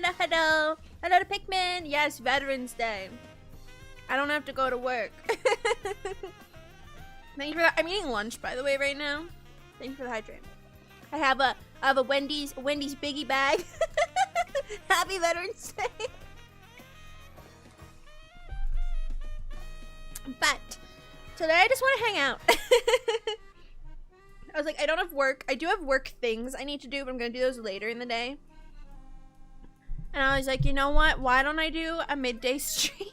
hello. Hello to Pikmin. Yes, Veterans Day. I don't have to go to work. Thank you for that. I'm eating lunch, by the way, right now. Thank you for the hydrate. I have a Wendy's biggie bag. Happy Veterans Day. But today I just want to hang out. I was like, I don't have work. I do have work things I need to do, but I'm gonna do those later in the day. And I was like, you know what? Why don't I do a midday stream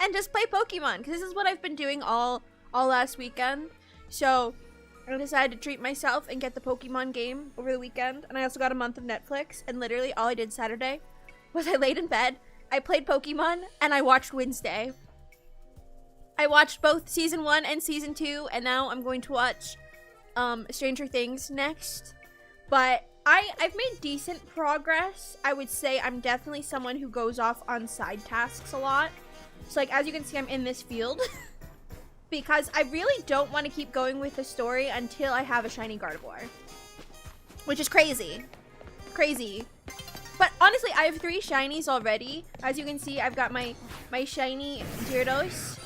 and just play Pokemon? Because this is what I've been doing all last weekend. So I decided to treat myself and get the Pokemon game over the weekend. And I also got a month of Netflix. And literally all I did Saturday was I laid in bed, I played Pokemon, and I watched Wednesday. I watched both season 1 and season 2, and now I'm going to watch Stranger Things next. But I've made decent progress. I would say I'm definitely someone who goes off on side tasks a lot. So like, as you can see, I'm in this field because I really don't want to keep going with the story until I have a shiny Gardevoir, which is crazy. But honestly, I have 3 shinies already. As you can see, I've got my shiny Gyarados.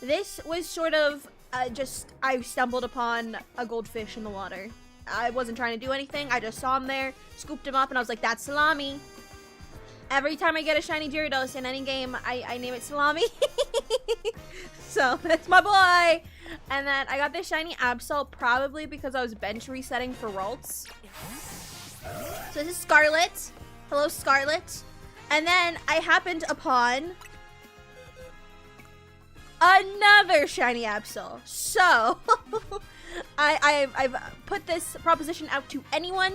This was sort of I stumbled upon a goldfish in the water. I wasn't trying to do anything. I just saw him there, scooped him up, and I was like, that's Salami. Every time I get a shiny Gyarados in any game, I name it Salami. So, that's my boy. And then I got this shiny Absol probably because I was bench resetting for Ralts. So this is Scarlet. Hello, Scarlet. And then I happened upon another shiny Absol. So I've put this proposition out to anyone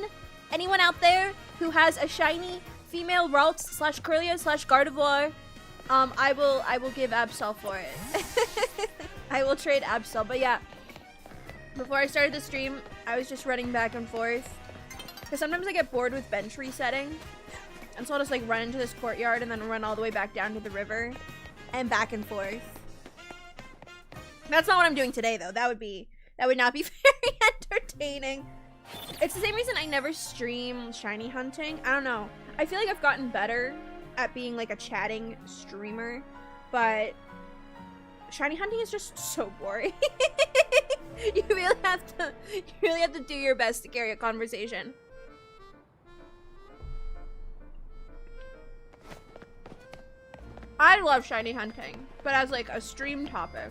out there who has a shiny female Ralts / Curlia / Gardevoir. I will give Absol for it. I will trade Absol. But yeah, before I started the stream, I was just running back and forth because sometimes I get bored with bench resetting, and so I'll just like run into this courtyard and then run all the way back down to the river and back and forth. That's not what I'm doing today, though. That would not be very entertaining. It's the same reason I never stream shiny hunting. I don't know. I feel like I've gotten better at being like a chatting streamer, but shiny hunting is just so boring. You really have to do your best to carry a conversation. I love shiny hunting, but as like a stream topic.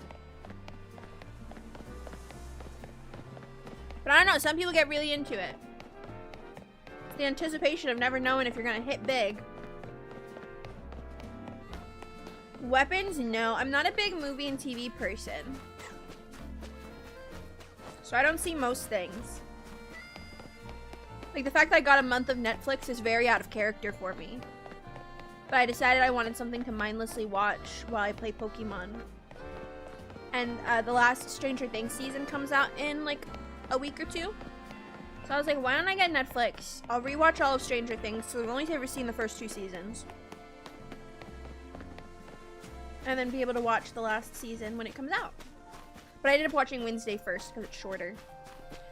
But I don't know, some people get really into it. It's the anticipation of never knowing if you're gonna hit big. Weapons? No, I'm not a big movie and TV person. So I don't see most things. Like the fact that I got a month of Netflix is very out of character for me. But I decided I wanted something to mindlessly watch while I play Pokemon. And the last Stranger Things season comes out in like a week or 2. So I was like, why don't I get Netflix? I'll rewatch all of Stranger Things, so I've only ever seen the first 2 seasons. And then be able to watch the last season when it comes out. But I ended up watching Wednesday first because it's shorter.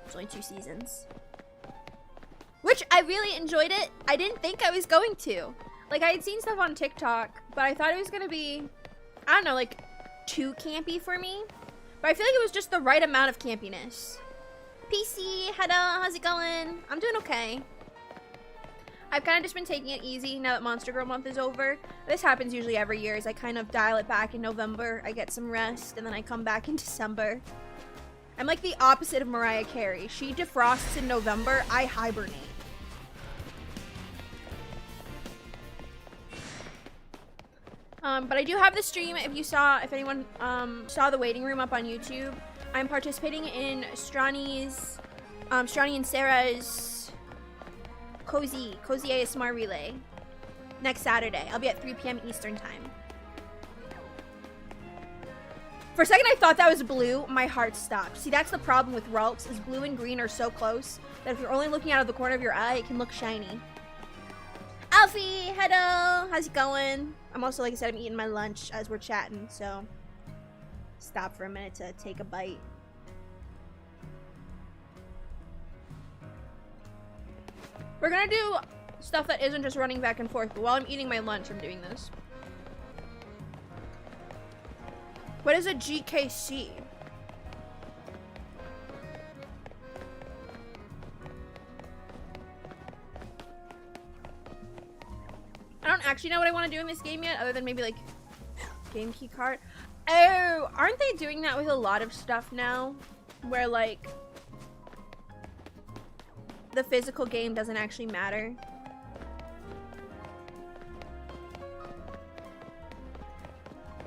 It's only 2 seasons. Which I really enjoyed it. I didn't think I was going to. Like, I had seen stuff on TikTok, but I thought it was gonna be, I don't know, like, too campy for me. But I feel like it was just the right amount of campiness. PC, hello, how's it going? I'm doing okay. I've kind of just been taking it easy now that Monster Girl month is over. This happens usually every year, as I kind of dial it back in November, I get some rest, and then I come back in December. I'm like the opposite of Mariah Carey. She defrosts in November, I hibernate. But I do have the stream. If anyone saw the waiting room up on YouTube, I'm participating in Strani and Sarah's Cozy ASMR relay next Saturday. I'll be at 3 p.m. Eastern time. For a second, I thought that was blue. My heart stopped. See, that's the problem with Ralts, is blue and green are so close that if you're only looking out of the corner of your eye, it can look shiny. Alfie, hello. How's it going? I'm also, like I said, I'm eating my lunch as we're chatting, so stop for a minute to take a bite. We're gonna do Stuff that isn't just running back and forth, but while I'm eating my lunch, I'm doing this. What is a GKC? I don't actually know what I want to do in this game yet, other than maybe like game key card. Oh, aren't they doing that with a lot of stuff now? Where like the physical game doesn't actually matter.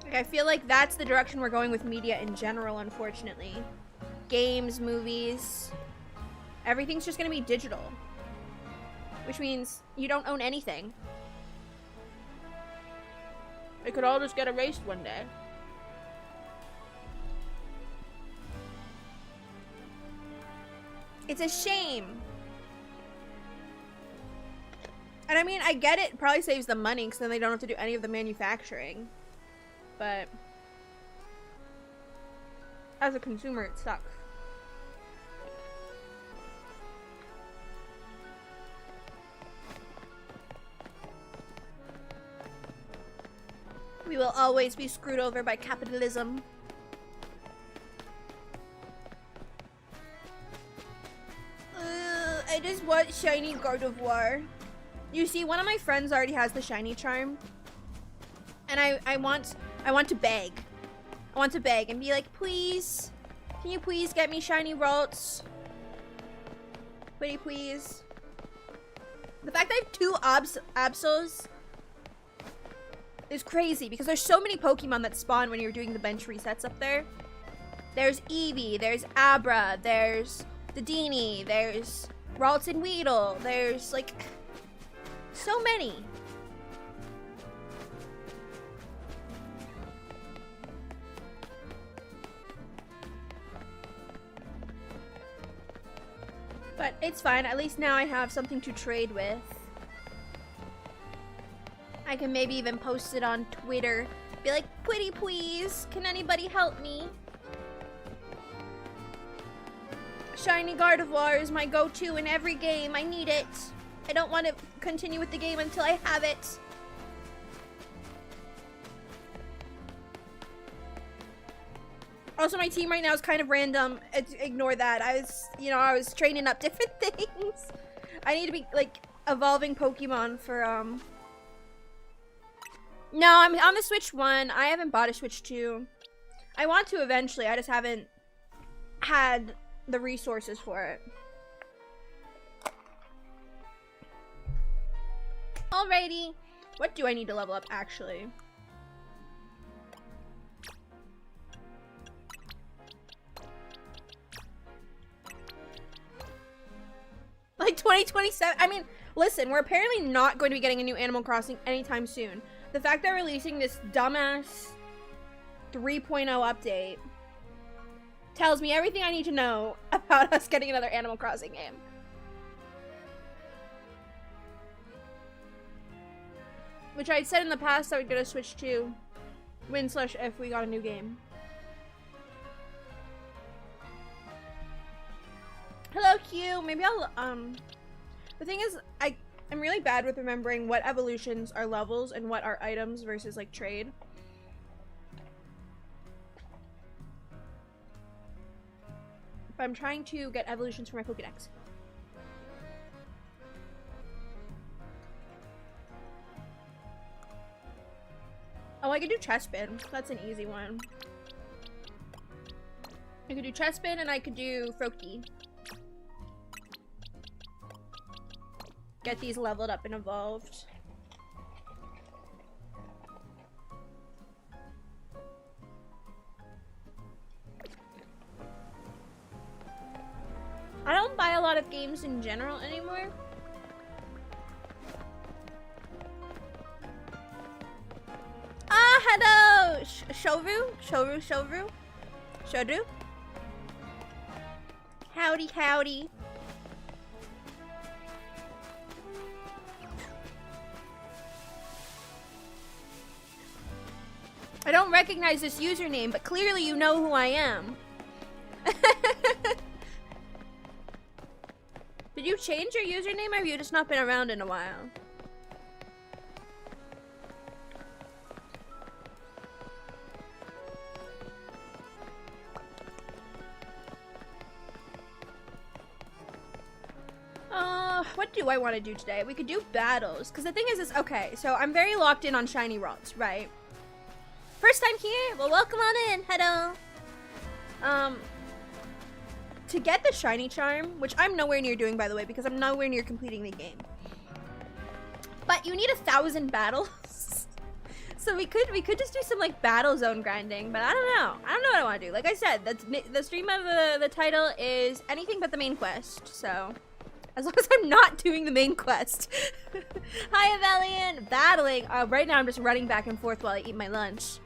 Like, I feel like that's the direction we're going with media in general, unfortunately. Games, movies, everything's just gonna be digital. Which means you don't own anything. It could all just get erased one day. It's a shame. And I mean, I get it probably saves them money because then they don't have to do any of the manufacturing. But as a consumer, it sucks. We will always be screwed over by capitalism. I just want shiny God of War. You see, one of my friends already has the shiny charm. And I want to beg. I want to beg and be like, please, can you please get me shiny Ralts? Pretty please. The fact that I have two Absols is crazy because there's so many Pokemon that spawn when you're doing the bench resets up there. There's Eevee, there's Abra, there's Dedenne, there's Ralts and Weedle, there's like so many. But it's fine, at least now I have something to trade with. I can maybe even post it on Twitter. Be like, pretty please, can anybody help me? Shiny Gardevoir is my go-to in every game. I need it. I don't want to continue with the game until I have it. Also, my team right now is kind of random. Ignore that. I was training up different things. I need to be, like, evolving Pokemon for, No, I'm on the Switch 1. I haven't bought a Switch 2. I want to eventually. I just haven't had the resources for it. Alrighty. What do I need to level up, actually? Like 2027? I mean, listen, we're apparently not going to be getting a new Animal Crossing anytime soon. The fact they're releasing this dumbass 3.0 update tells me everything I need to know about us getting another Animal Crossing game. Which I said in the past I would get a Switch 2 when/if we got a new game. Hello, Q. Maybe I'll, the thing is, I'm really bad with remembering what evolutions are levels and what are items versus, like, trade. But I'm trying to get evolutions for my Pokédex. Oh, I could do Chespin. That's an easy one. I could do Chespin and I could do Froakie. Get these leveled up and evolved. I don't buy a lot of games in general anymore. Ah, hello! Shoru? Howdy, howdy. I don't recognize this username, but clearly you know who I am. Did you change your username or have you just not been around in a while? What do I want to do today? We could do battles. Because the thing is, okay, so I'm very locked in on shiny Ralts, right? First time here? Well, welcome on in. Hello. To get the shiny charm, which I'm nowhere near doing, by the way, because I'm nowhere near completing the game. But you need 1,000 battles. So we could just do some, like, battle zone grinding, but I don't know. I don't know what I want to do. Like I said, the stream of the title is anything but the main quest, so... As long as I'm not doing the main quest. Hi, Avelian! Battling! Right now I'm just running back and forth while I eat my lunch.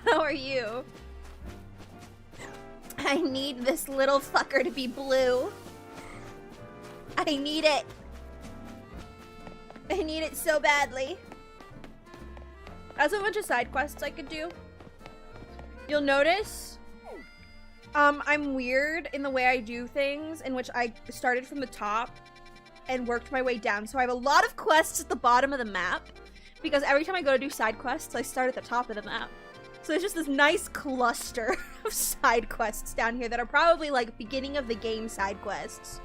How are you? I need this little fucker to be blue. I need it. I need it so badly. That's a bunch of side quests I could do. You'll notice... I'm weird in the way I do things, in which I started from the top and worked my way down. So I have a lot of quests at the bottom of the map, because every time I go to do side quests, I start at the top of the map. So there's just this nice cluster of side quests down here that are probably like beginning of the game side quests.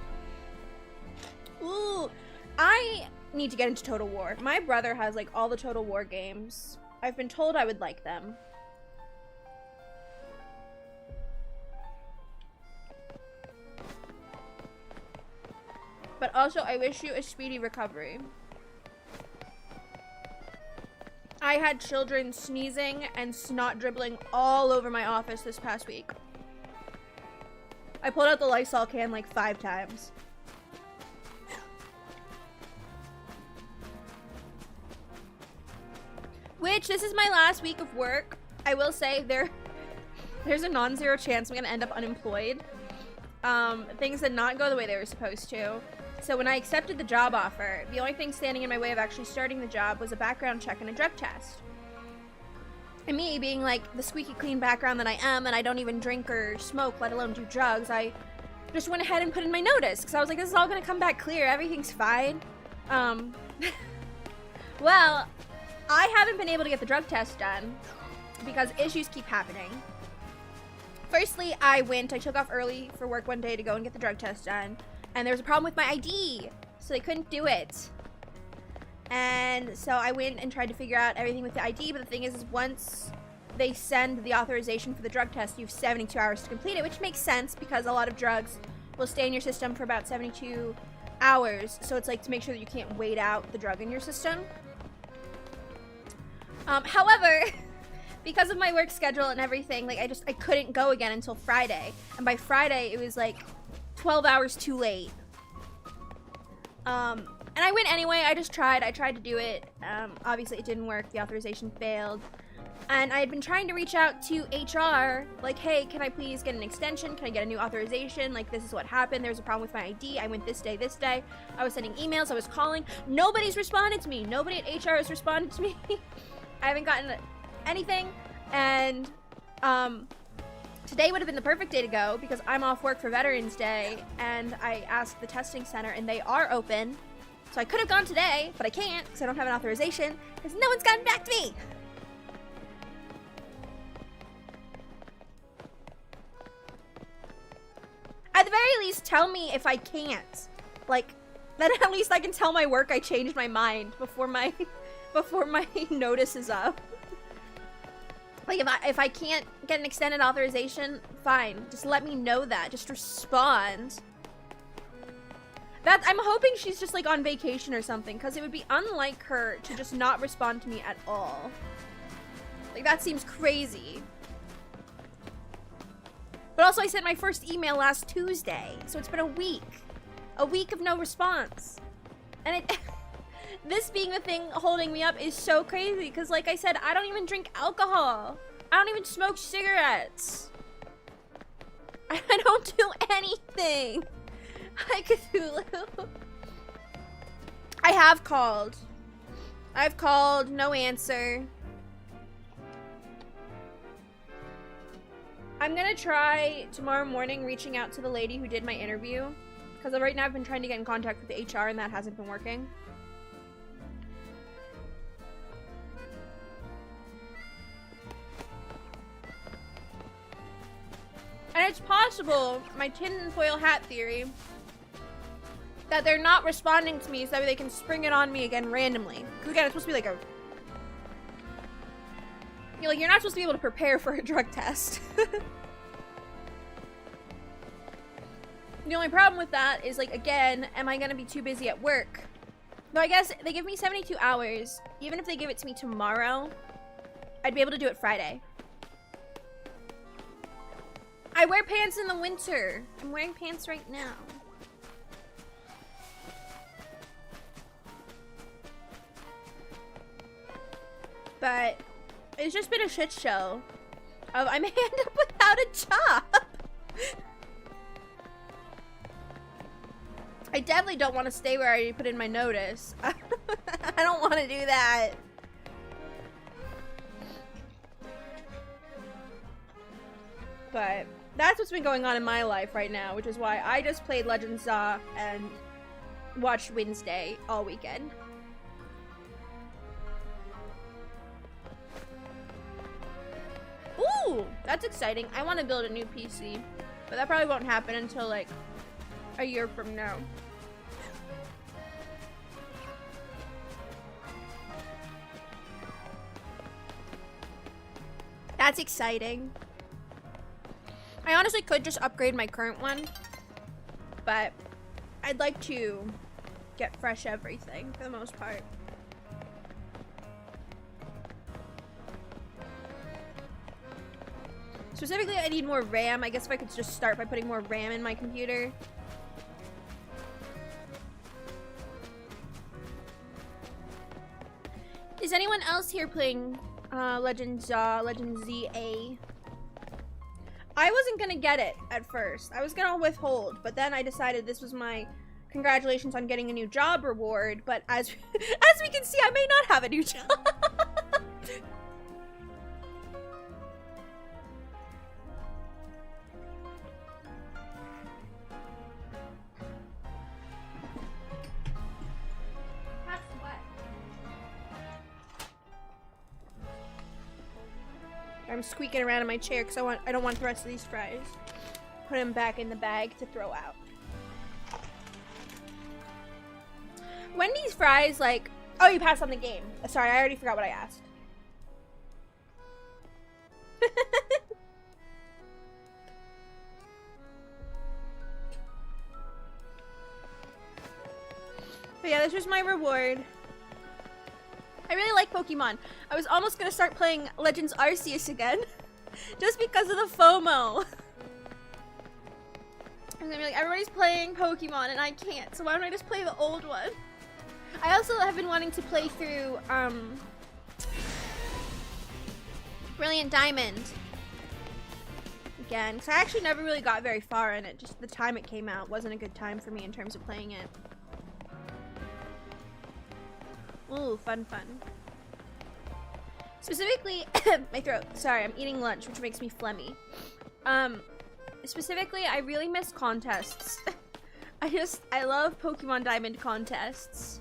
Ooh, I need to get into Total War. My brother has like all the Total War games. I've been told I would like them. But also, I wish you a speedy recovery. I had children sneezing and snot dribbling all over my office this past week. I pulled out the Lysol can like 5 times. Which, this is my last week of work. I will say there's a non-zero chance I'm gonna end up unemployed. Things did not go the way they were supposed to. So when I accepted the job offer, the only thing standing in my way of actually starting the job was a background check and a drug test. And me being like the squeaky clean background that I am, and I don't even drink or smoke, let alone do drugs, I just went ahead and put in my notice. Because I was like, this is all going to come back clear. Everything's fine. Well, I haven't been able to get the drug test done because issues keep happening. Firstly, I took off early for work one day to go and get the drug test done. And there was a problem with my ID, so they couldn't do it. And so I went and tried to figure out everything with the ID, but the thing is once they send the authorization for the drug test, you have 72 hours to complete it, which makes sense because a lot of drugs will stay in your system for about 72 hours. So it's like to make sure that you can't wait out the drug in your system. However, because of my work schedule and everything, like I couldn't go again until Friday. And by Friday, it was like 12 hours too late. And I went anyway. I tried to do it. Obviously it didn't work. The authorization failed. And I had been trying to reach out to HR, like, hey, can I please get an extension? Can I get a new authorization? Like, this is what happened. There's a problem with my ID. I went this day. I was sending emails. I was calling. Nobody's responded to me. Nobody at HR has responded to me. I haven't gotten anything. And today would have been the perfect day to go because I'm off work for Veterans Day. And I asked the testing center, and they are open. So I could have gone today, but I can't because I don't have an authorization because no one's gotten back to me. At the very least, tell me if I can't. Like, then at least I can tell my work I changed my mind before my notice is up. Like, if I can't get an extended authorization, fine. Just let me know that. Just respond. I'm hoping she's just, like, on vacation or something, because it would be unlike her to just not respond to me at all. Like, that seems crazy. But also, I sent my first email last Tuesday, so it's been a week. A week of no response. And this being the thing holding me up is so crazy, because like I said, I don't even drink alcohol. I don't even smoke cigarettes. I don't do anything. Hi, Cthulhu. I have called. I've called, no answer. I'm gonna try tomorrow morning reaching out to the lady who did my interview, Because right now I've been trying to get in contact with the HR and that hasn't been working. And it's possible, my tinfoil hat theory, that they're not responding to me so that they can spring it on me again randomly. Because again, it's supposed to be like a... You're not supposed to be able to prepare for a drug test. The only problem with that is, like, again, am I gonna be too busy at work? Though I guess they give me 72 hours. Even if they give it to me tomorrow, I'd be able to do it Friday. I wear pants in the winter. I'm wearing pants right now. But it's just been a shit show. I may end up without a job. I definitely don't want to stay where I already put in my notice. I don't want to do that. But that's what's been going on in my life right now, which is why I just played Legends Zaw and watched Wednesday all weekend. Ooh, that's exciting. I want to build a new PC, but that probably won't happen until like a year from now. That's exciting. I honestly could just upgrade my current one, but I'd like to get fresh everything for the most part. Specifically, I need more RAM. I guess if I could just start by putting more RAM in my computer. Is anyone else here playing Legends ZA? I wasn't gonna get it at first. I was gonna withhold, but then I decided this was my congratulations on getting a new job reward. But as we can see, I may not have a new job. I'm squeaking around in my chair because I don't want the rest of these fries. Put them back in the bag to throw out. When these fries, like... Oh, you passed on the game. Sorry, I already forgot what I asked. But yeah, this was my reward. I really like Pokemon. I was almost gonna start playing Legends Arceus again. Just because of the FOMO. I'm gonna be like, everybody's playing Pokemon and I can't, so why don't I just play the old one? I also have been wanting to play through, Brilliant Diamond. Again, because I actually never really got very far in it. Just the time it came out wasn't a good time for me in terms of playing it. Ooh, fun. Specifically, my throat. Sorry, I'm eating lunch, which makes me phlegmy. Specifically, I really miss contests. I love Pokemon Diamond contests.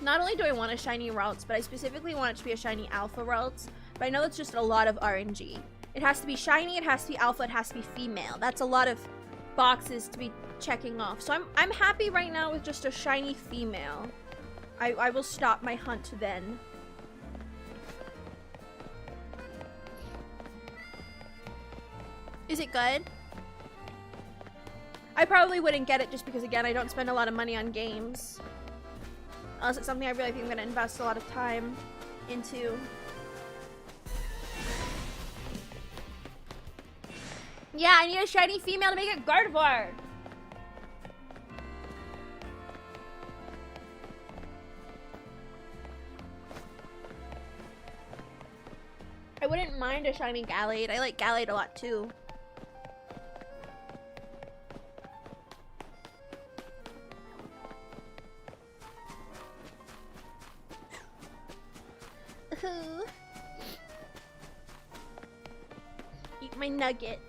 Not only do I want a shiny Ralts, but I specifically want it to be a shiny Alpha Ralts. But I know that's just a lot of RNG. It has to be shiny, it has to be Alpha, it has to be female. That's a lot of boxes to be checking off. So I'm happy right now with just a shiny female. I will stop my hunt then. Is it good? I probably wouldn't get it just because, again, I don't spend a lot of money on games. Unless it's something I really think I'm gonna invest a lot of time into. Yeah, I need a shiny female to make it Gardevoir. I wouldn't mind a shiny Gallade. I like Gallade a lot too. Eat my nugget.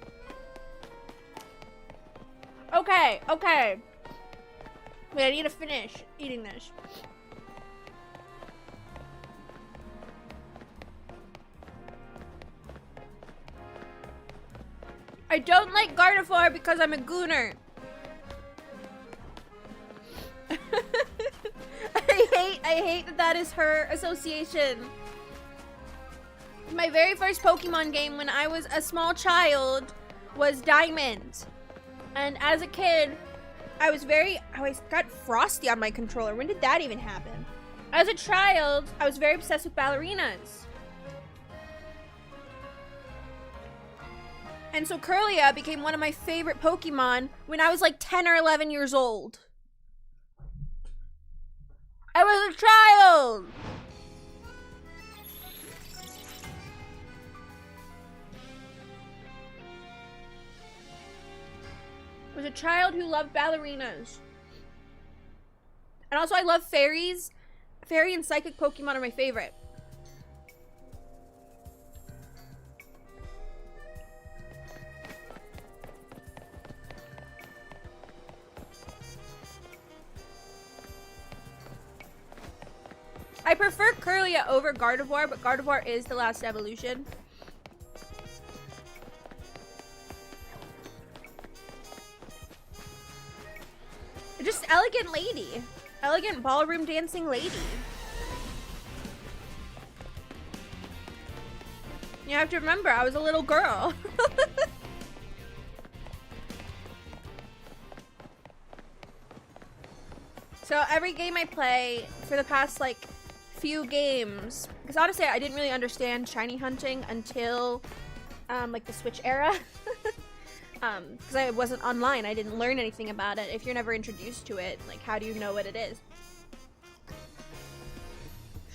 Okay, okay. Wait, I need to finish eating this. I don't like Gardevoir because I'm a gooner. I hate that is her association. My very first Pokemon game when I was a small child was Diamond. And as a kid, I always got frosty on my controller. When did that even happen? As a child, I was very obsessed with ballerinas. And so Curlia became one of my favorite Pokemon when I was like 10 or 11 years old. I was a child! I was a child who loved ballerinas. And also I love fairies. Fairy and psychic Pokemon are my favorite. I prefer Curlia over Gardevoir, but Gardevoir is the last evolution. Just elegant lady. Elegant ballroom dancing lady. You have to remember, I was a little girl. So every game I play for the past like few games, because honestly I didn't really understand shiny hunting until like the Switch era. Because I wasn't online, I didn't learn anything about it. If you're never introduced to it, like how do you know what it is?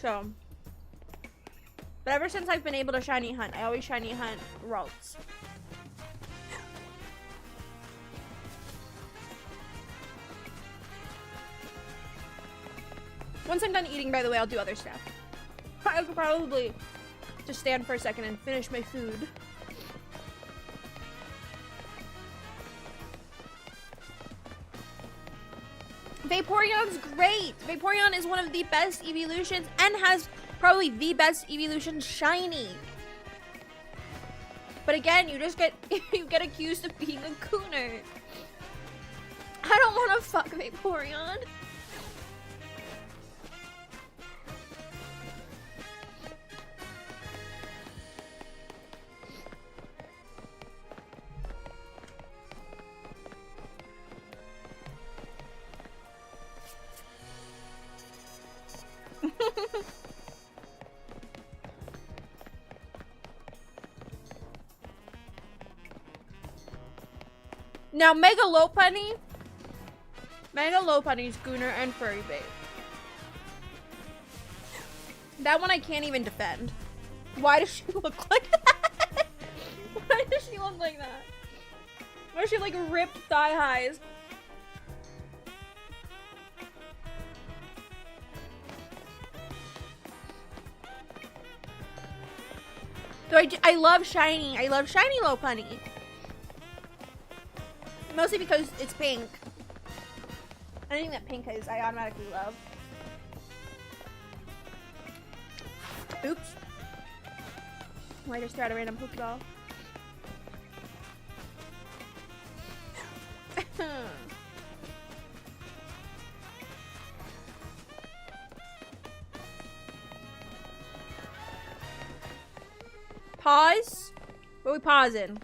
So, but ever since I've been able to shiny hunt, I always shiny hunt Ralts. Once I'm done eating, by the way, I'll do other stuff. I could probably just stand for a second and finish my food. Vaporeon's great! Vaporeon is one of the best evolutions and has probably the best evolution shiny. But again, you just get you get accused of being a cooner. I don't want to fuck Vaporeon. Now, Mega Lopunny is Gooner and Furry Bait. That one I can't even defend. Why does she look like that? Why does she look like that? Why does she like ripped thigh highs? So I love shiny. I love shiny Lopunny. Mostly because it's pink. Anything that pink is, I automatically love. Oops. Oh, I just threw out a random Pokeball. Pause? What are we pausing?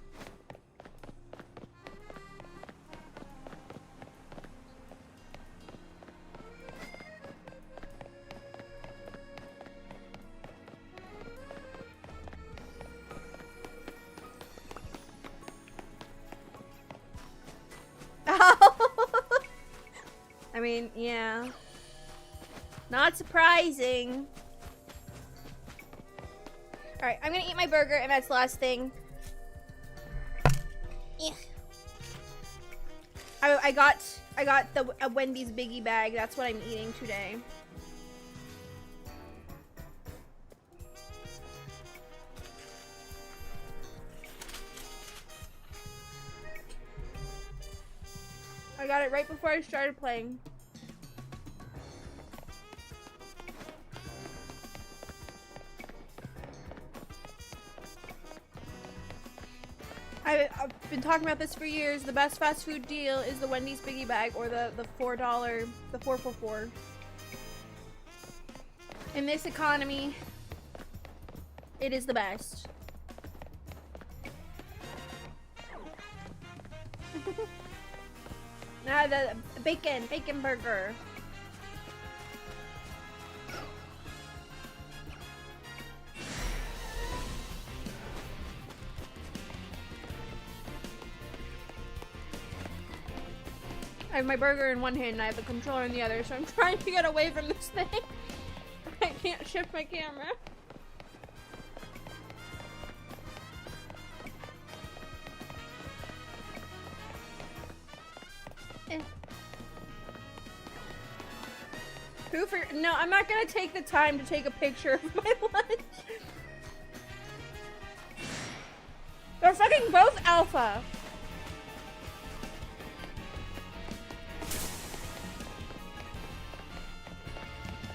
I mean, yeah. Not surprising. Alright, I'm gonna eat my burger and that's the last thing. I got a Wendy's Biggie bag. That's what I'm eating today. I got it right before I started playing. I've been talking about this for years. The best fast food deal is the Wendy's Biggie Bag or the $4, the 4 for $4. In this economy, it is the best. Now the bacon burger. I have my burger in one hand and I have the controller in the other, so I'm trying to get away from this thing. I can't shift my camera. Who for? No, I'm not gonna take the time to take a picture of my lunch. They're fucking both alpha.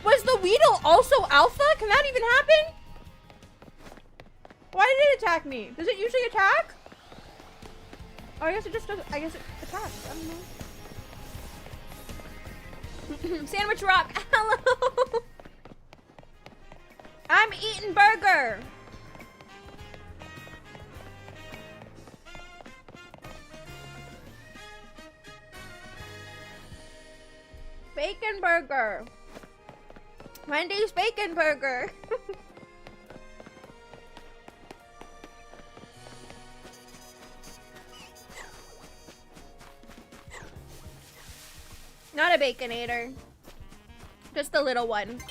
Was the Weedle also alpha? Can that even happen? Why did it attack me? Does it usually attack? Oh, I guess it just does. I guess it attacks. I don't know. Sandwich Rock. Hello. I'm eating burger. Bacon burger. Wendy's bacon burger. Not a Baconator. Just a little one.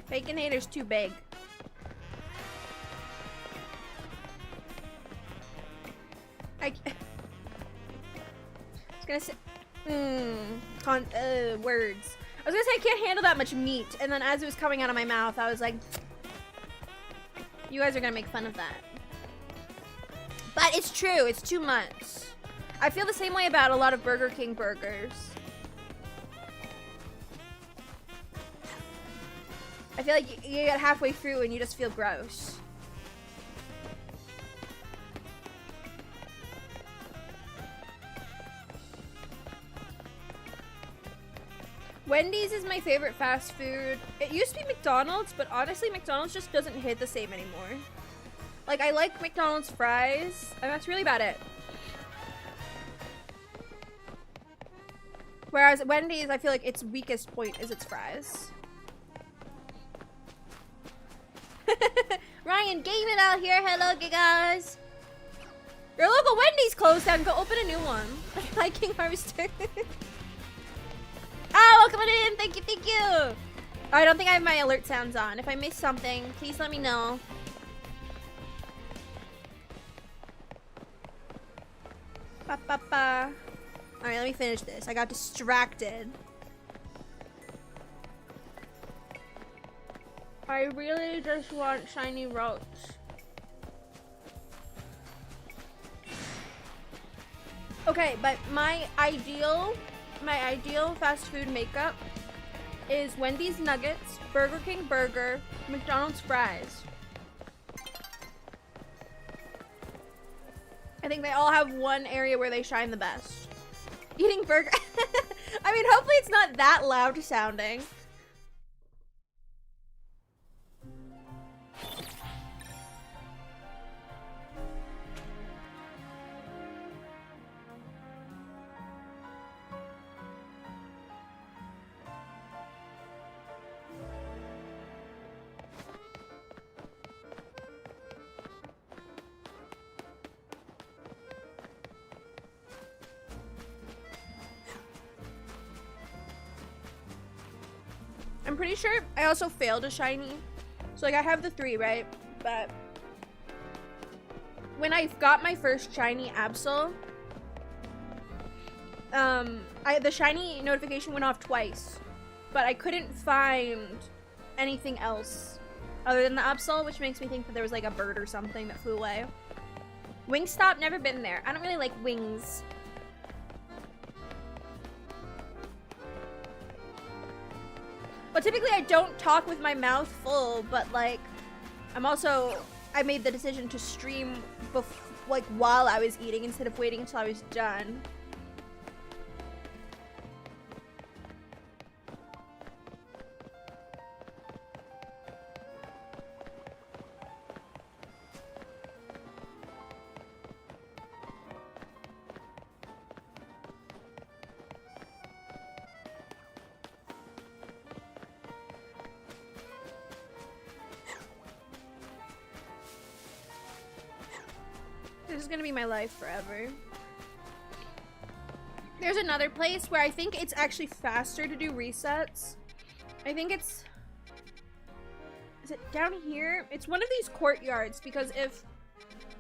Baconator's too big. I was gonna say, words. I was gonna say I can't handle that much meat, and then as it was coming out of my mouth, I was like, you guys are gonna make fun of that. But it's true, it's too much. I feel the same way about a lot of Burger King burgers. I feel like you get halfway through and you just feel gross. Wendy's is my favorite fast food. It used to be McDonald's, but honestly, McDonald's just doesn't hit the same anymore. Like, I like McDonald's fries, and that's really about it. Whereas at Wendy's, I feel like its weakest point is its fries. Ryan Gaming out here. Hello, guys. Your local Wendy's closed down. Go open a new one. Hiking Harvester. Oh, welcome in. Thank you, thank you. Oh, I don't think I have my alert sounds on. If I missed something, please let me know. Ba, ba, ba. All right, let me finish this. I got distracted. I really just want shiny Ralts. Okay, but my ideal fast food makeup is Wendy's nuggets, Burger King burger, McDonald's fries. I think they all have one area where they shine the best. Eating burger. I mean, hopefully it's not that loud sounding. I'm pretty sure I also failed a shiny. So like I have the 3, right? But when I got my first shiny Absol, the shiny notification went off twice, but I couldn't find anything else other than the Absol, which makes me think that there was like a bird or something that flew away. Wingstop, never been there. I don't really like wings. But typically I don't talk with my mouth full, but like, I made the decision to stream like while I was eating instead of waiting until I was done. This is gonna be my life forever. There's another place where I think it's actually faster to do resets. I think it's... Is it down here? It's one of these courtyards, because if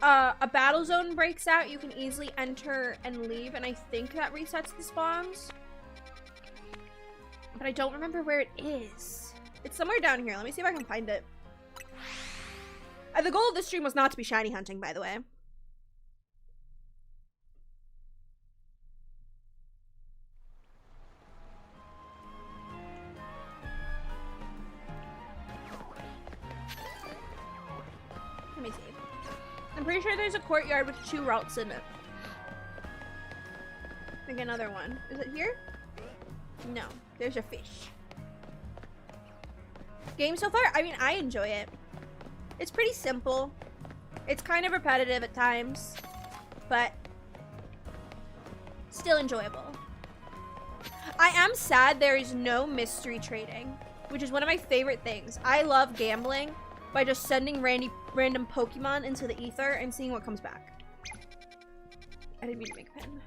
a battle zone breaks out, you can easily enter and leave, and I think that resets the spawns. But I don't remember where it is. It's somewhere down here. Let me see if I can find it. The goal of this stream was not to be shiny hunting, by the way. Let me see. I'm pretty sure there's a courtyard with 2 Ralts in it. I think another one. Is it here? No. There's a fish. Game so far? I mean, I enjoy it. It's pretty simple. It's kind of repetitive at times, but still enjoyable. I am sad there is no mystery trading, which is one of my favorite things. I love gambling by just sending random Pokemon into the ether and seeing what comes back. I didn't mean to make a pen.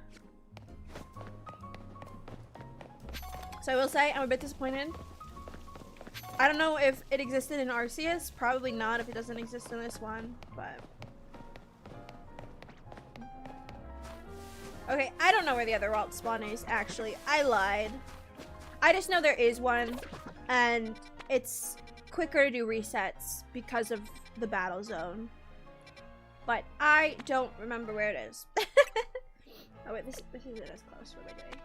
So I will say, I'm a bit disappointed. I don't know if it existed in Arceus. Probably not if it doesn't exist in this one, but... Okay, I don't know where the other Ralt spawn is, actually. I lied. I just know there is one, and it's quicker to do resets because of the battle zone. But I don't remember where it is. Oh wait, this isn't as close. What am I doing?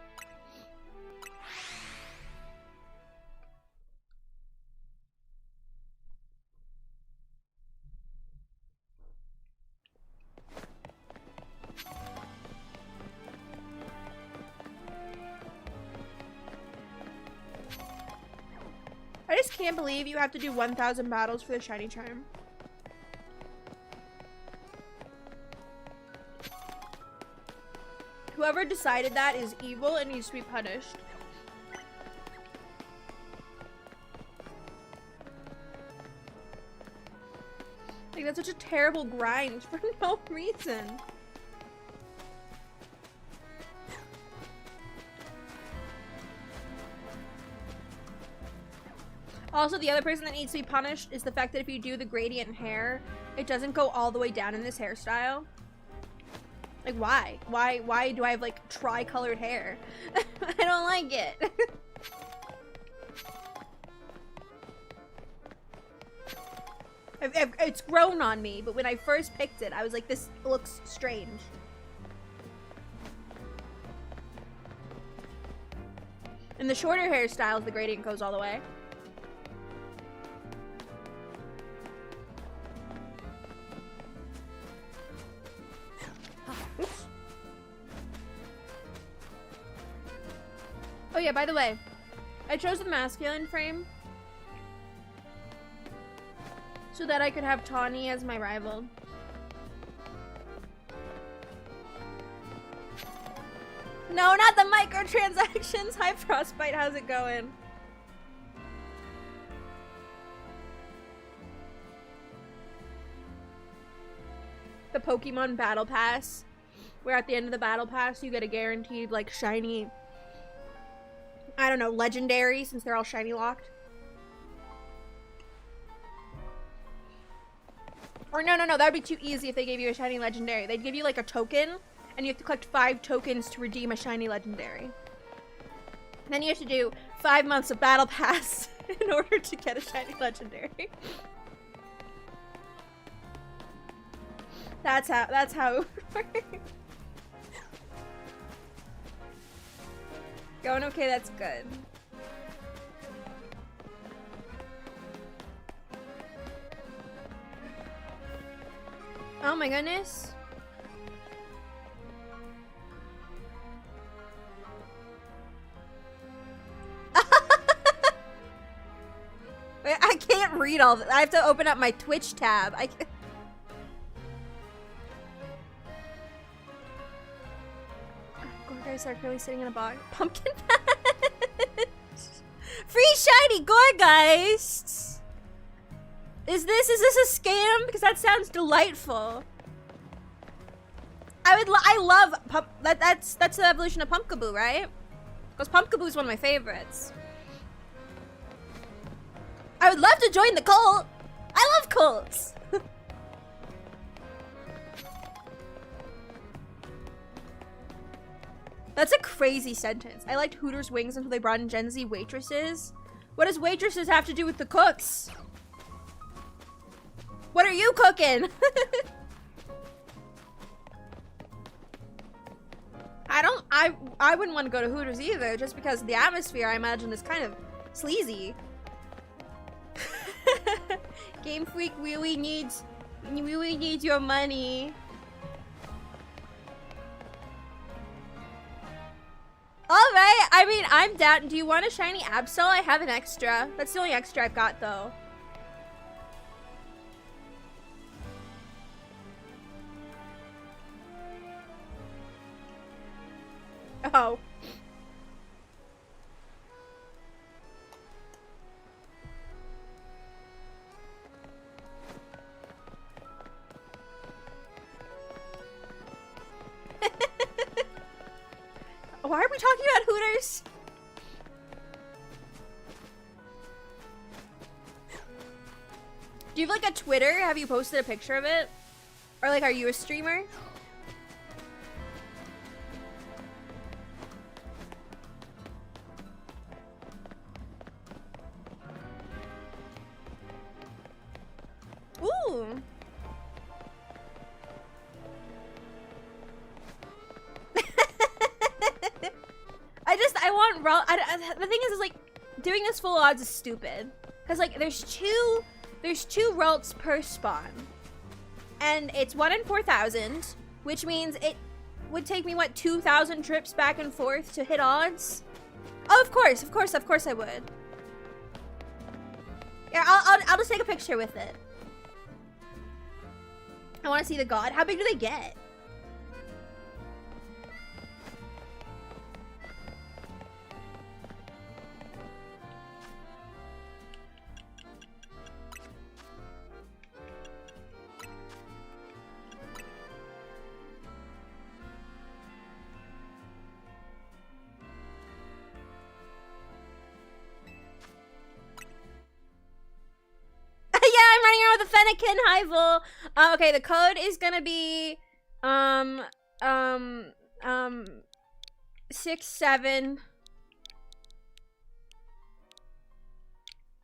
I just can't believe you have to do 1,000 battles for the shiny charm. Whoever decided that is evil and needs to be punished. Like, that's such a terrible grind for no reason. Also, the other person that needs to be punished is the fact that if you do the gradient hair, it doesn't go all the way down in this hairstyle. Like, why? Why do I have, like, tri-colored hair? I don't like it. It's grown on me, but when I first picked it, I was like, this looks strange. In the shorter hairstyles, the gradient goes all the way. Oops. Oh yeah, by the way, I chose the masculine frame so that I could have Tawny as my rival. No, not the microtransactions! Hi Frostbite, how's it going? The Pokemon Battle Pass, where at the end of the Battle Pass you get a guaranteed, like, shiny, I don't know, legendary, since they're all shiny locked. Or no, that would be too easy if they gave you a shiny legendary. They'd give you, like, a token, and you have to collect 5 tokens to redeem a shiny legendary. And then you have to do 5 months of Battle Pass in order to get a shiny legendary. That's how it works. Going okay, that's good. Oh my goodness. Wait, I can't read all this. I have to open up my Twitch tab. I can't. Guys are currently sitting in a box. Pumpkin patch. Free shiny Gorgeists. Is this a scam? Because that sounds delightful. I love that's the evolution of Pumpkaboo, right? Because Pumpkaboo is one of my favorites. I would love to join the cult. I love cults. That's a crazy sentence. I liked Hooters wings until they brought in Gen Z waitresses. What does waitresses have to do with the cooks? What are you cooking? I wouldn't want to go to Hooters either, just because the atmosphere, I imagine, is kind of sleazy. Game Freak really needs your money. Alright, I mean, I'm down. Do you want a shiny Absol? I have an extra. That's the only extra I've got, though. Oh. Why are we talking about Hooters? Do you have like a Twitter? Have you posted a picture of it? Or like, are you a streamer? Ooh. I want raw. The thing is like, doing this full odds is stupid. Cause like, there's two Ralts per spawn. And it's 1 in 4,000, which means it would take me, what, 2,000 trips back and forth to hit odds? Oh, of course I would. Yeah, I'll just take a picture with it. I want to see the god. How big do they get? Fennekin Hival. Okay, the code is gonna be 67.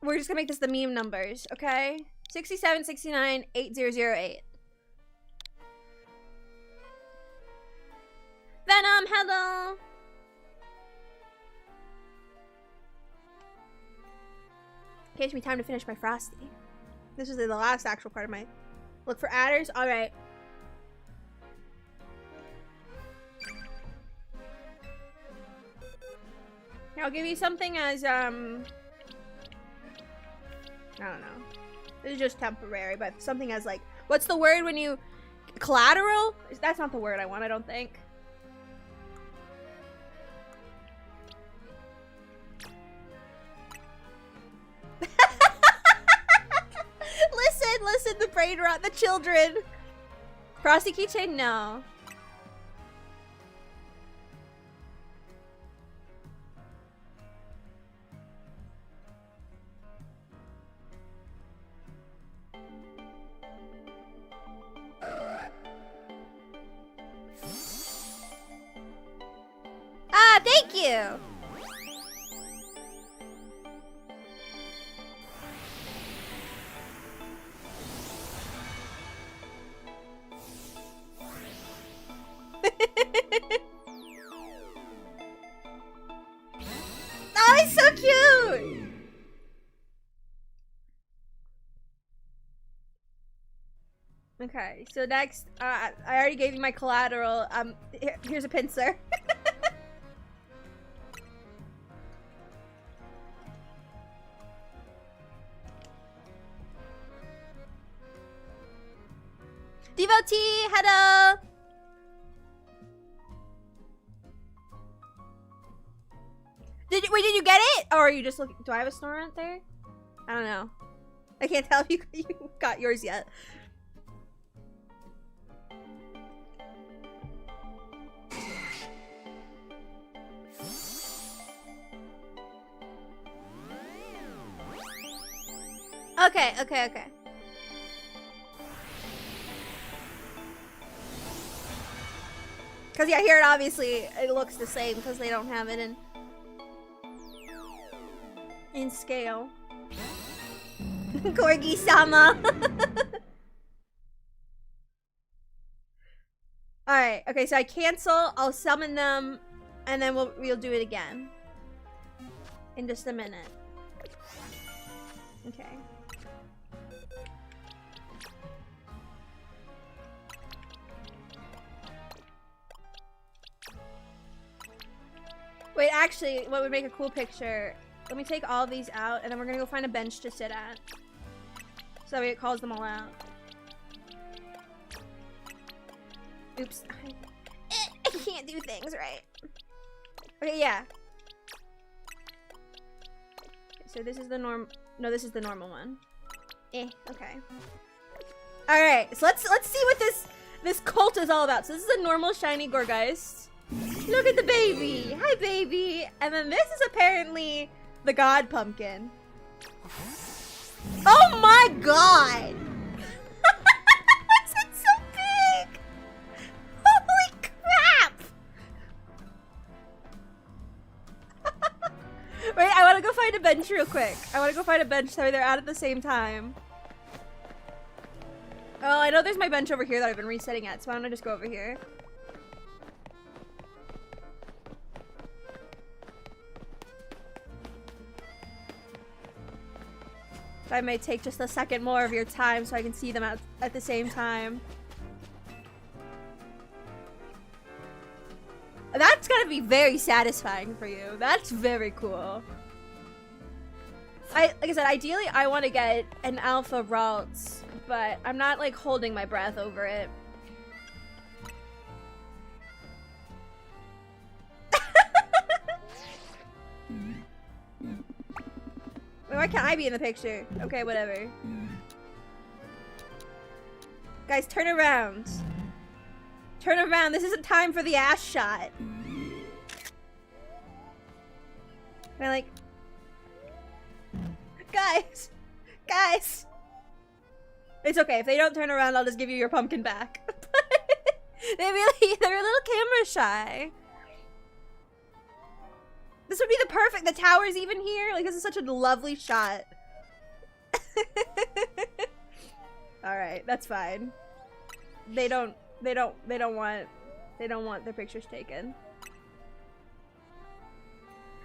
We're just gonna make this the meme numbers, okay? 67, 69, 8008. Venom, hello. Gives me time to finish my Frosty. This is the last actual part of my look for adders. All right. Here, I'll give you something as I don't know. This is just temporary, but something as like, what's the word when you collateral? That's not the word I want, I don't think. Listen, the brain rot, the children. Frosty keychain, no. Ah, thank you. Oh, he's so cute! Okay, so next, I already gave you my collateral. Here's a pincer. Devotee, hello. Wait, did you get it? Or are you just looking? Do I have a Snorunt there? I don't know. I can't tell if you got yours yet. Okay. Cause yeah, here it obviously it looks the same because they don't have it in scale. Corgi-sama. Alright, okay, so I cancel, I'll summon them, and then we'll do it again. In just a minute. Okay. Wait, actually, what would make a cool picture? Let me take all of these out, and then we're gonna go find a bench to sit at. So that way it calls them all out. Oops. I can't do things right. Okay, yeah. So this is the norm. No, this is the normal one. Okay. All right. So let's see what this cult is all about. So this is a normal shiny Gorgeist. Look at the baby. Hi, baby. And then this is apparently the god pumpkin. Oh my god! Why is it so big? Holy crap! Wait, I want to go find a bench real quick. I want to go find a bench so they're out at the same time. Oh, I know there's my bench over here that I've been resetting at, so why don't I just go over here? I may take just a second more of your time so I can see them at the same time. That's gotta be very satisfying for you. That's very cool. Like I said, ideally I want to get an alpha Ralts, but I'm not like holding my breath over it. Why can't I be in the picture? Okay, whatever. Guys, turn around. Turn around. This isn't time for the ass shot. And I'm like... Guys! Guys! It's okay. If they don't turn around, I'll just give you your pumpkin back. they're a little camera shy. This would be the perfect, the tower's even here. Like, this is such a lovely shot. Alright, that's fine. They don't want their pictures taken.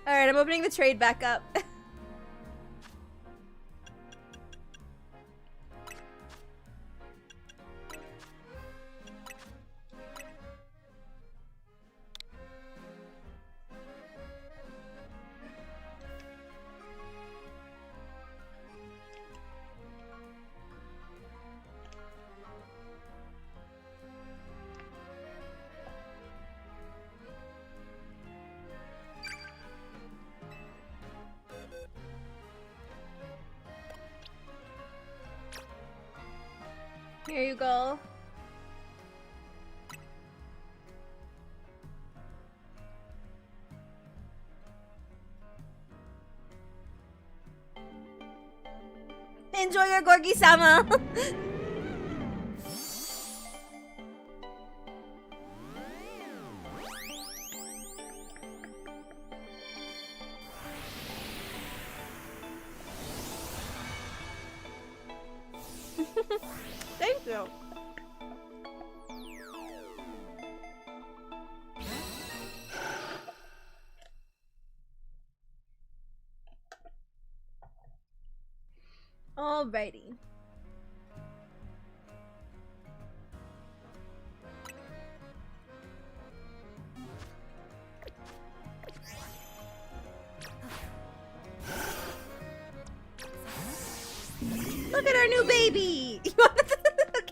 Alright, I'm opening the trade back up. Here you go. Enjoy your Gorgi-sama. Thank you. Alrighty. Look at our new baby!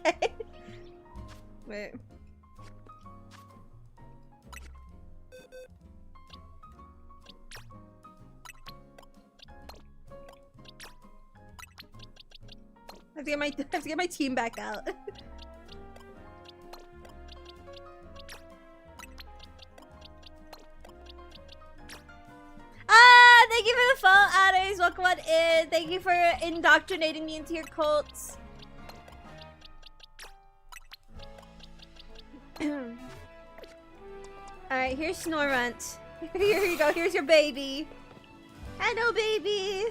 Okay. Wait. I have to get my team back out. Thank you for the follow, Adders. Welcome on in. Thank you for indoctrinating me into your cults. Alright, here's Snorunt. Here you go. Here's your baby. Hello, baby.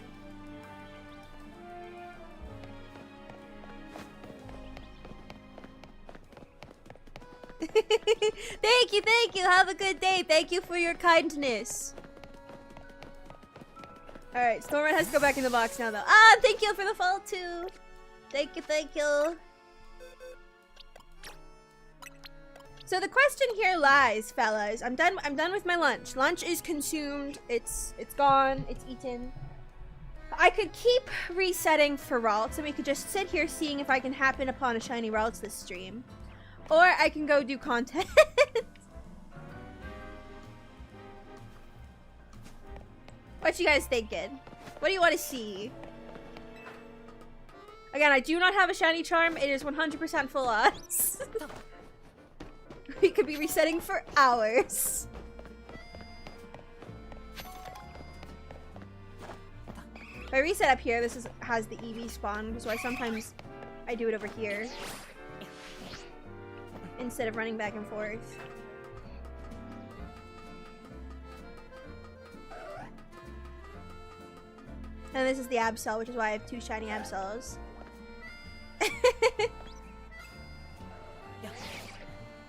Thank you. Have a good day. Thank you for your kindness. Alright, Snorunt has to go back in the box now, though. Ah, thank you for the follow, too. Thank you. So the question here lies, fellas. I'm done with my lunch. Lunch is consumed. It's gone. It's eaten. I could keep resetting for Ralts, and we could just sit here seeing if I can happen upon a shiny Ralts this stream. Or I can go do content. What you guys thinking? What do you want to see? Again, I do not have a shiny charm. It is 100% full odds. We could be resetting for hours. If I reset up here, this has the EV spawn, which is why sometimes I do it over here instead of running back and forth. And this is the Absol, which is why I have 2 shiny Absols.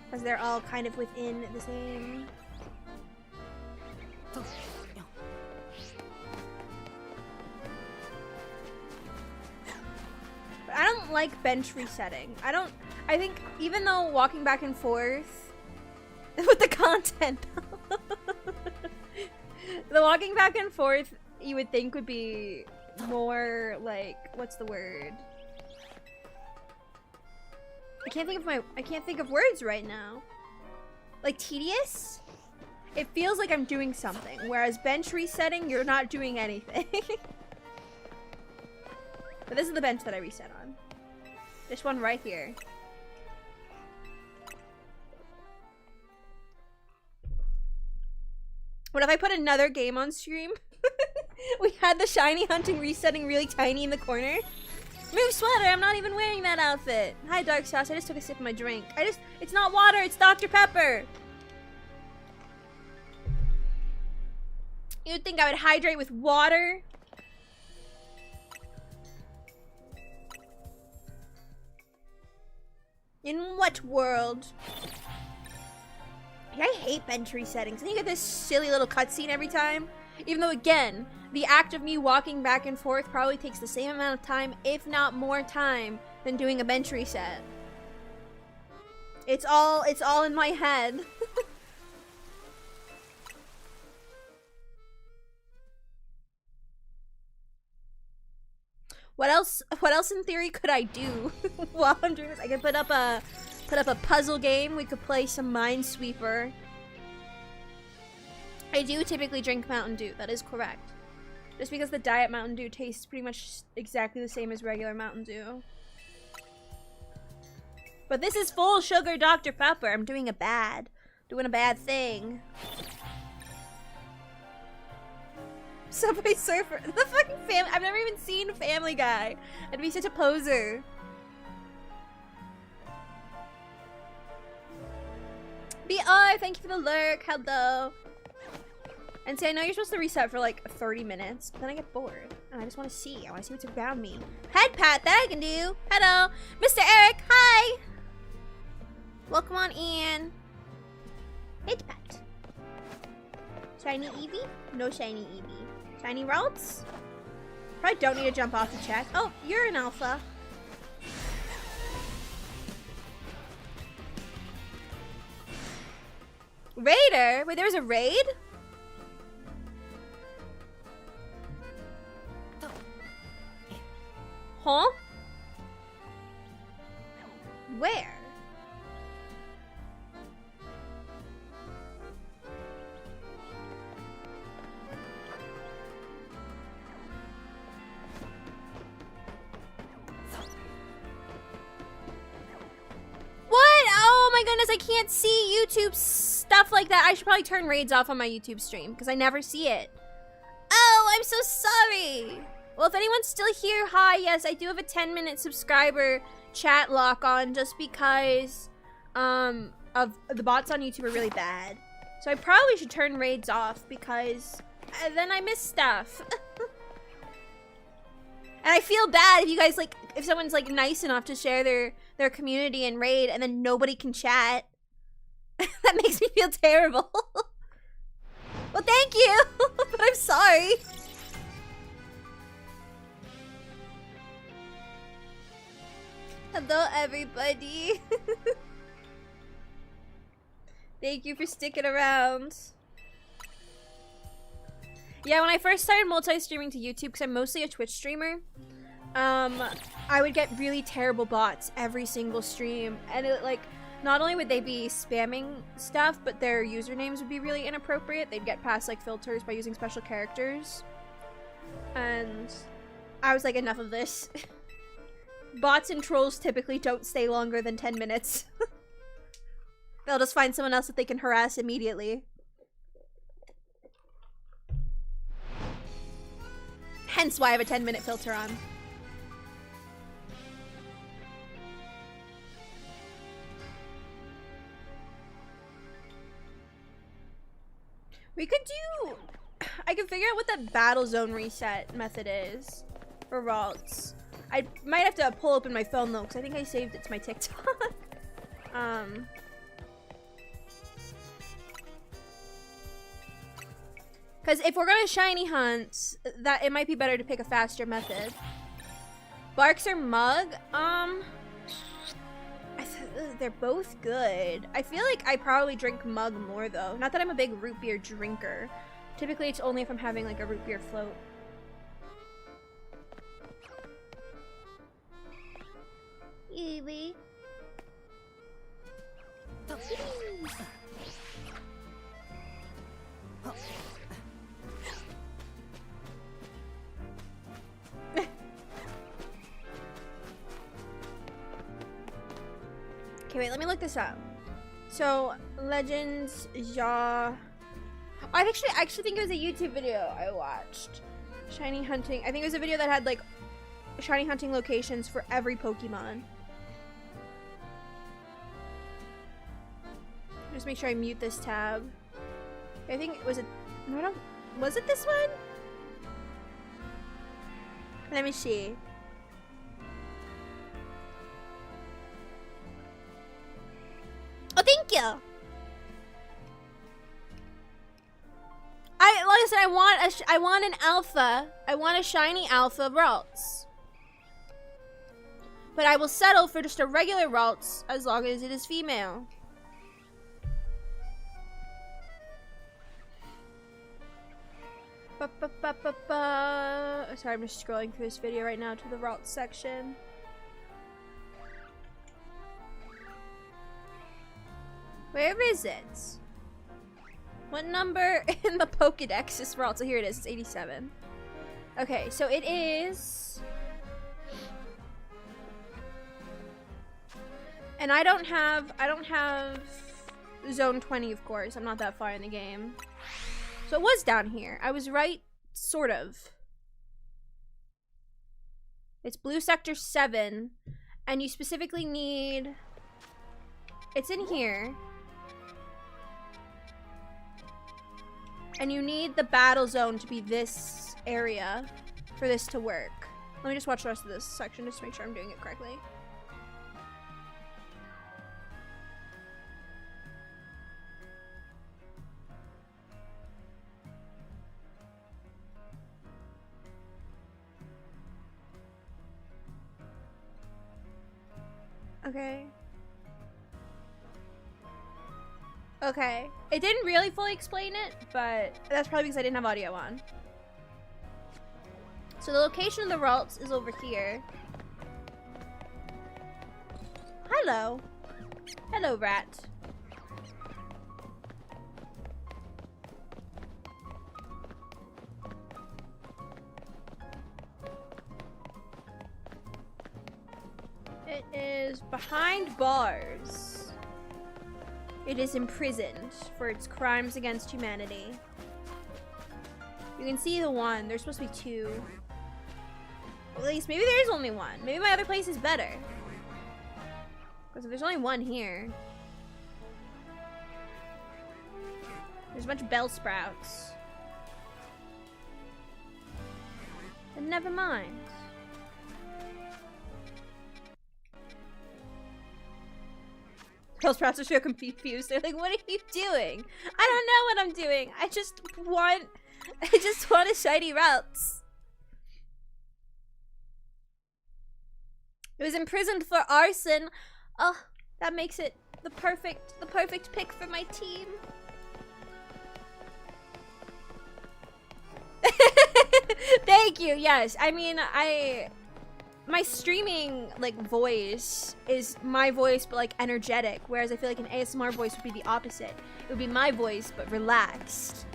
Because they're all kind of within the same. But I don't like bench resetting. I think even though walking back and forth with the content, the walking back and forth you would think would be more like, what's the word? I can't think of words right now. Like tedious? It feels like I'm doing something, whereas bench resetting, you're not doing anything. But this is the bench that I reset on. This one right here. What if I put another game on stream? We had the shiny hunting resetting really tiny in the corner. Move sweater, I'm not even wearing that outfit. Hi Dark Sauce, I just took a sip of my drink. It's not water, it's Dr. Pepper. You'd think I would hydrate with water? In what world? I hate bench resettings. And you get this silly little cutscene every time. Even though, again, the act of me walking back and forth probably takes the same amount of time, if not more time, than doing a bench reset. It's all in my head. What else in theory could I do while I'm doing this? I could put up a puzzle game. We could play some Minesweeper. I do typically drink Mountain Dew. That is correct. Just because the Diet Mountain Dew tastes pretty much exactly the same as regular Mountain Dew. But this is full sugar Dr. Pepper. I'm doing a bad thing. Subway Surfer. The fucking family. I've never even seen Family Guy. I'd be such a poser. BR, thank you for the lurk. Hello. And see, I know you're supposed to reset for like 30 minutes, but then I get bored. And I just want to see. I want to see what's around me. Head pat, that I can do. Hello. Mr. Eric, hi. Welcome on in. Head pat. Shiny Eevee? No shiny Eevee. Shiny Ralts? Probably don't need to jump off to check. Oh, you're an alpha. Raider? Wait, there was a raid? Huh? Where? What? Oh my goodness, I can't see YouTube stuff like that. I should probably turn raids off on my YouTube stream because I never see it. Oh, I'm so sorry. Well, if anyone's still here, hi, yes, I do have a 10-minute subscriber chat lock on just because of the bots on YouTube are really bad. So I probably should turn raids off because then I miss stuff. And I feel bad if you guys, like, if someone's, like, nice enough to share their community and raid and then nobody can chat. That makes me feel terrible. Well, thank you, but I'm sorry. Hello, everybody. Thank you for sticking around. Yeah, when I first started multi-streaming to YouTube, because I'm mostly a Twitch streamer, I would get really terrible bots every single stream. And it, like, not only would they be spamming stuff, but their usernames would be really inappropriate. They'd get past, like, filters by using special characters. And I was like, enough of this. Bots and trolls typically don't stay longer than 10 minutes. They'll just find someone else that they can harass immediately. Hence why I have a 10-minute filter on. We could do... I can figure out what the battle zone reset method is for Ralts. I might have to pull open my phone though, because I think I saved it to my TikTok. Because if we're gonna shiny hunt, that it might be better to pick a faster method. Barks or Mug? They're both good. I feel like I probably drink Mug more though. Not that I'm a big root beer drinker. Typically it's only if I'm having like a root beer float. Eevee. Okay, wait, let me look this up. So, Legends, I actually think it was a YouTube video I watched. Shiny hunting. I think it was a video that had, like, shiny hunting locations for every Pokemon. Just make sure I mute this tab. I think it was it. No, was it this one? Let me see. Oh, thank you. Like I said, I want an alpha. I want a shiny alpha Ralts. But I will settle for just a regular Ralts as long as it is female. Sorry, I'm just scrolling through this video right now to the Ralts section. Where is it? What number in the Pokédex is Ralts? So here it is. It's 87. Okay, so it is... And I don't have Zone 20, of course. I'm not that far in the game. So it was down here. I was right, sort of. It's Blue Sector 7. And you specifically need... It's in here. And you need the battle zone to be this area for this to work. Let me just watch the rest of this section just to make sure I'm doing it correctly. Okay. Okay. It didn't really fully explain it, but that's probably because I didn't have audio on. So the location of the Ralts is over here. How hello. Hello, rat. It is behind bars. It is imprisoned for its crimes against humanity. You can see the one. There's supposed to be two. At least, maybe there is only one. Maybe my other place is better. Because if there's only one here. There's a bunch of bell sprouts. But never mind. Bell sprouts are so confused. They're like, what are you doing? I don't know what I'm doing. I just want a shiny Ralts. It was imprisoned for arson. Oh, that makes it the perfect pick for my team. Thank you. Yes, I mean, my streaming like voice is my voice but like energetic, whereas I feel like an ASMR voice would be the opposite. It would be my voice but relaxed.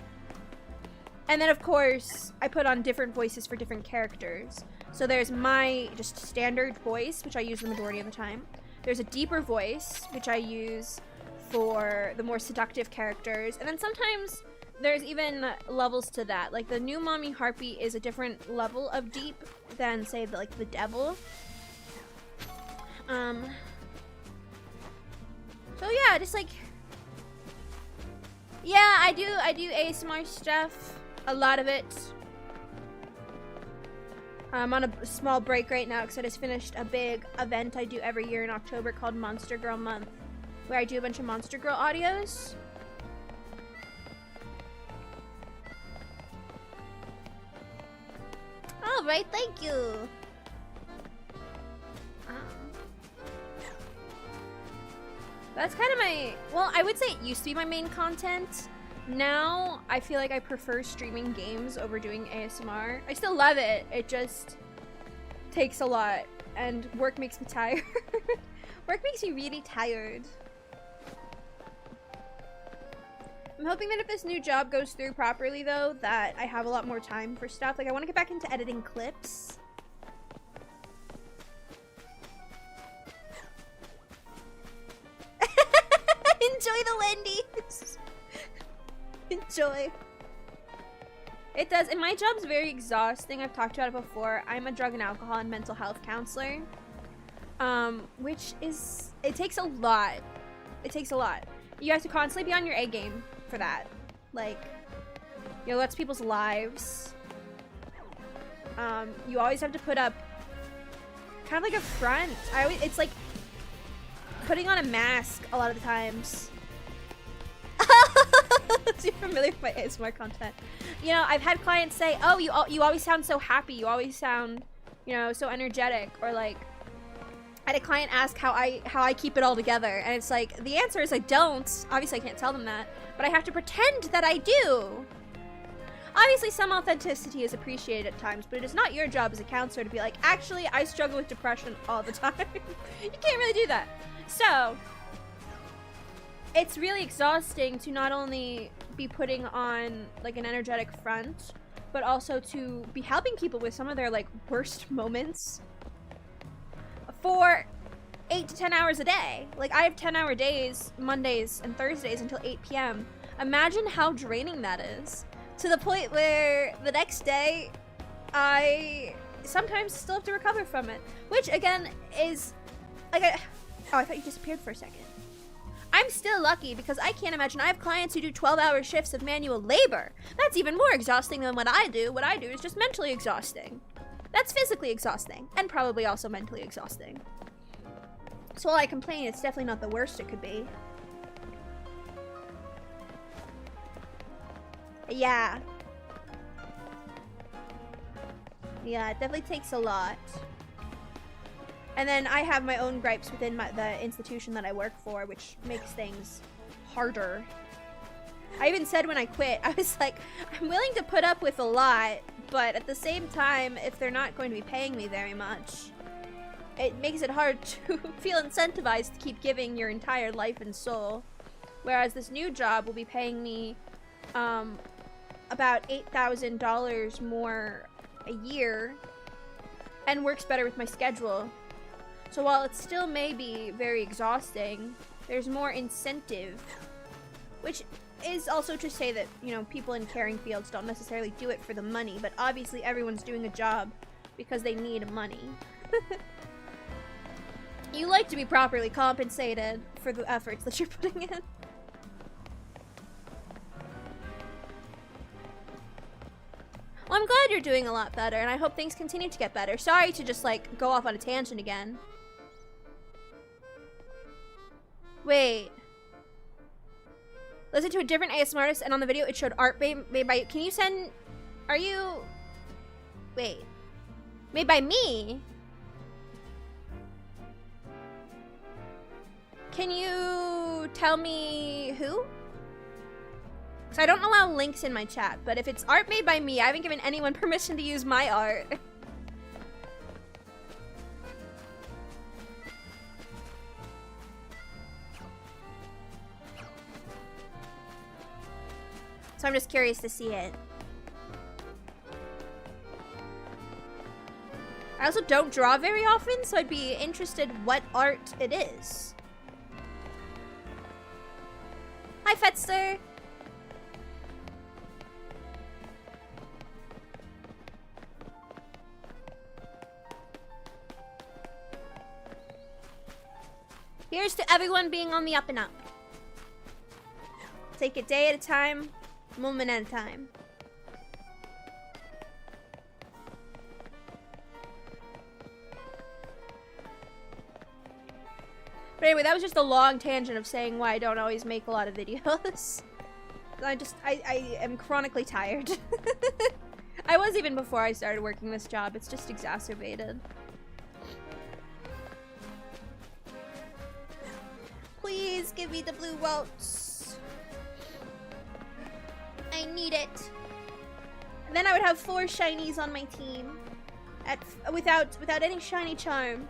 And then of course I put on different voices for different characters. So there's my just standard voice, which I use the majority of the time. There's a deeper voice, which I use for the more seductive characters. And then sometimes there's even levels to that. Like the new Mommy Harpy is a different level of deep than say the devil. So yeah, just like, yeah, I do ASMR stuff, a lot of it. I'm on a small break right now because I just finished a big event I do every year in October called Monster Girl Month, where I do a bunch of Monster Girl audios. All right, thank you. That's kind of my, well, I would say it used to be my main content. Now, I feel like I prefer streaming games over doing ASMR. I still love it. It just takes a lot, and work makes me tired. Work makes me really tired. I'm hoping that if this new job goes through properly, though, that I have a lot more time for stuff. Like, I want to get back into editing clips. Enjoy the Wendy's. Enjoy. It does, and my job's very exhausting. I've talked about it before. I'm a drug and alcohol and mental health counselor, which is, it takes a lot. It takes a lot. You have to constantly be on your A game for that. Like, you know, that's people's lives. You always have to put up kind of like a front. It's like putting on a mask a lot of the times. Too familiar with my ASMR content. You know, I've had clients say, oh, you always sound so happy. You always sound, you know, so energetic. Or like, I had a client ask how I keep it all together. And it's like, the answer is I don't. Obviously, I can't tell them that. But I have to pretend that I do. Obviously, some authenticity is appreciated at times. But it is not your job as a counselor to be like, actually, I struggle with depression all the time. You can't really do that. So it's really exhausting to not only be putting on like an energetic front, but also to be helping people with some of their like worst moments for 8 to 10 hours a day. Like, I have 10-hour days, Mondays and Thursdays until 8 p.m. Imagine how draining that is, to the point where the next day I sometimes still have to recover from it, which again is like oh, I thought you disappeared for a second. I'm still lucky because I can't imagine. I have clients who do 12-hour shifts of manual labor. That's even more exhausting than what I do. What I do is just mentally exhausting. That's physically exhausting and probably also mentally exhausting. So while I complain, it's definitely not the worst it could be. Yeah. Yeah, it definitely takes a lot. And then I have my own gripes within the institution that I work for, which makes things harder. I even said when I quit, I was like, I'm willing to put up with a lot, but at the same time, if they're not going to be paying me very much, it makes it hard to feel incentivized to keep giving your entire life and soul. Whereas this new job will be paying me about $8,000 more a year and works better with my schedule. So while it still may be very exhausting, there's more incentive, which is also to say that, you know, people in caring fields don't necessarily do it for the money, but obviously everyone's doing a job because they need money. You like to be properly compensated for the efforts that you're putting in. Well, I'm glad you're doing a lot better, and I hope things continue to get better. Sorry to just, like, go off on a tangent again. Wait. Listen to a different ASMR artist, and on the video it showed art made by... Can you send... Are you... Wait. Made by me? Can you tell me who? So I don't allow links in my chat, but if it's art made by me, I haven't given anyone permission to use my art. So I'm just curious to see it. I also don't draw very often, so I'd be interested what art it is. Hi, Fetster! Here's to everyone being on the up and up. Take it day at a time, moment at a time. But anyway, that was just a long tangent of saying why I don't always make a lot of videos. I am chronically tired. I was even before I started working this job. It's just exacerbated. Please give me the blue Ralts. I need it. And then I would have 4 shinies on my team. Without any shiny charm.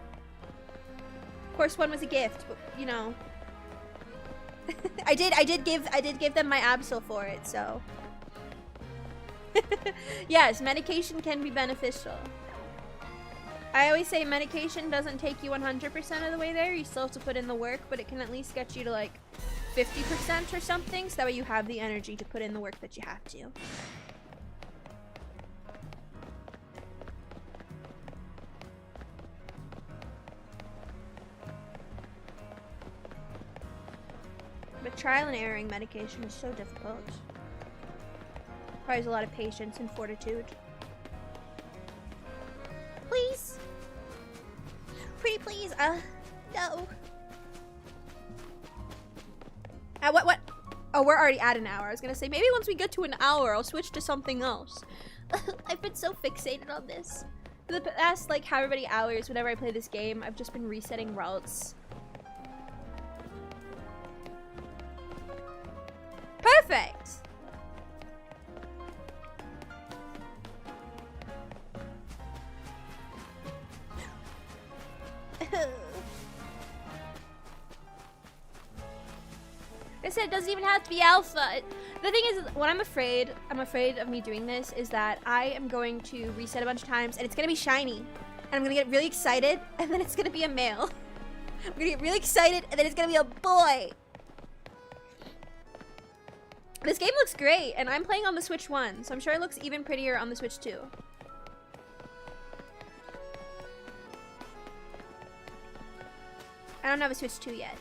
Of course, one was a gift, but you know. I did give them my Absol for it, so. Yes, medication can be beneficial. I always say medication doesn't take you 100% of the way there. You still have to put in the work, but it can at least get you to like 50% or something, so that way you have the energy to put in the work that you have to. But trial and erroring medication is so difficult. Requires a lot of patience and fortitude. Please? Pretty please, no. What? Oh, we're already at an hour. I was gonna say, maybe once we get to an hour, I'll switch to something else. I've been so fixated on this. For the past, like, however many hours, whenever I play this game, I've just been resetting Ralts. Perfect! I said it doesn't even have to be alpha. The thing is, what I'm afraid of me doing this is that I am going to reset a bunch of times and it's gonna be shiny. And I'm gonna get really excited and then it's gonna be a male. I'm gonna get really excited and then it's gonna be a boy. This game looks great and I'm playing on the Switch 1, so I'm sure it looks even prettier on the Switch 2. I don't have a Switch 2 yet.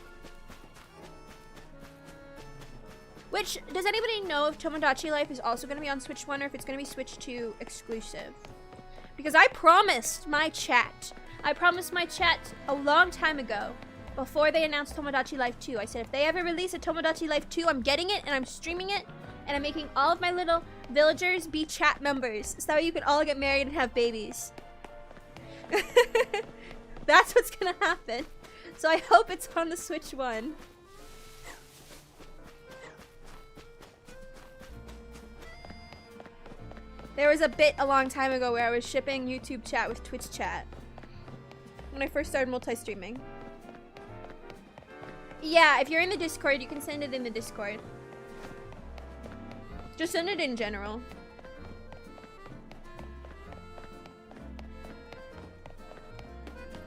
Which, does anybody know if Tomodachi Life is also going to be on Switch 1 or if it's going to be Switch 2 exclusive? Because I promised my chat a long time ago, before they announced Tomodachi Life 2. I said if they ever release a Tomodachi Life 2, I'm getting it and I'm streaming it and I'm making all of my little villagers be chat members so that way you can all get married and have babies. That's what's going to happen. So I hope it's on the Switch 1. There was a bit a long time ago where I was shipping YouTube chat with Twitch chat. when I first started multi-streaming. Yeah, if you're in the Discord, you can send it in the Discord. Just send it in general.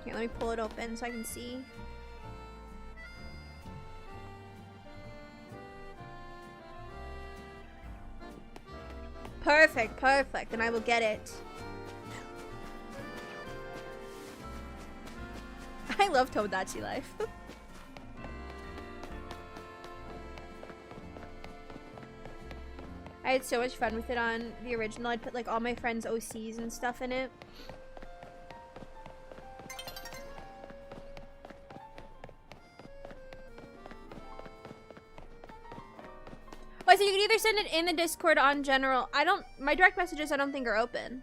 Here, let me pull it open so I can see. Perfect, perfect. And I will get it. I love Tomodachi Life. I had so much fun with it on the original. I'd put like all my friends' OCs and stuff in it. Oh, so you can either send it in the Discord on general. My direct messages I don't think are open.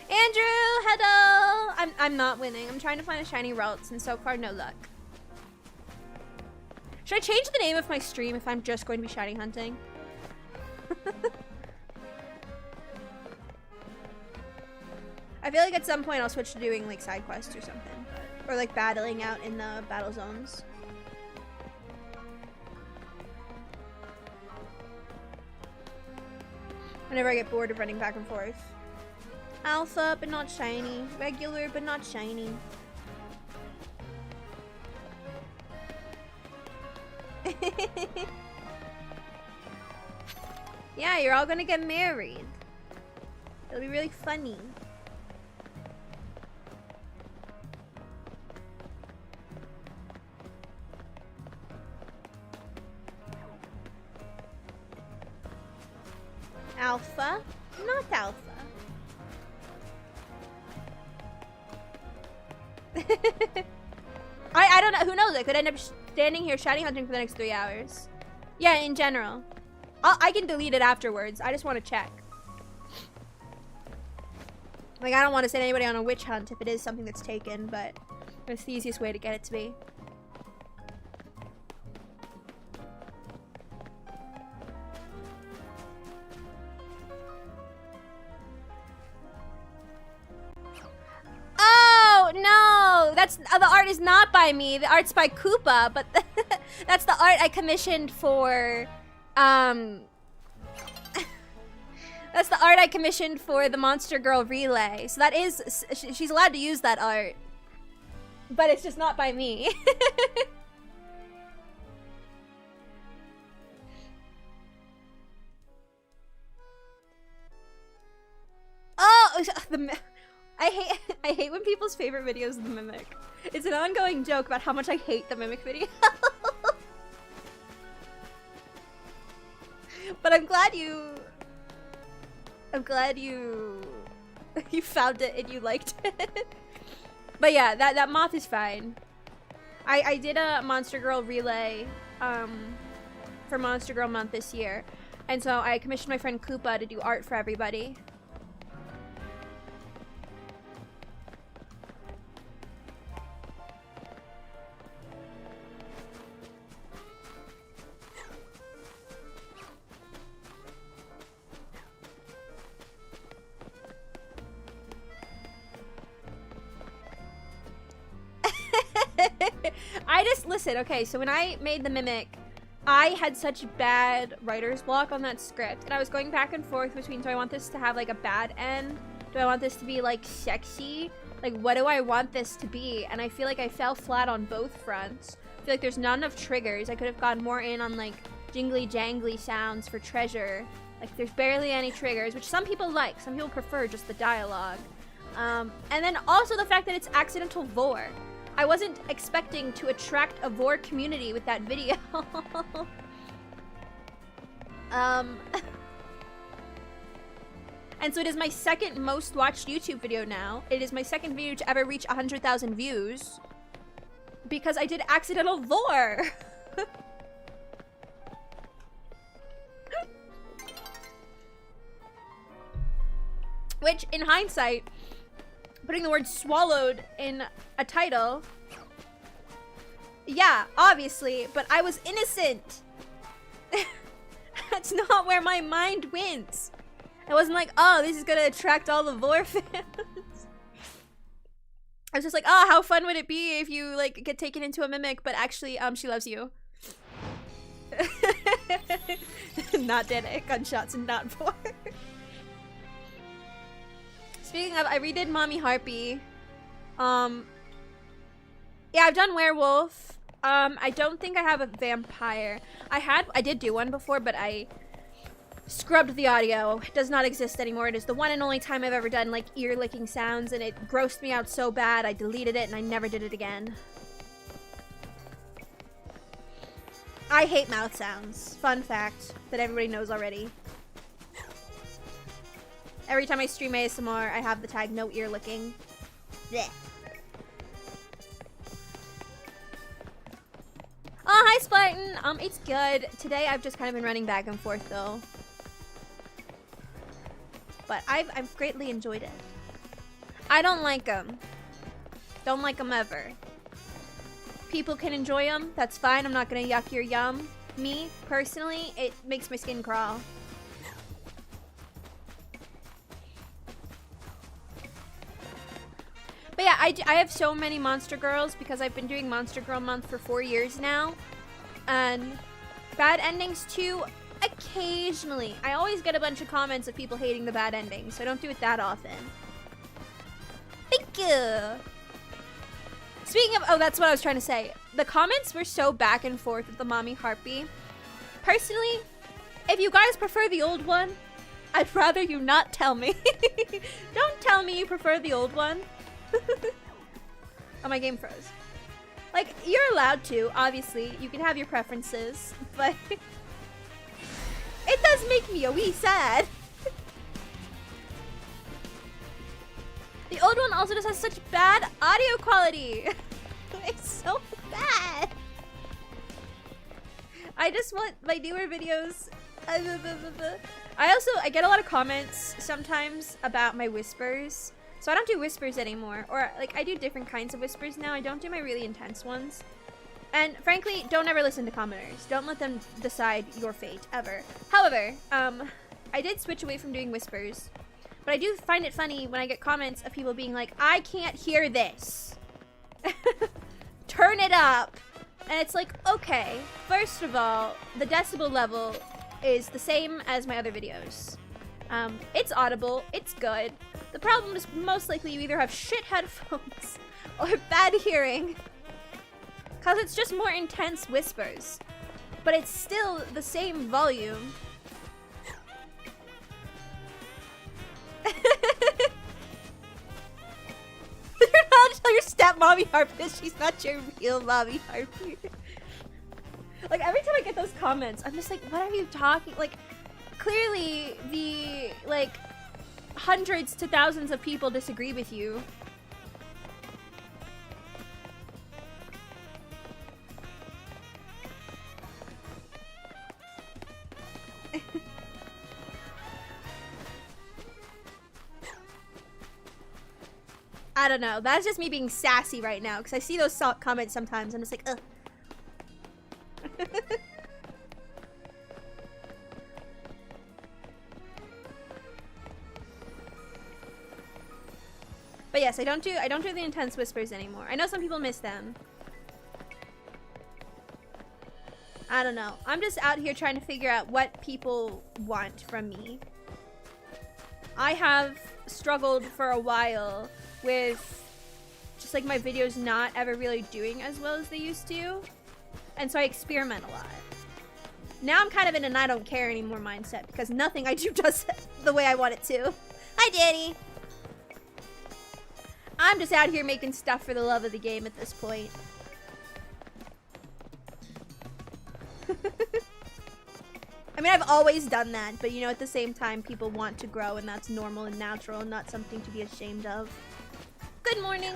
Andrew, hello! I'm not winning. I'm trying to find a shiny Ralts, and so far, no luck. Should I change the name of my stream if I'm just going to be shiny hunting? I feel like at some point I'll switch to doing like side quests or something. Or like battling out in the battle zones. Whenever I get bored of running back and forth. Alpha, but not shiny. Regular, but not shiny. Yeah, you're all gonna get married. It'll be really funny. Alpha, not alpha. I don't know. Who knows? I could end up standing here shiny hunting for the next 3 hours. Yeah, in general. I can delete it afterwards. I just want to check. Like, I don't want to send anybody on a witch hunt if it is something that's taken, but it's the easiest way to get it to be. Oh, no! That's the art is not by me. The art's by Koopa, but that's the art I commissioned for that's the art I commissioned for the Monster Girl Relay. So that is she's allowed to use that art. But it's just not by me. Oh, I hate when people's favorite video is the Mimic. It's an ongoing joke about how much I hate the Mimic video. But I'm glad you found it and you liked it. But yeah, that moth is fine. I did a Monster Girl relay for Monster Girl Month this year. And so I commissioned my friend Koopa to do art for everybody. Listen, okay, so when I made the Mimic, I had such bad writer's block on that script, and I was going back and forth between, do I want this to have like a bad end? Do I want this to be like sexy? Like, what do I want this to be? And I feel like I fell flat on both fronts. I feel like there's not enough triggers. I could have gone more in on like jingly jangly sounds for treasure. Like, there's barely any triggers, which some people like. Some people prefer just the dialogue. And then also the fact that it's accidental vor. I wasn't expecting to attract a vor community with that video. And so it is my second most watched YouTube video now. It is my second video to ever reach 100,000 views. Because I did accidental vor. Which, in hindsight, putting the word swallowed in a title, yeah, obviously, but I was innocent. That's not where my mind went. I wasn't like, oh, this is gonna attract all the Vor fans. I was just like, oh, how fun would it be if you like get taken into a mimic, but actually, she loves you. Not dead gunshots and not Vor. Speaking of, I redid Mommy Harpy. Yeah, I've done werewolf. I don't think I have a vampire. I did do one before, but I scrubbed the audio. It does not exist anymore. It is the one and only time I've ever done like ear licking sounds, and it grossed me out so bad I deleted it and I never did it again. I hate mouth sounds. Fun fact that everybody knows already. Every time I stream ASMR, I have the tag no ear licking. Blech. Oh, hi Spartan! It's good. Today I've just kind of been running back and forth though. But I've greatly enjoyed it. I don't like them. Don't like them ever. People can enjoy them. That's fine. I'm not gonna yuck your yum. Me, personally, it makes my skin crawl. But yeah, I have so many Monster Girls because I've been doing Monster Girl Month for 4 years now. And bad endings too, occasionally. I always get a bunch of comments of people hating the bad endings, so I don't do it that often. Thank you! Speaking of, oh, that's what I was trying to say. The comments were so back and forth with the Mommy Harpy. Personally, if you guys prefer the old one, I'd rather you not tell me. Don't tell me you prefer the old one. Oh, my game froze. Like, you're allowed to, obviously. You can have your preferences, but it does make me a wee sad. The old one also just has such bad audio quality. It's so bad. I just want my newer videos. I get a lot of comments sometimes about my whispers. So I don't do whispers anymore, or like I do different kinds of whispers now. I don't do my really intense ones. And frankly, don't ever listen to commenters. Don't let them decide your fate, ever. However, I did switch away from doing whispers, but I do find it funny when I get comments of people being like, I can't hear this. Turn it up. And it's like, okay, first of all, the decibel level is the same as my other videos. It's audible, it's good. The problem is most likely you either have shit headphones or bad hearing. Cause it's just more intense whispers. But it's still the same volume. You're not tell your stepmommy harpist, she's not your real mommy harpy. Like every time I get those comments, I'm just like, what are you talking? Like, clearly the like hundreds to thousands of people disagree with you. I don't know. That's just me being sassy right now because I see those comments sometimes and it's like, ugh. But yes, I don't do the intense whispers anymore. I know some people miss them. I don't know. I'm just out here trying to figure out what people want from me. I have struggled for a while with just like my videos not ever really doing as well as they used to. And so I experiment a lot. Now I'm kind of in an I don't care anymore mindset because nothing I do does the way I want it to. Hi, Danny! I'm just out here making stuff for the love of the game at this point. I mean, I've always done that, but you know, at the same time, people want to grow and that's normal and natural and not something to be ashamed of. Good morning!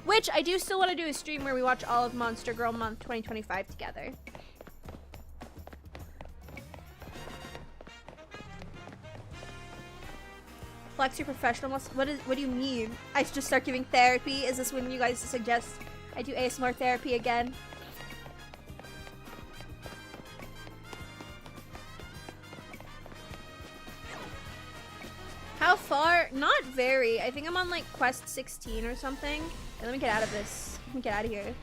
Which, I do still want to do a stream where we watch all of Monster Girl Month 2025 together. Flex your professional muscle. What do you mean? I should just start giving therapy? Is this when you guys suggest I do ASMR therapy again. How far? Not very. I think I'm on like quest 16 or something. Okay, let me get out of this. Let me get out of here.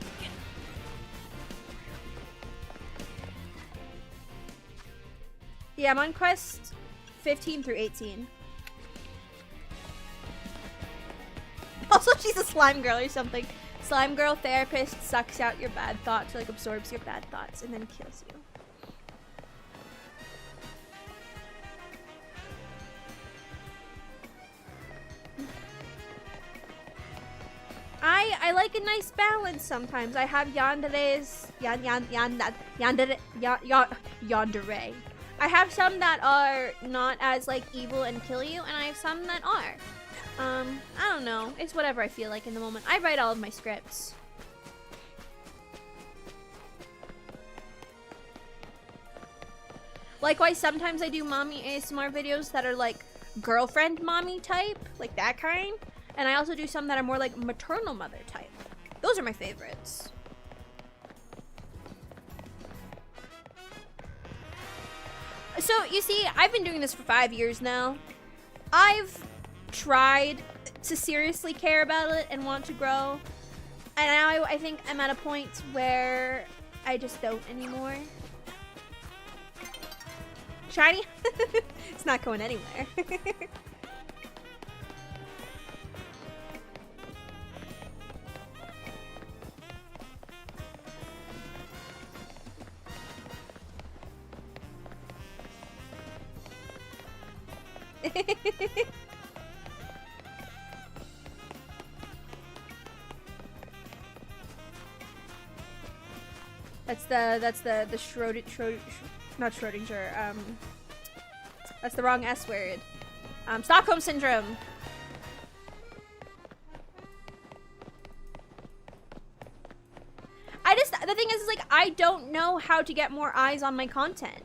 Yeah, I'm on quest 15 through 18. Also, she's a slime girl or something. Slime girl therapist sucks out your bad thoughts, or like absorbs your bad thoughts and then kills you. I like a nice balance sometimes. I have yanderes, yandere. I have some that are not as like evil and kill you, and I have some that are. I don't know. It's whatever I feel like in the moment. I write all of my scripts. Likewise, sometimes I do mommy ASMR videos that are like girlfriend mommy type, like that kind. And I also do some that are more like maternal mother type. Those are my favorites. So, you see, I've been doing this for 5 years now. I've tried to seriously care about it and want to grow. And now I think I'm at a point where I just don't anymore. Shiny? It's not going anywhere. That's the not Schrodinger, that's the wrong S word. Stockholm Syndrome. The thing is like, I don't know how to get more eyes on my content.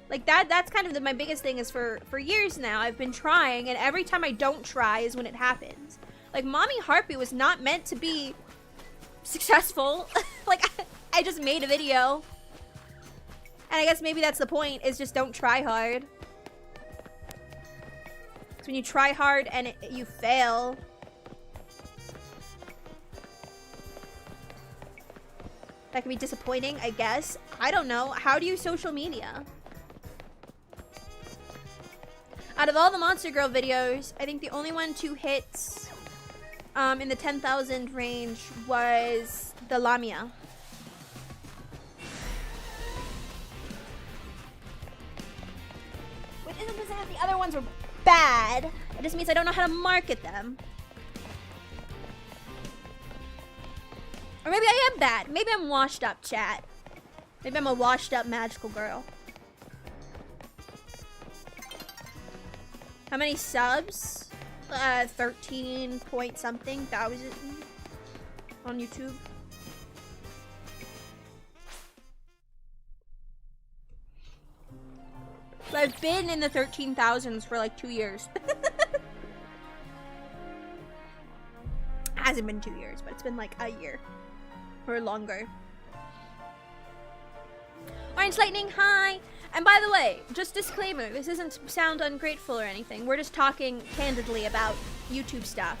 Like that's kind of my biggest thing is for years now, I've been trying, and every time I don't try is when it happens. Like, Mommy Harpy was not meant to be successful. Like, I just made a video. And I guess maybe that's the point, is just don't try hard. Because when you try hard and you fail, that can be disappointing, I guess. I don't know. How do you social media? Out of all the Monster Girl videos, I think the only one to hit in the 10,000 range was the Lamia. Which isn't to say that the other ones were bad. It just means I don't know how to market them. Or maybe I am bad. Maybe I'm washed up, chat. Maybe I'm a washed up magical girl. How many subs? 13 point something thousand on YouTube. But I've been in the 13,000s for like 2 years. Hasn't been 2 years, but it's been like a year or longer. Orange Lightning, hi! And by the way, just disclaimer, this isn't to sound ungrateful or anything. We're just talking candidly about YouTube stuff.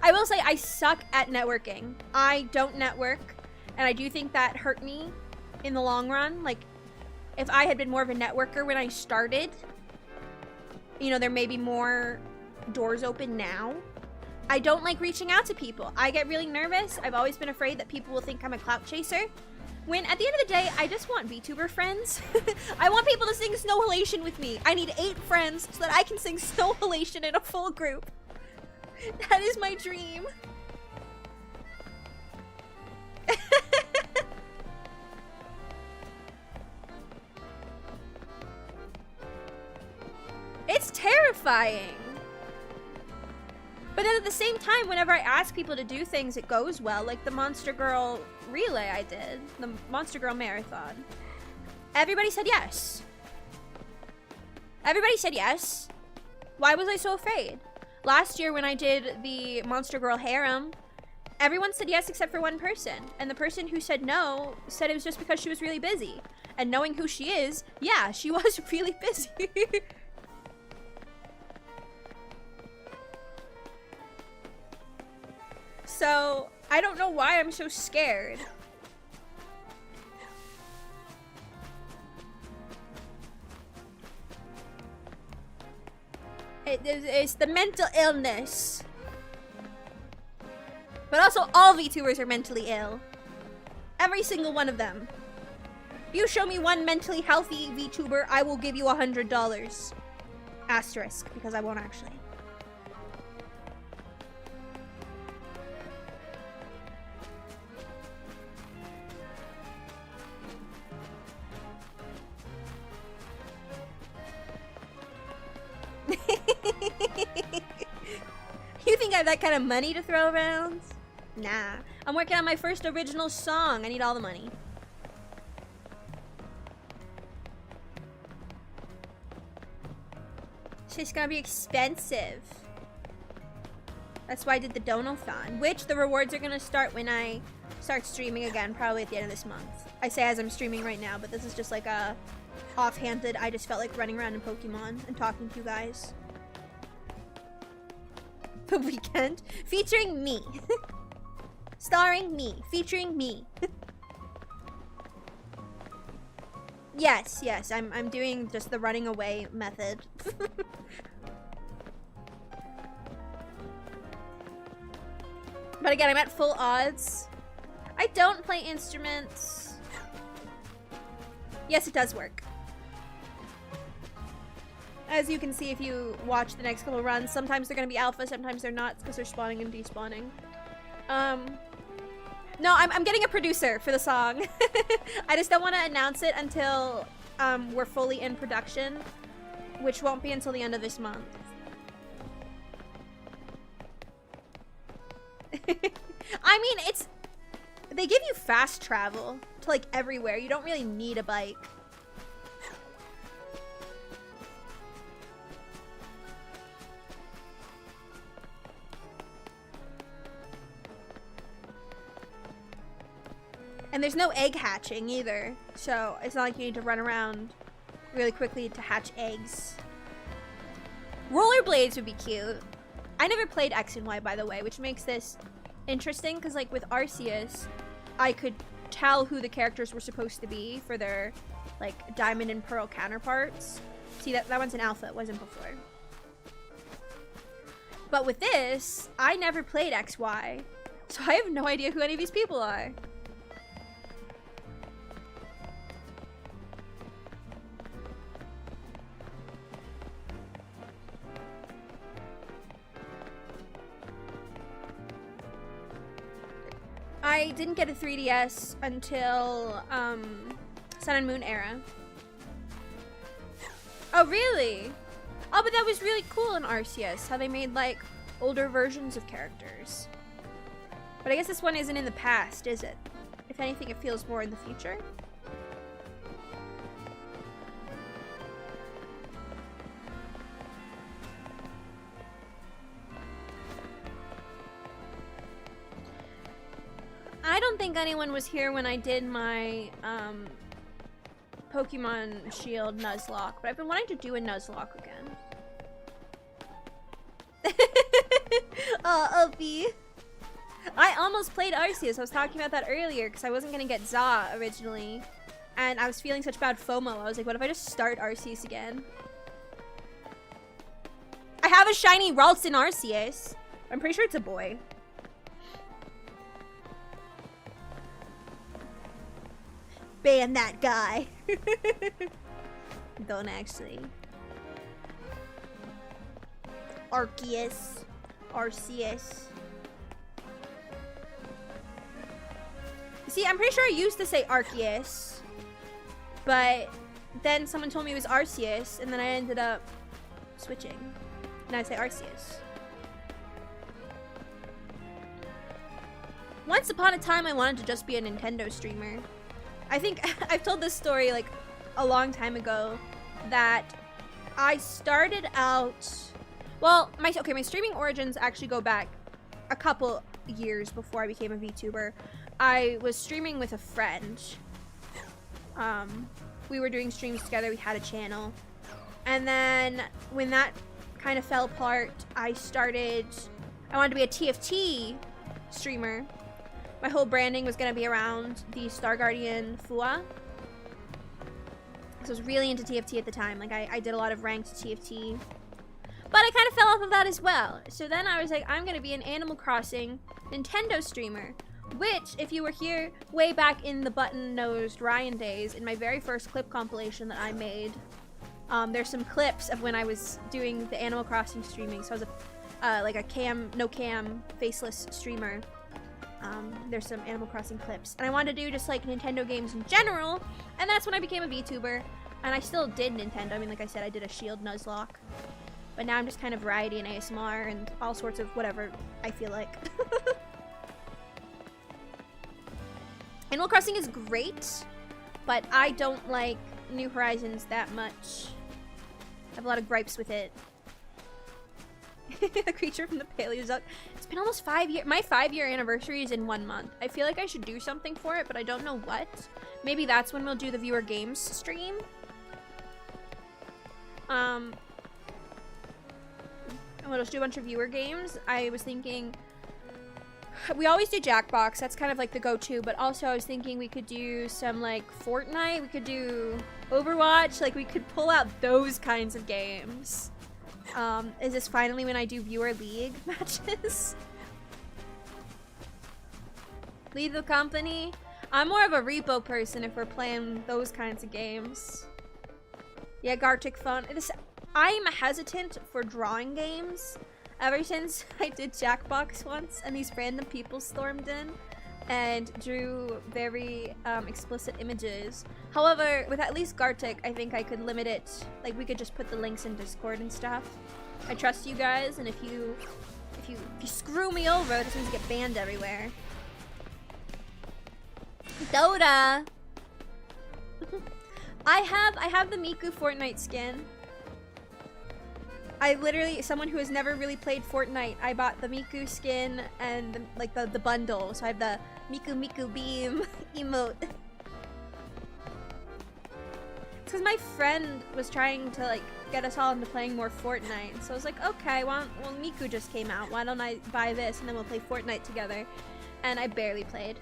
I will say I suck at networking. I don't network, and I do think that hurt me in the long run. Like, if I had been more of a networker when I started, you know, there may be more doors open now. I don't like reaching out to people. I get really nervous. I've always been afraid that people will think I'm a clout chaser. When at the end of the day, I just want VTuber friends. I want people to sing Snow Halation with me. I need 8 friends so that I can sing Snow Halation in a full group. That is my dream. It's terrifying. But then at the same time, whenever I ask people to do things, it goes well. Like the Monster Girl relay I did. The Monster Girl marathon. Everybody said yes. Everybody said yes. Why was I so afraid? Last year when I did the Monster Girl Harem, everyone said yes except for one person. And the person who said no said it was just because she was really busy. And knowing who she is, yeah, she was really busy. So, I don't know why I'm so scared. It's the mental illness. But also, all VTubers are mentally ill. Every single one of them. You show me one mentally healthy VTuber, I will give you $100. Asterisk, because I won't actually. You think I have that kind of money to throw around? Nah. I'm working on my first original song. I need all the money. It's gonna be expensive. That's why I did the Donathon, which the rewards are gonna start when I start streaming again, probably at the end of this month. I say as I'm streaming right now, but this is just like a offhanded, I just felt like running around in Pokemon and talking to you guys. The weekend featuring me. Starring me, featuring me. Yes, I'm doing just the running away method. But again, I'm at full odds. I don't play instruments. Yes, it does work. As you can see if you watch the next couple runs, sometimes they're gonna be alpha, sometimes they're not, because they're spawning and despawning. No, I'm getting a producer for the song. I just don't want to announce it until we're fully in production, which won't be until the end of this month. I mean, they give you fast travel to like everywhere. You don't really need a bike. And there's no egg hatching either, so it's not like you need to run around really quickly to hatch eggs. Rollerblades would be cute. I never played X and Y, by the way, which makes this interesting, because like with Arceus, I could tell who the characters were supposed to be for their like Diamond and Pearl counterparts. See, that one's an alpha, it wasn't before. But with this, I never played XY, so I have no idea who any of these people are. I didn't get a 3DS until Sun and Moon era. Oh, really? Oh, but that was really cool in Arceus, how they made like older versions of characters. But I guess this one isn't in the past, is it? If anything, it feels more in the future. I don't think anyone was here when I did my Pokemon Shield Nuzlocke, but I've been wanting to do a Nuzlocke again. Oh, Opie. I almost played Arceus. I was talking about that earlier because I wasn't going to get Za originally. And I was feeling such bad FOMO. I was like, what if I just start Arceus again? I have a shiny Ralts in Arceus. I'm pretty sure it's a boy. Ban that guy. Don't actually. Arceus. See, I'm pretty sure I used to say Arceus, but then someone told me it was Arceus, and then I ended up switching. And I say Arceus. Once upon a time, I wanted to just be a Nintendo streamer. I think I've told this story like a long time ago that I started out, well, my streaming origins actually go back a couple years before I became a VTuber. I was streaming with a friend. We were doing streams together, we had a channel. And then when that kind of fell apart, I wanted to be a TFT streamer. My whole branding was gonna be around the Star Guardian Fua. So I was really into TFT at the time. Like I did a lot of ranked TFT. But I kind of fell off of that as well. So then I was like, I'm gonna be an Animal Crossing Nintendo streamer. Which, if you were here way back in the button-nosed Ryan days, in my very first clip compilation that I made, there's some clips of when I was doing the Animal Crossing streaming. So I was like a no cam, faceless streamer. There's some Animal Crossing clips. And I wanted to do just like Nintendo games in general, and that's when I became a VTuber. And I still did Nintendo. I mean, like I said, I did a Shield Nuzlocke. But now I'm just kind of variety and ASMR and all sorts of whatever I feel like. Animal Crossing is great, but I don't like New Horizons that much. I have a lot of gripes with it. The creature from the Paleozoic. It's been almost 5 years. My 5-year anniversary is in 1 month. I feel like I should do something for it, but I don't know what. Maybe that's when we'll do the viewer games stream. We'll just do a bunch of viewer games. I was thinking, we always do Jackbox. That's kind of like the go-to, but also I was thinking we could do some like Fortnite. We could do Overwatch. Like we could pull out those kinds of games. Is this finally when I do viewer league matches? Leave the company. I'm more of a repo person if we're playing those kinds of games. Yeah, Gartic fun. I'm hesitant for drawing games ever since I did Jackbox once and these random people stormed in and drew very explicit images. However, with at least Gartic, I think I could limit it. Like we could just put the links in Discord and stuff. I trust you guys, and if you screw me over, this means I get banned everywhere. Dota. I have the Miku Fortnite skin. I literally, someone who has never really played Fortnite, I bought the Miku skin and the bundle. So I have the Miku Beam emote. It's because my friend was trying to like get us all into playing more Fortnite. So I was like, okay, well Miku just came out. Why don't I buy this and then we'll play Fortnite together? And I barely played.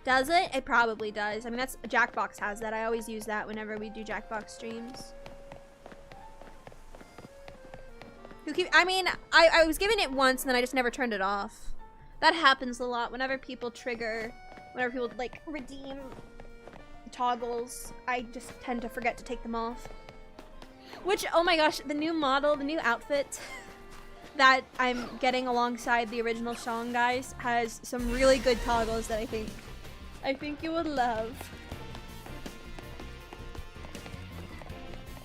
Does it? It probably does. I mean, that's Jackbox has that. I always use that whenever we do Jackbox streams. I was given it once and then I just never turned it off. That happens a lot whenever people like redeem toggles. I just tend to forget to take them off. Which, oh my gosh, the new model, the new outfit that I'm getting alongside the original song, guys, has some really good toggles that I think you would love.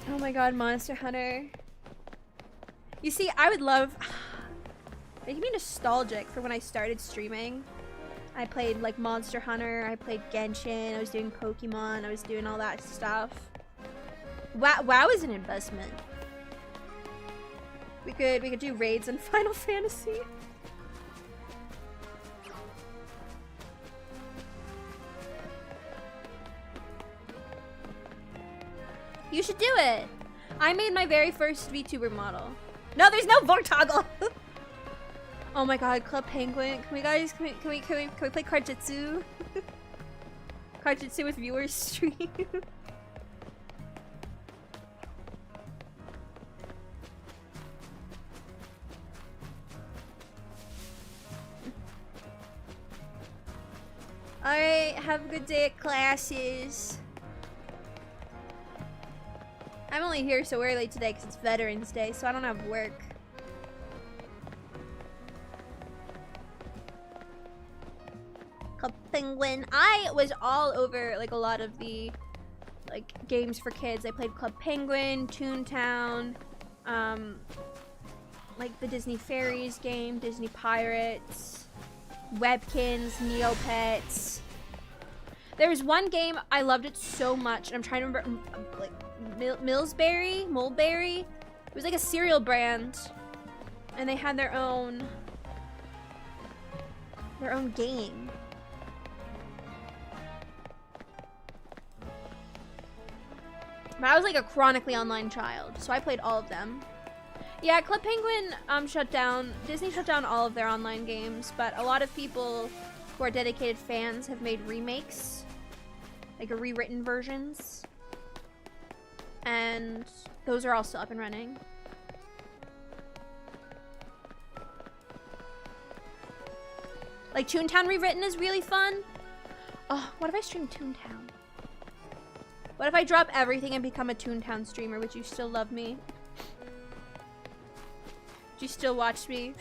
Oh my god, Monster Hunter. You see, I would love... Making me nostalgic for when I started streaming. I played like Monster Hunter, I played Genshin, I was doing Pokemon, I was doing all that stuff. WoW is an investment. We could do raids in Final Fantasy. You should do it. I made my very first VTuber model. No, there's no Vortoggle. Oh my god, Club Penguin. Can we play Cardjitsu? Cardjitsu with viewers stream. Alright, have a good day at classes. I'm only here so early today because it's Veterans Day, so I don't have work. Club Penguin. I was all over like a lot of the like games for kids. I played Club Penguin, Toontown, like the Disney Fairies game, Disney Pirates, Webkins, Neopets. There was one game, I loved it so much, and I'm trying to remember, like, Mulberry? It was like a cereal brand, and they had their own game. But I was like a chronically online child, so I played all of them. Yeah, Club Penguin shut down, Disney shut down all of their online games, but a lot of people who are dedicated fans have made remakes, like rewritten versions, and those are all still up and running. Like Toontown Rewritten is really fun. Oh, what if I stream Toontown? What if I drop everything and become a Toontown streamer? Would you still love me? Would you still watch me?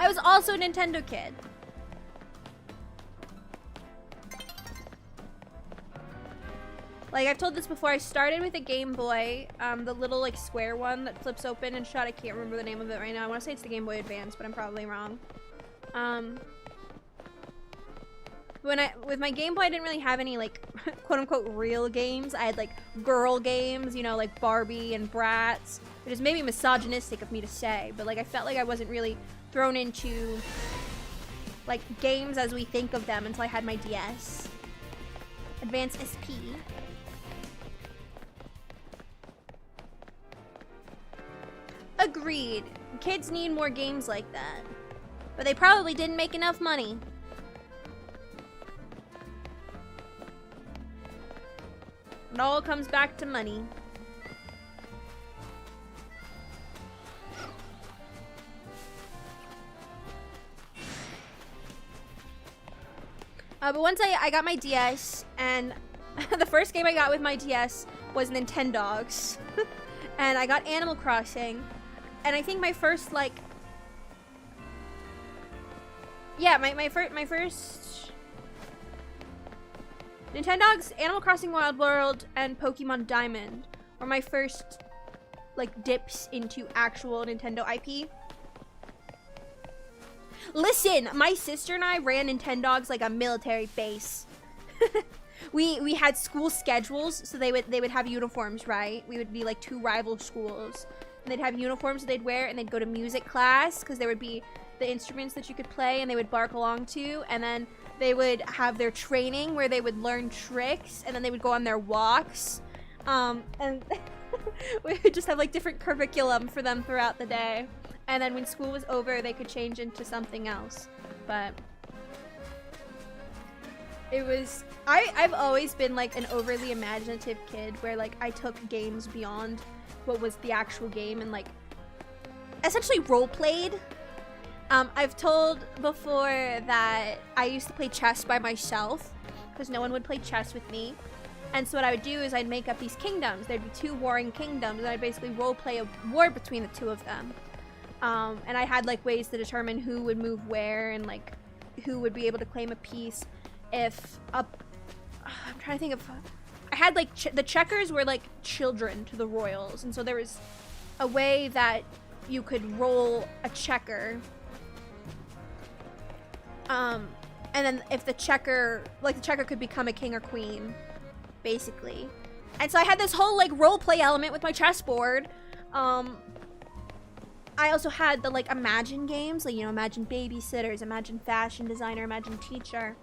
I was also a Nintendo kid. Like, I've told this before, I started with a Game Boy, the little, like, square one that flips open and shut. I can't remember the name of it right now. I want to say it's the Game Boy Advance, but I'm probably wrong. With my Game Boy, I didn't really have any, like, quote-unquote real games. I had, like, girl games, you know, like Barbie and Bratz, which is maybe misogynistic of me to say, but, like, I felt like I wasn't really thrown into, like, games as we think of them until I had my DS. Advance SP. Agreed. Kids need more games like that. But they probably didn't make enough money. It all comes back to money. But once I got my DS, and the first game I got with my DS was Nintendogs. And I got Animal Crossing. And I think my first, like... Yeah, my first... Nintendogs, Animal Crossing Wild World, and Pokemon Diamond were my first, like, dips into actual Nintendo IP. Listen, my sister and I ran Nintendogs like a military base. We had school schedules, so they would have uniforms, right? We would be like two rival schools, and they'd have uniforms that they'd wear, and they'd go to music class because there would be the instruments that you could play and they would bark along to, and then they would have their training where they would learn tricks, and then they would go on their walks, and we would just have like different curriculum for them throughout the day, and then when school was over they could change into something else. But it was, I've always been like an overly imaginative kid where like I took games beyond what was the actual game and like essentially role played. I've told before that I used to play chess by myself because no one would play chess with me. And so what I would do is I'd make up these kingdoms. There'd be two warring kingdoms, and I'd basically role play a war between the two of them. And I had like ways to determine who would move where and like who would be able to claim a piece if I'm trying to think of, I had like the checkers were like children to the royals, and so there was a way that you could roll a checker. And then if the checker could become a king or queen, basically. And so I had this whole like role play element with my chessboard. I also had the like Imagine games, like, you know, Imagine Babysitters, Imagine Fashion Designer, Imagine Teacher.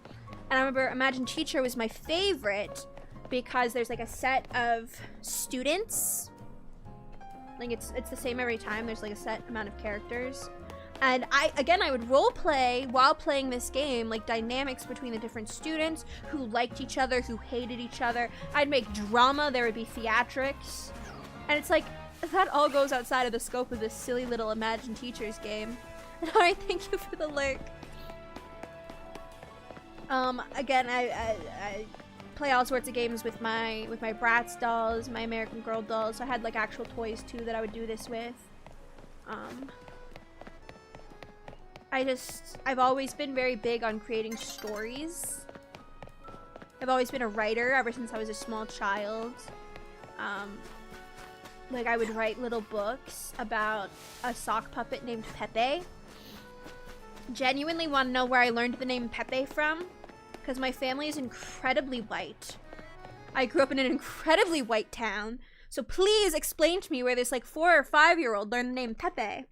And I remember Imagine Teacher was my favorite because there's like a set of students. Like it's the same every time. There's like a set amount of characters. And I would role play while playing this game, like dynamics between the different students who liked each other, who hated each other. I'd make drama, there would be theatrics. And it's like, that all goes outside of the scope of this silly little Imagine Teachers game. And alright, thank you for the lurk. Again, I play all sorts of games with my Bratz dolls, my American Girl dolls. So I had like actual toys too that I would do this with. I've always been very big on creating stories. I've always been a writer ever since I was a small child. Like I would write little books about a sock puppet named Pepe. Genuinely want to know where I learned the name Pepe from, because my family is incredibly white. I grew up in an incredibly white town, so please explain to me where this like 4 or 5-year-old learned the name Pepe.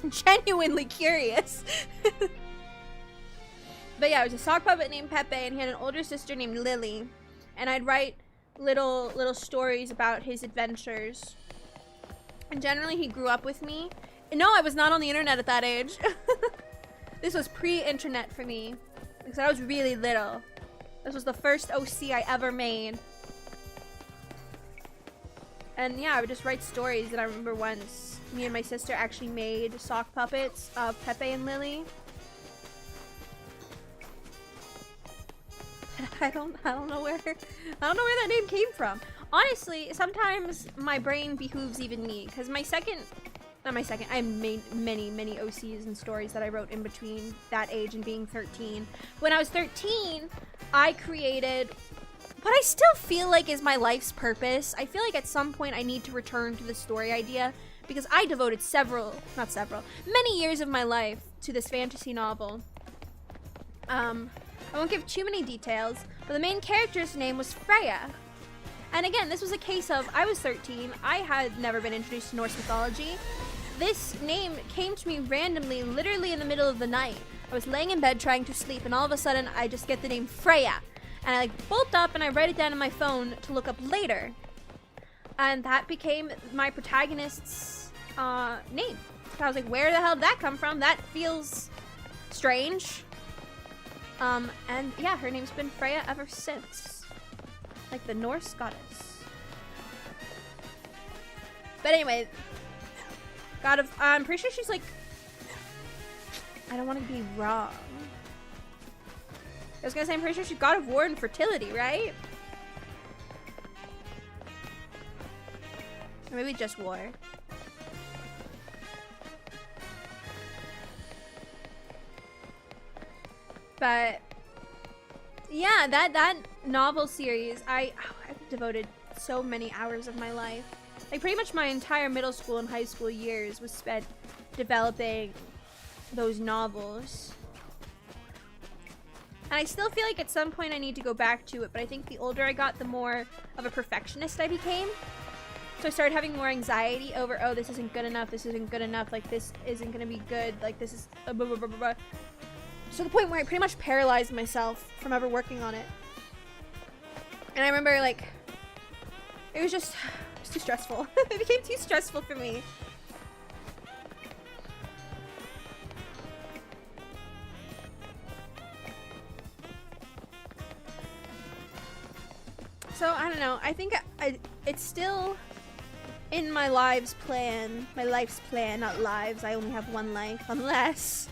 I'm genuinely curious. But yeah, it was a sock puppet named Pepe, and he had an older sister named Lily, and I'd write little stories about his adventures. And generally he grew up with me. No, I was not on the internet at that age. This was pre-internet for me, because I was really little. This was the first OC I ever made. And yeah, I would just write stories. And I remember once me and my sister actually made sock puppets of Pepe and Lily. I don't know where that name came from. Honestly, sometimes my brain behooves even me, because I have many OCs and stories that I wrote in between that age and being 13. When I was 13, I created what I still feel like is my life's purpose. I feel like at some point I need to return to the story idea, because I devoted many years of my life to this fantasy novel. I won't give too many details, but the main character's name was Freya. And again, this was a case of, I was 13, I had never been introduced to Norse mythology. This name came to me randomly, literally in the middle of the night. I was laying in bed trying to sleep, and all of a sudden, I just get the name Freya. And I like bolt up and I write it down on my phone to look up later. And that became my protagonist's name. I was like, where the hell did that come from? That feels strange. And yeah, her name's been Freya ever since. Like the Norse goddess. But anyway, I'm pretty sure she's like, I don't want to be wrong. I was gonna say, I'm pretty sure she's God of War and fertility, right? Or maybe just war. But yeah, that novel series, I've devoted so many hours of my life. Like pretty much my entire middle school and high school years was spent developing those novels. And I still feel like at some point I need to go back to it, but I think the older I got, the more of a perfectionist I became. So I started having more anxiety over, oh, this isn't good enough, like this isn't gonna be good, like this is blah, blah, blah, blah, blah. To the point where I pretty much paralyzed myself from ever working on it. And I remember, like, it was too stressful. It became too stressful for me. So, I don't know. I think it's still in my life's plan, not lives. I only have one life, unless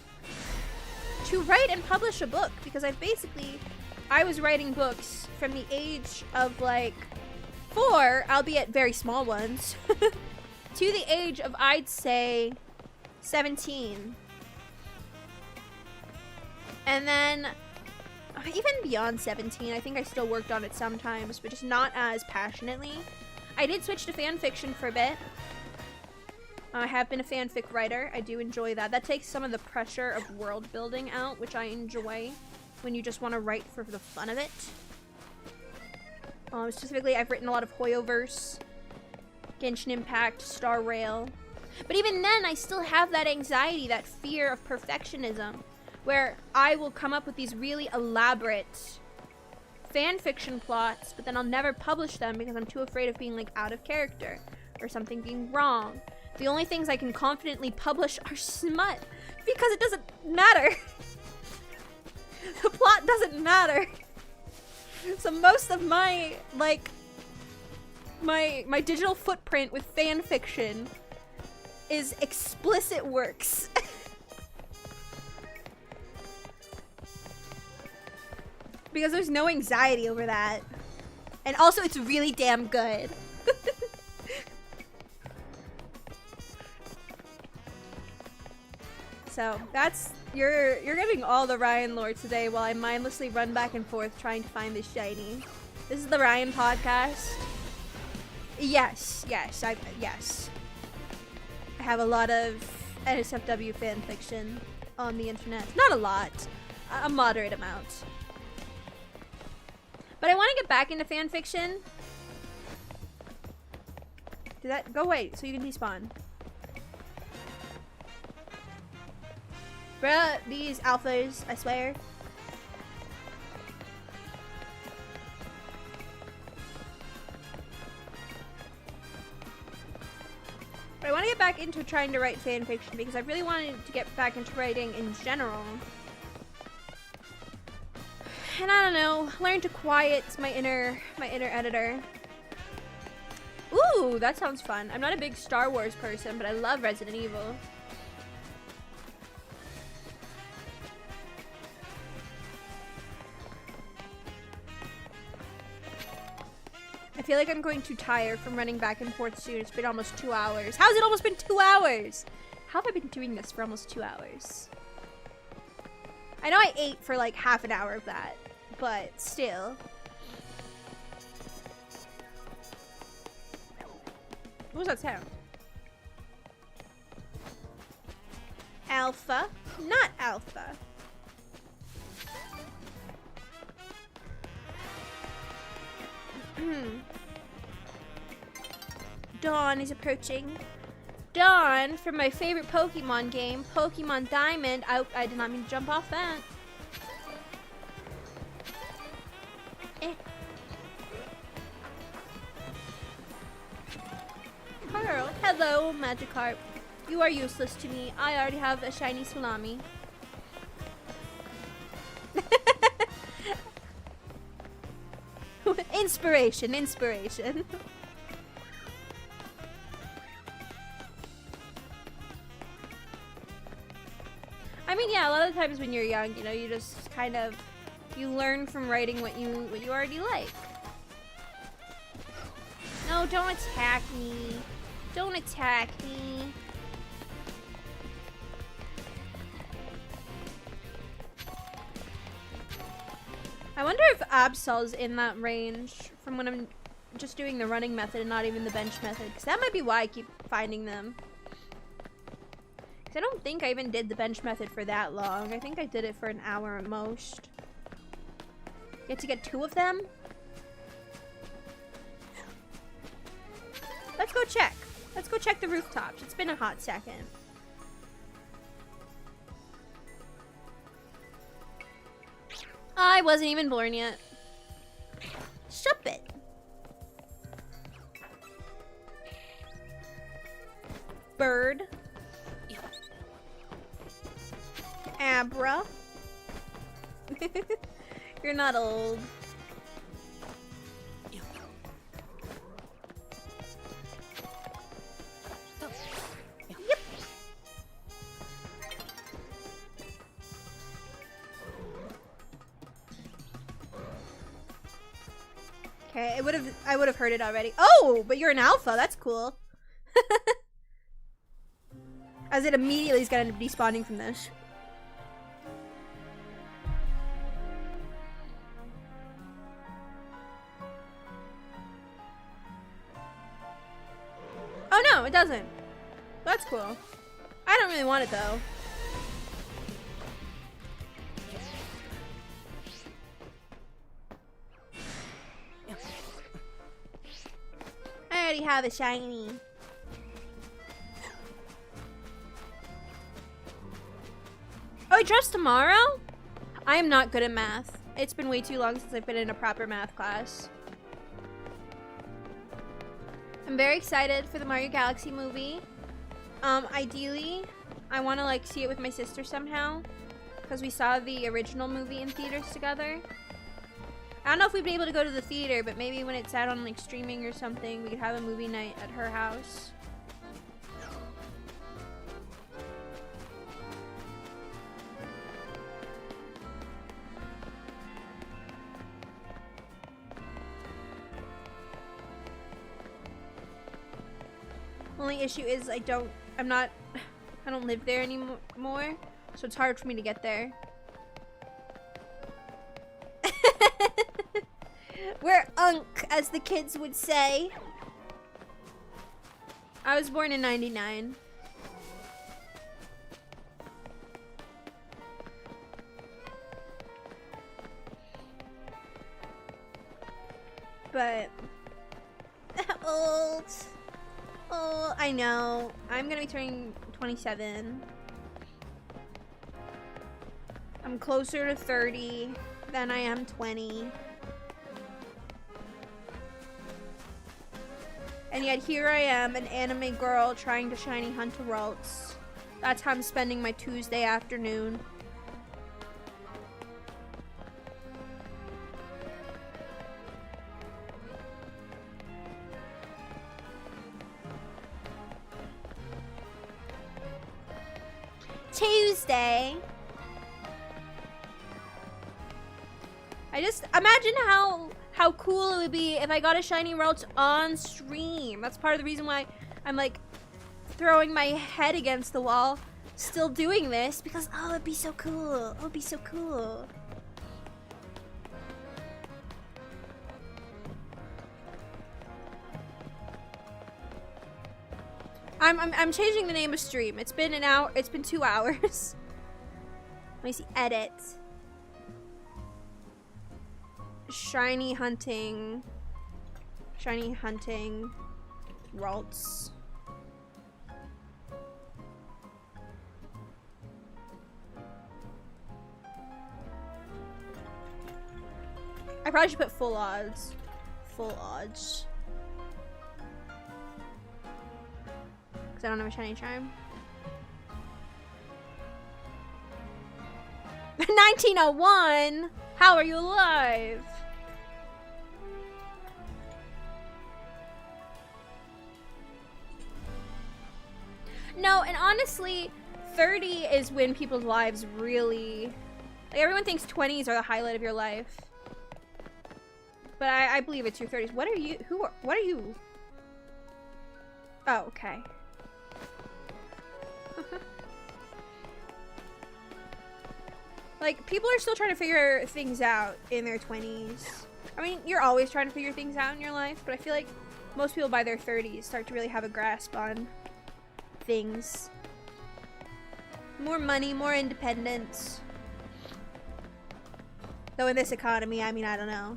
to write and publish a book, because I was writing books from the age of like 4, albeit very small ones, to the age of, I'd say, 17. And then even beyond 17, I think I still worked on it sometimes, but just not as passionately. I did switch to fan fiction for a bit. I have been a fanfic writer. I do enjoy that. That takes some of the pressure of world building out, which I enjoy when you just want to write for the fun of it. Specifically, I've written a lot of Hoyoverse, Genshin Impact, Star Rail. But even then, I still have that anxiety, that fear of perfectionism, where I will come up with these really elaborate fanfiction plots, but then I'll never publish them because I'm too afraid of being like out of character or something being wrong. The only things I can confidently publish are smut, because it doesn't matter. The plot doesn't matter. So most of my, like, my digital footprint with fan fiction is explicit works. Because there's no anxiety over that. And also it's really damn good. So that's, you're getting all the Ryan lore today while I mindlessly run back and forth trying to find this shiny. This is the Ryan podcast. Yes. I have a lot of NSFW fan fiction on the internet. Not a lot, a moderate amount. But I want to get back into fan fiction. Did that go away so you can despawn? Bruh, these alphas, I swear. But I want to get back into trying to write fan fiction because I really wanted to get back into writing in general. And I don't know, learn to quiet my inner editor. Ooh, that sounds fun. I'm not a big Star Wars person, but I love Resident Evil. I feel like I'm going to tire from running back and forth soon. It's been almost 2 hours. How's it almost been 2 hours? How have I been doing this for almost 2 hours? I know I ate for like half an hour of that, but still. What was that sound? Alpha, not alpha. Dawn is approaching. Dawn from my favorite Pokemon game, Pokemon Diamond. I did not mean to jump off that. Pearl. Hello, Magikarp. You are useless to me. I already have a shiny salami. Inspiration, inspiration. I mean, yeah, a lot of times when you're young, you know, you just kind of, you learn from writing what you already like. No, don't attack me. Don't attack me. I wonder if Absol's in that range from when I'm just doing the running method and not even the bench method. Because that might be why I keep finding them. Because I don't think I even did the bench method for that long. I think I did it for an hour at most. You have to get 2 of them? Let's go check. Let's go check the rooftops. It's been a hot second. I wasn't even born yet. Shut it. Bird. Abra. You're not old. Okay, I would have heard it already. Oh, but you're an alpha. That's cool. As it immediately is gonna end up despawning from this. Oh no, it doesn't. That's cool. I don't really want it though. I already have a shiny. Oh, it drops tomorrow? I am not good at math. It's been way too long since I've been in a proper math class. I'm very excited for the Mario Galaxy movie. Ideally, I want to like see it with my sister somehow, because we saw the original movie in theaters together. I don't know if we'd be able to go to the theater, but maybe when it's out on like streaming or something, we could have a movie night at her house. Only issue is I don't live there anymore, so it's hard for me to get there. We're unk, as the kids would say. I was born in 99. But old. Oh, I know. I'm gonna be turning 27. I'm closer to 30 than I am 20. And yet here I am, an anime girl trying to shiny hunt a Ralts. That's how I'm spending my Tuesday afternoon. Tuesday. I just imagine how cool it would be if I got a shiny Ralts on stream. That's part of the reason why I'm like throwing my head against the wall, still doing this, because oh, it'd be so cool. Oh, it'd be so cool. I'm changing the name of stream. It's been an hour. It's been 2 hours. Let me see. Edit. Shiny hunting. Shiny hunting. Ralts. I probably should put full odds. Full odds. I don't have a shiny charm. 1901? How are you alive? No, and honestly, 30 is when people's lives really... Like, everyone thinks 20s are the highlight of your life. But I believe it's your 30s. What are you? What are you? Oh, okay. Like, people are still trying to figure things out in their 20s. I mean, you're always trying to figure things out in your life, but I feel like most people by their 30s start to really have a grasp on things. More money, more independence. Though in this economy, I mean, I don't know.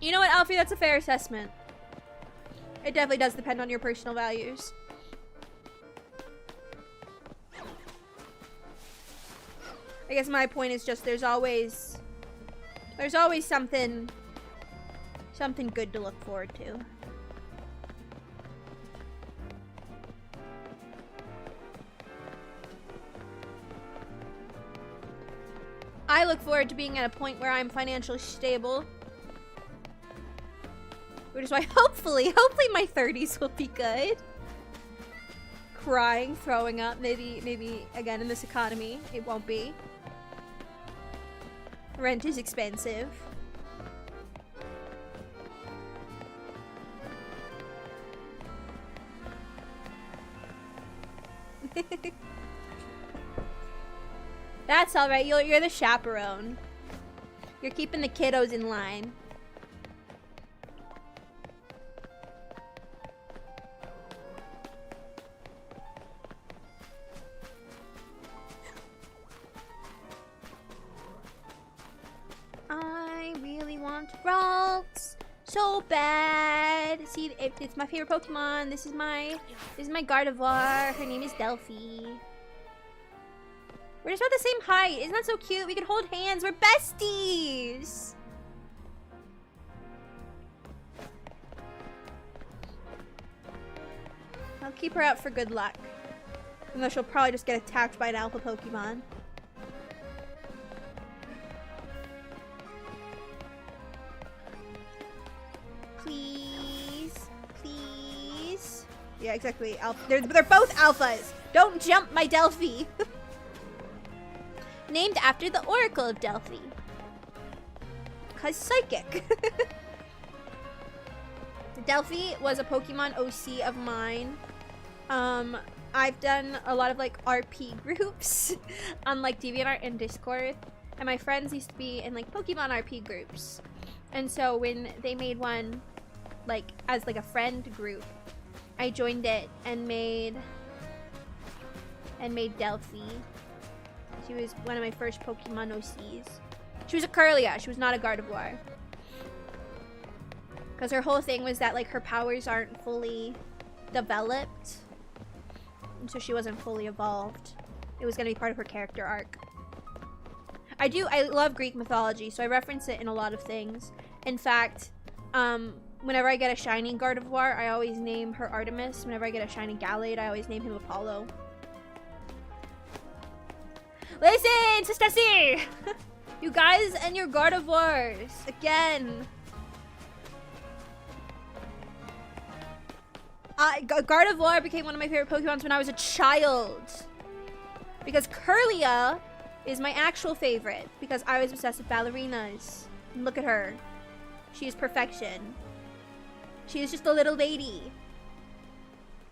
You know what, Alfie? That's a fair assessment. It definitely does depend on your personal values. I guess my point is just there's always something good to look forward to. I look forward to being at a point where I'm financially stable. Which is why hopefully my 30s will be good. Crying, throwing up, maybe again in this economy, it won't be. Rent is expensive. That's alright, you're the chaperone. You're keeping the kiddos in line. I really want Ralts so bad. See, it's my favorite Pokemon. This is my Gardevoir. Her name is Delphi. We're just about the same height. Isn't that so cute? We can hold hands. We're besties. I'll keep her out for good luck. Even though she'll probably just get attacked by an alpha Pokemon. Please. Please. Yeah, exactly. They're both alphas. Don't jump my Delphi. Named after the Oracle of Delphi. 'Cause psychic. Delphi was a Pokemon OC of mine. I've done a lot of like RP groups on like DeviantArt and Discord. And my friends used to be in like Pokemon RP groups. And so when they made one like as like a friend group, I joined it and made Delphi. She was one of my first Pokemon OCs. She was a Curlia. She was not a Gardevoir. Because her whole thing was that, like, her powers aren't fully developed. And so she wasn't fully evolved. It was going to be part of her character arc. I love Greek mythology, so I reference it in a lot of things. In fact, whenever I get a shiny Gardevoir, I always name her Artemis. Whenever I get a shiny Gallade, I always name him Apollo. Listen, Sister C! You guys and your Gardevoirs, again. Gardevoir became one of my favorite Pokemons when I was a child. Because Curlia is my actual favorite. Because I was obsessed with ballerinas. And look at her. She is perfection. She is just a little lady.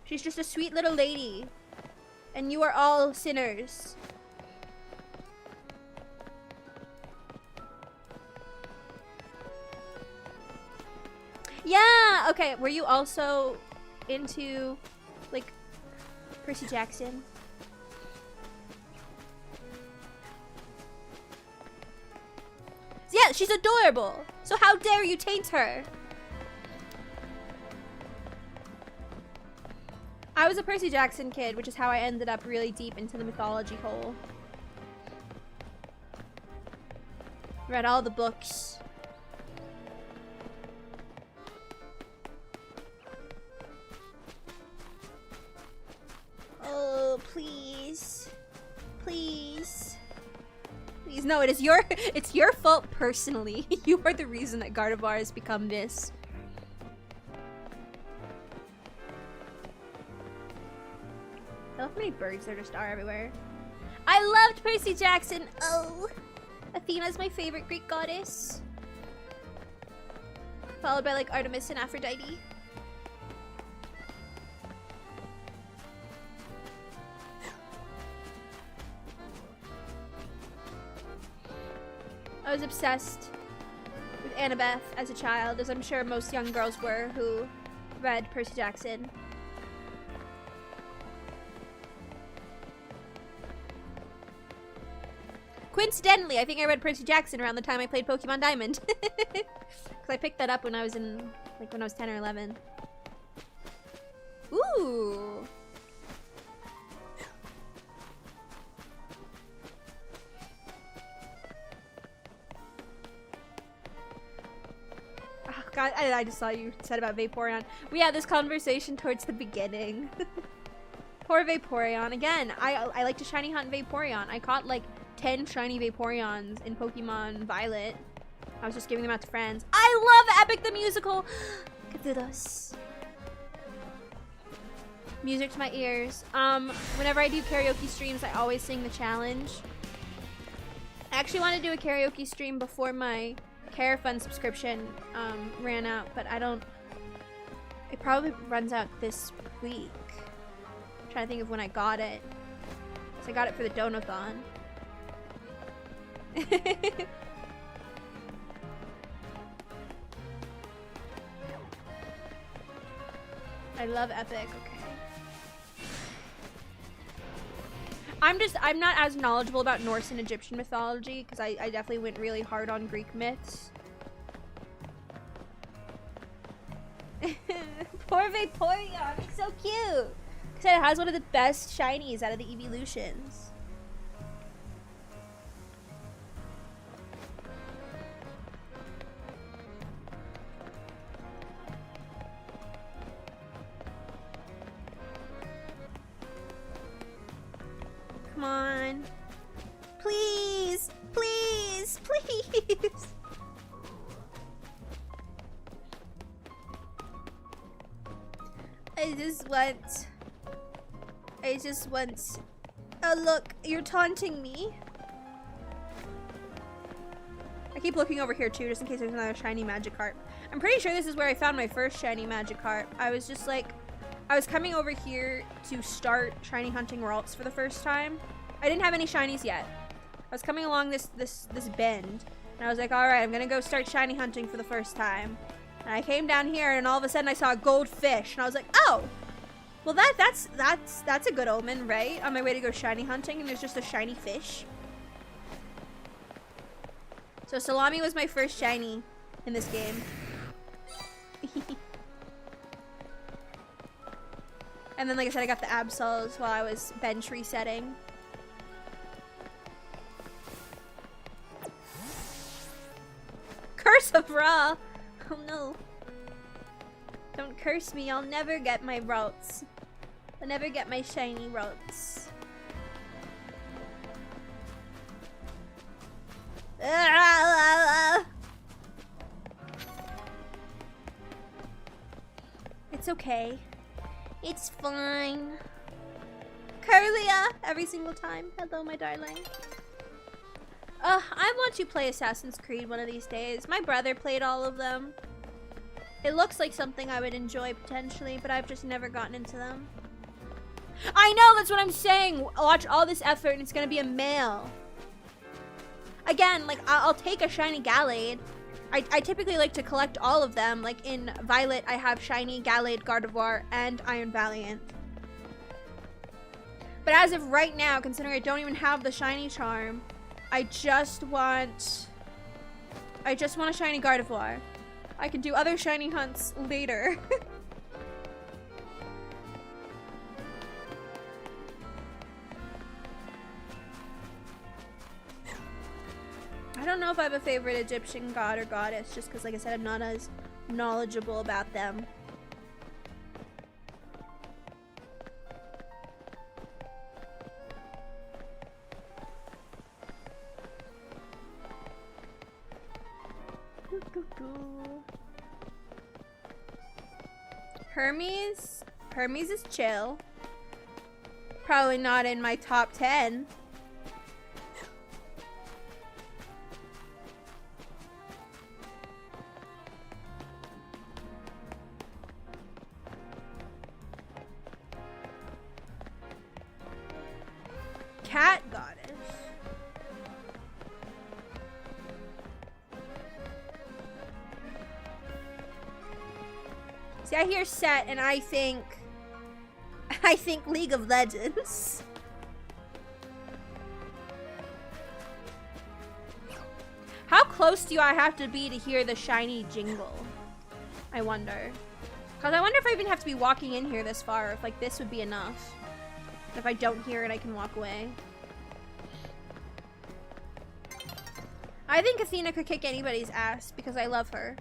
She's just a sweet little lady. And you are all sinners. Yeah! Okay, were you also into, like, Percy Jackson? Yeah, she's adorable! So how dare you taint her? I was a Percy Jackson kid, which is how I ended up really deep into the mythology hole. Read all the books. Oh, please. Please. Please. No, it's your fault personally. You are the reason that Gardevoir has become this. I love how many birds there just are everywhere. I loved Percy Jackson. Oh. Athena's my favorite Greek goddess. Followed by, like, Artemis and Aphrodite. I was obsessed with Annabeth as a child, as I'm sure most young girls were who read Percy Jackson. Coincidentally, I think I read Percy Jackson around the time I played Pokemon Diamond. Because I picked that up when I was in, like, when I was 10 or 11. Ooh! God, I just saw you said about Vaporeon. We had this conversation towards the beginning. Poor Vaporeon. Again, I like to shiny hunt Vaporeon. I caught like 10 shiny Vaporeons in Pokemon Violet. I was just giving them out to friends. I love Epic the Musical! Cthulhus. Music to my ears. Whenever I do karaoke streams, I always sing the challenge. I actually want to do a karaoke stream before my CareFund subscription ran out, but I don't. It probably runs out this week. I'm trying to think of when I got it. So I got it for the Donathon. I love Epic. Okay. I'm not as knowledgeable about Norse and Egyptian mythology because I definitely went really hard on Greek myths. Poor Vaporeon, it's so cute. Because it has one of the best shinies out of the evolutions. Come on. Please, please, please. I just want, oh look, you're taunting me. I keep looking over here too, just in case there's another shiny Magikarp. I'm pretty sure this is where I found my first shiny Magikarp. I was just like, I was coming over here to start shiny hunting Ralts for the first time. I didn't have any shinies yet. I was coming along this bend, and I was like, all right, I'm gonna go start shiny hunting for the first time. And I came down here, and all of a sudden I saw a goldfish, and I was like, oh, well that's a good omen, right? On my way to go shiny hunting, and there's just a shiny fish. So Salami was my first shiny in this game. And then, like I said, I got the Absols while I was bench resetting. Curse of Ra! Oh no. Don't curse me, I'll never get my Ralts. I'll never get my shiny Ralts. It's okay. It's fine. Curlia! Every single time. Hello, my darling. I want to play Assassin's Creed one of these days. My brother played all of them. It looks like something I would enjoy potentially, but I've just never gotten into them. I know, that's what I'm saying! Watch all this effort and it's gonna be a male. Again, like, I'll take a shiny Gallade. I typically like to collect all of them. Like, in Violet, I have shiny Gallade, Gardevoir, and Iron Valiant. But as of right now, considering I don't even have the shiny charm, I just want a shiny Gardevoir. I can do other shiny hunts later. I don't know if I have a favorite Egyptian god or goddess, just because, like I said, I'm not as knowledgeable about them. Hermes is chill. Probably not in my top 10. Cat goddess. See, I hear set and I think League of Legends. How close do I have to be to hear the shiny jingle? I wonder. Because I wonder if I even have to be walking in here this far, if like this would be enough. If I don't hear it, I can walk away. I think Athena could kick anybody's ass because I love her.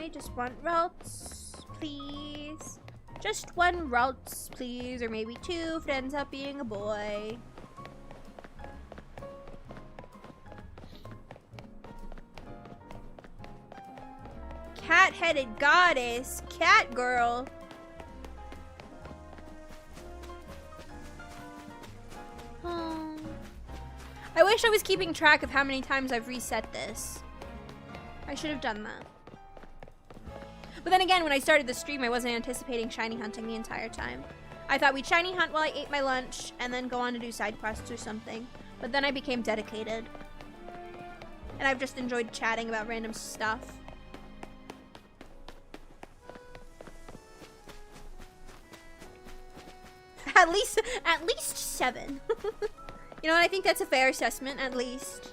I just want Ralts, please. Just one Ralts, please, or maybe two if it ends up being a boy. Cat-headed goddess, cat girl. Oh. I wish I was keeping track of how many times I've reset this. I should have done that. But then again, when I started the stream, I wasn't anticipating shiny hunting the entire time. I thought we'd shiny hunt while I ate my lunch and then go on to do side quests or something. But then I became dedicated. And I've just enjoyed chatting about random stuff. At least 7. You know what? I think that's a fair assessment, at least.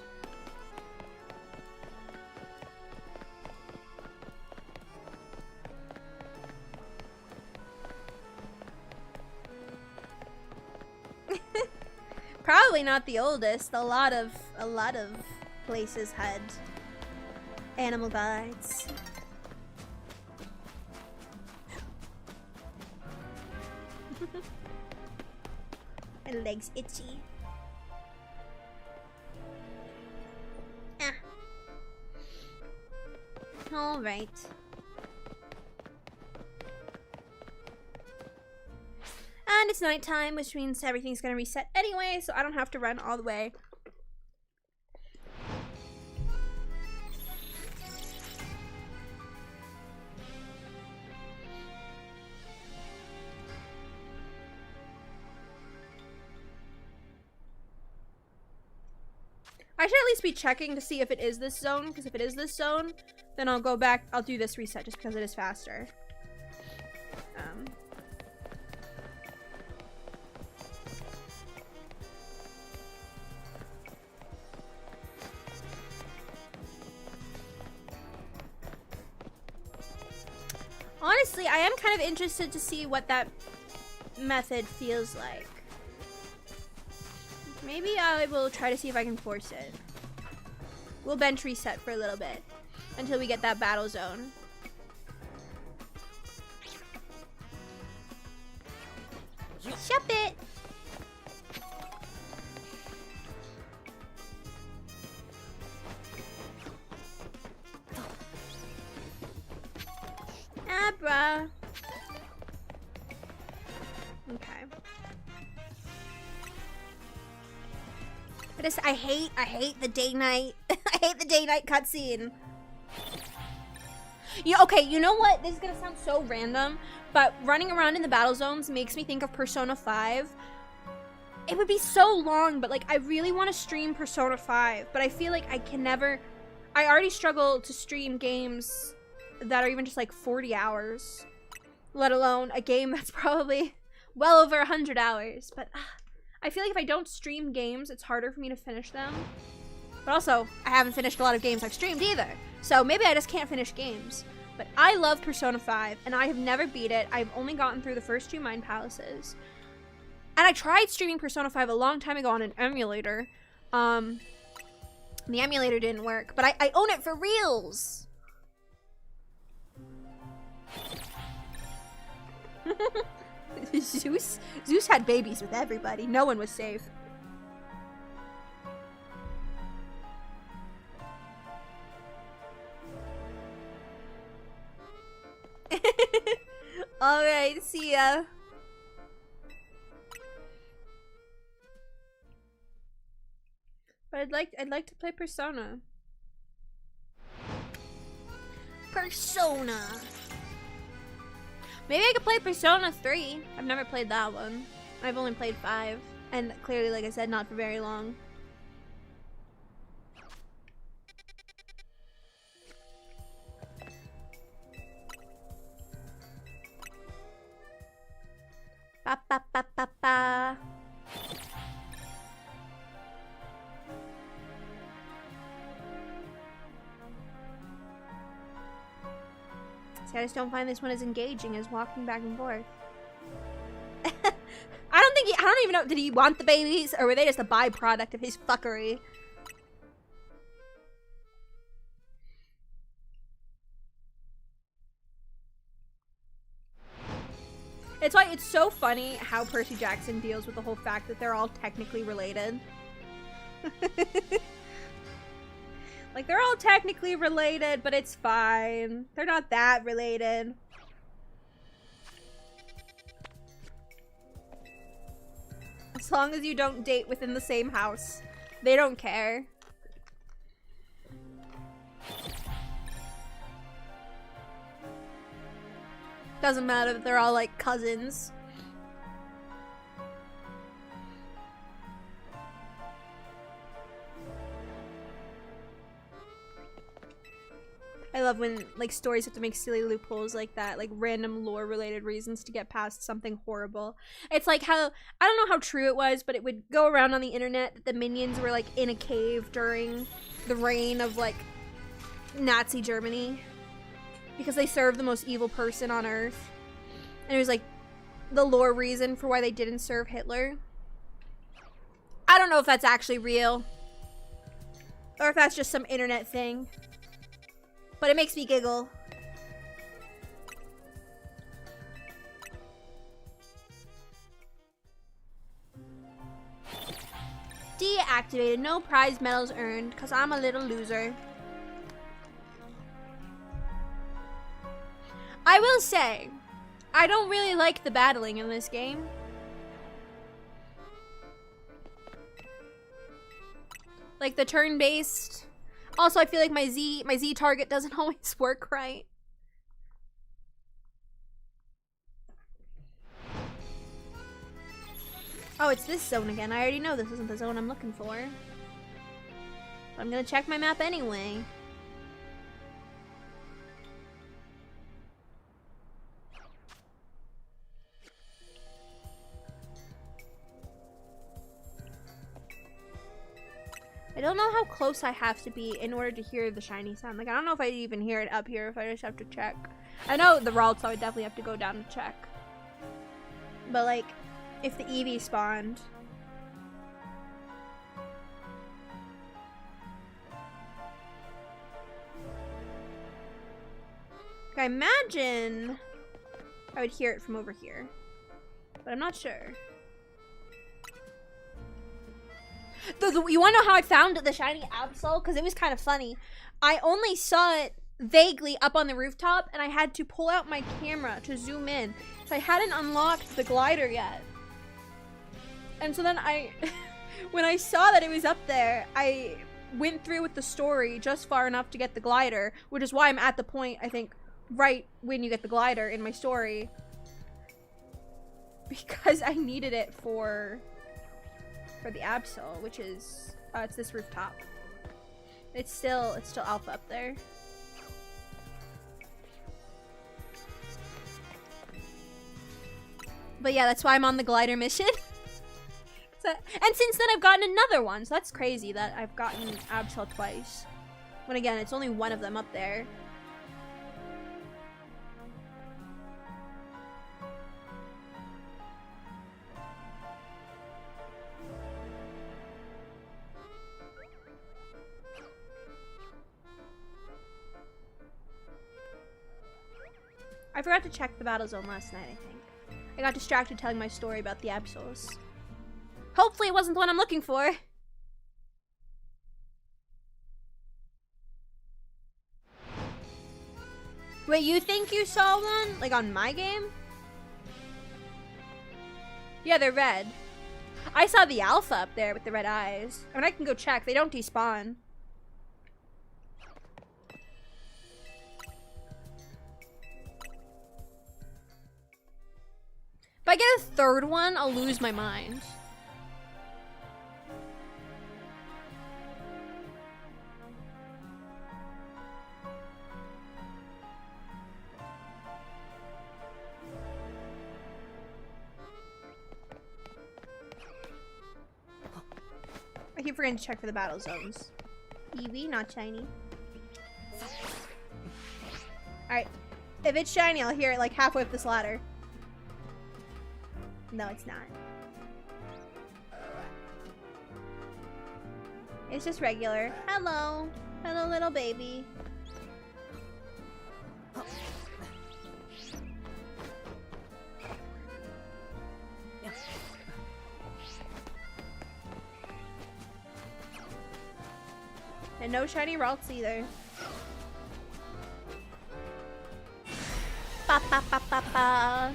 Probably not the oldest. A lot of places had animal guides. My leg's itchy. Ah. All right. And it's nighttime, which means everything's gonna reset anyway, so I don't have to run all the way. I should at least be checking to see if it is this zone, because if it is this zone, then I'll go back. I'll do this reset just because it is faster. Honestly, I am kind of interested to see what that method feels like. Maybe I will try to see if I can force it. We'll bench reset for a little bit until we get that battle zone. Shop it! Ah, bruh. Okay. I hate the day-night. I hate the day-night cutscene. Yeah, okay, you know what? This is gonna sound so random, but running around in the battle zones makes me think of Persona 5. It would be so long, but like, I really want to stream Persona 5, but I feel like I can never... I already struggle to stream games that are even just like 40 hours, let alone a game that's probably well over 100 hours, but I feel like if I don't stream games, it's harder for me to finish them. But also, I haven't finished a lot of games I've streamed either, so maybe I just can't finish games. But I love Persona 5, and I have never beat it. I've only gotten through the first 2 Mind Palaces. And I tried streaming Persona 5 a long time ago on an emulator. The emulator didn't work, but I own it for reals! Zeus had babies with everybody. No one was safe. Alright, see ya. But I'd like to play Persona. Persona. Maybe I could play Persona 3. I've never played that one. I've only played 5. And clearly, like I said, not for very long. Ba ba ba ba ba. See, I just don't find this one as engaging as walking back and forth. I don't even know, did he want the babies or were they just a byproduct of his fuckery? It's why it's so funny how Percy Jackson deals with the whole fact that they're all technically related. Like, they're all technically related, but it's fine. They're not that related. As long as you don't date within the same house, they don't care. Doesn't matter that they're all like cousins. I love when like stories have to make silly loopholes like that, like random lore related reasons to get past something horrible. It's like how, I don't know how true it was, but it would go around on the internet that the minions were like in a cave during the reign of like Nazi Germany because they served the most evil person on earth. And it was like the lore reason for why they didn't serve Hitler. I don't know if that's actually real or if that's just some internet thing. But it makes me giggle. Deactivated. No prize medals earned because I'm a little loser. I will say, I don't really like the battling in this game. Like the turn-based. Also, I feel like my Z target doesn't always work right. Oh, it's this zone again. I already know this isn't the zone I'm looking for. I'm gonna check my map anyway. I don't know how close I have to be in order to hear the shiny sound. Like, I don't know if I'd even hear it up here if I just have to check. I know the Ralts, so I definitely have to go down and check. But, like, if the Eevee spawned... I imagine I would hear it from over here. But I'm not sure. You want to know how I found the shiny Absol? Because it was kind of funny. I only saw it vaguely up on the rooftop, and I had to pull out my camera to zoom in. So I hadn't unlocked the glider yet. And so then when I saw that it was up there, I went through with the story just far enough to get the glider, which is why I'm at the point, I think, right when you get the glider in my story. Because I needed it for the Absol, which is it's this rooftop. It's still alpha up there. But yeah, that's why I'm on the glider mission. And since then I've gotten another one, so that's crazy that I've gotten Absol twice. When again, it's only one of them up there. I forgot to check the battle zone last night, I think. I got distracted telling my story about the Absols. Hopefully it wasn't the one I'm looking for. Wait, you think you saw one? Like on my game? Yeah, they're red. I saw the alpha up there with the red eyes. I mean, I can go check. They don't despawn. If I get a third one, I'll lose my mind. I keep forgetting to check for the battle zones. Eevee, not shiny. Alright. If it's shiny, I'll hear it like halfway up this ladder. No, it's not. It's just regular. Hello. Hello, little baby. And no shiny Ralts either. Ba ba ba ba ba.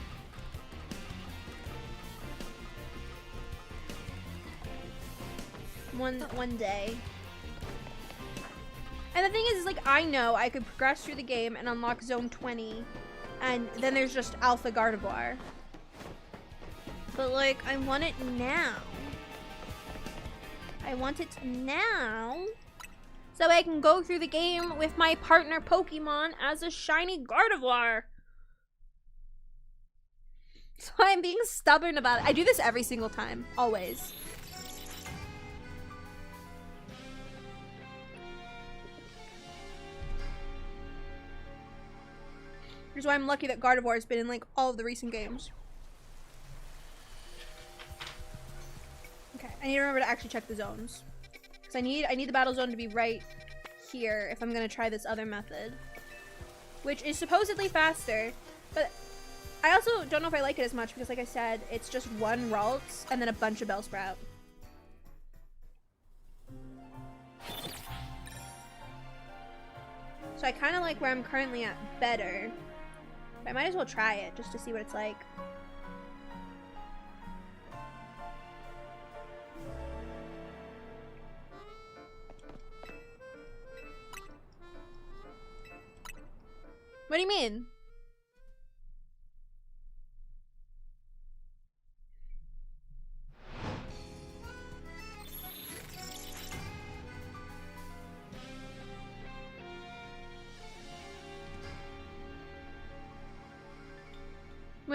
One day. And the thing is like, I know I could progress through the game and unlock zone 20, and then there's just Alpha Gardevoir. But like, I want it now. I want it now, so I can go through the game with my partner Pokemon as a shiny Gardevoir. So I'm being stubborn about it. I do this every single time, always. Which is why I'm lucky that Gardevoir has been in like all of the recent games. Okay, I need to remember to actually check the zones. Because I need the battle zone to be right here if I'm gonna try this other method. Which is supposedly faster, but I also don't know if I like it as much because like I said, it's just one Ralts and then a bunch of Bellsprout. So I kind of like where I'm currently at better. But I might as well try it just to see what it's like. What do you mean?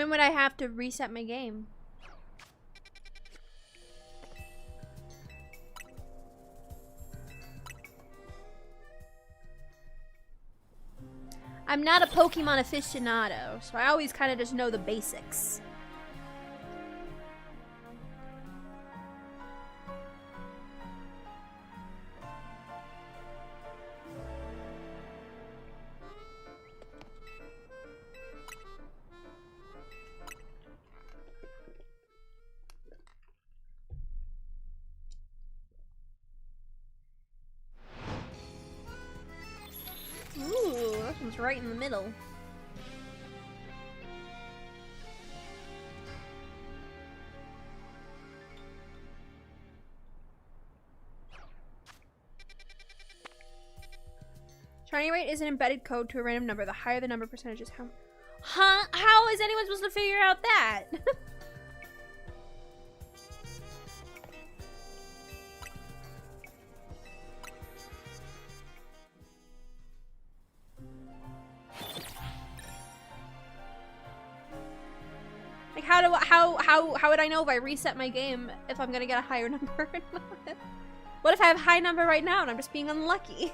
When would I have to reset my game? I'm not a Pokemon aficionado, so I always kind of just know the basics. Ooh, this one's right in the middle. Shiny rate is an embedded code to a random number. The higher the number percentages, how... Huh? How is anyone supposed to figure out that? Like, how would I know if I reset my game if I'm gonna get a higher number or not? What if I have a high number right now and I'm just being unlucky?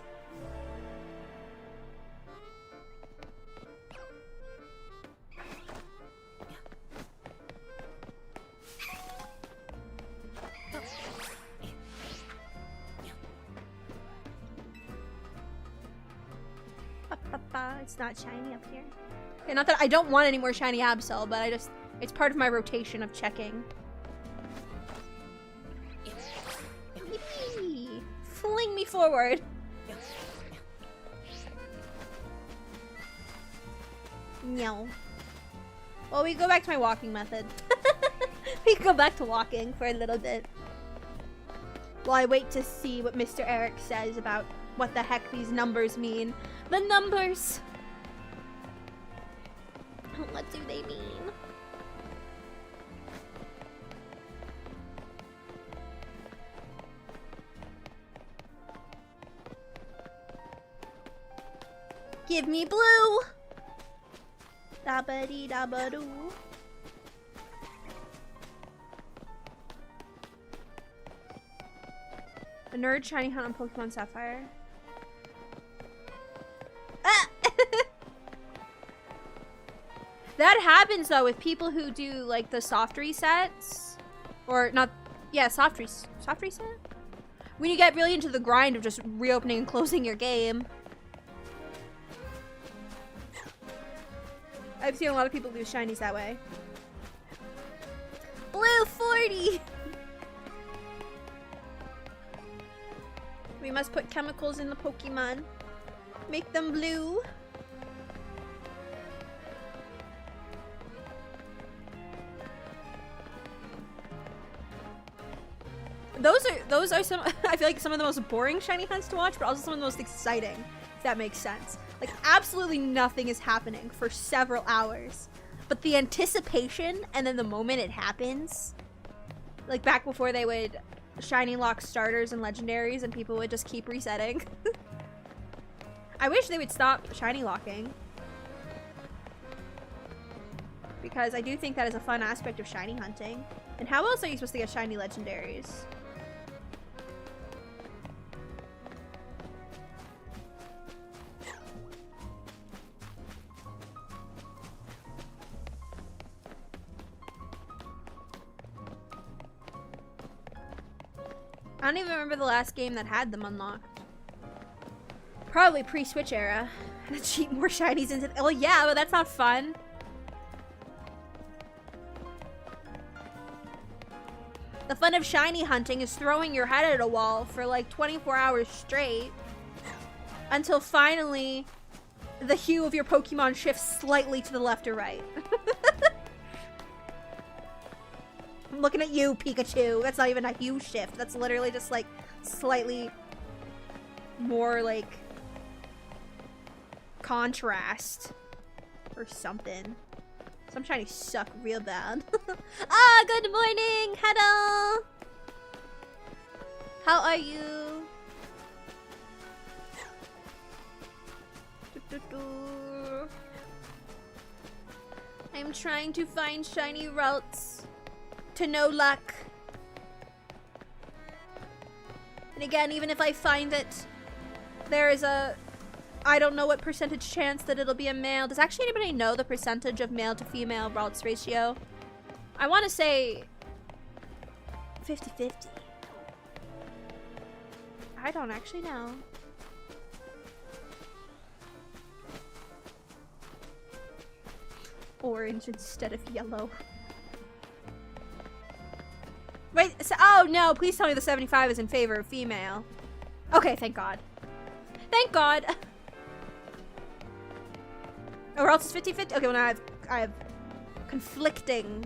It's not shiny up here. Okay, not that I don't want any more shiny Absol, but it's part of my rotation of checking. Yippee! Fling me forward. No. Well, we go back to my walking method. We can go back to walking for a little bit. While I wait to see what Mr. Eric says about what the heck these numbers mean. The numbers! What do they mean? Give me blue! Da-ba-dee-da-ba-doo. A nerd shiny hunt on Pokemon Sapphire. Ah! That happens though with people who do like the soft resets. Or not, yeah, soft reset? When you get really into the grind of just reopening and closing your game. I've seen a lot of people lose shinies that way. Blue 40! We must put chemicals in the Pokemon. Make them blue. Those are some, I feel like some of the most boring shiny hunts to watch, but also some of the most exciting, if that makes sense. Like, absolutely nothing is happening for several hours, but the anticipation and then the moment it happens, like back before they would shiny lock starters and legendaries and people would just keep resetting. I wish they would stop shiny locking, because I do think that is a fun aspect of shiny hunting. And how else are you supposed to get shiny legendaries? I don't even remember the last game that had them unlocked. Probably pre-Switch era. To cheat more shinies into. Oh yeah, but that's not fun. The fun of shiny hunting is throwing your head at a wall for like 24 hours straight until finally the hue of your Pokemon shifts slightly to the left or right. I'm looking at you, Pikachu. That's not even a hue shift. That's literally just like slightly more like contrast or something. Some shinies suck real bad. Ah, good morning! Hello! How are you? I'm trying to find shiny Ralts to no luck. And again, even if I find it, there is a, I don't know what percentage chance that it'll be a male. Does actually anybody know the percentage of male to female Ralts ratio? I want to say 50-50. I don't actually know. Orange instead of yellow. Wait, so, oh no, please tell me the 75 is in favor of female. Okay, thank God. Thank God. Or else it's 50-50? Okay, well now I have conflicting.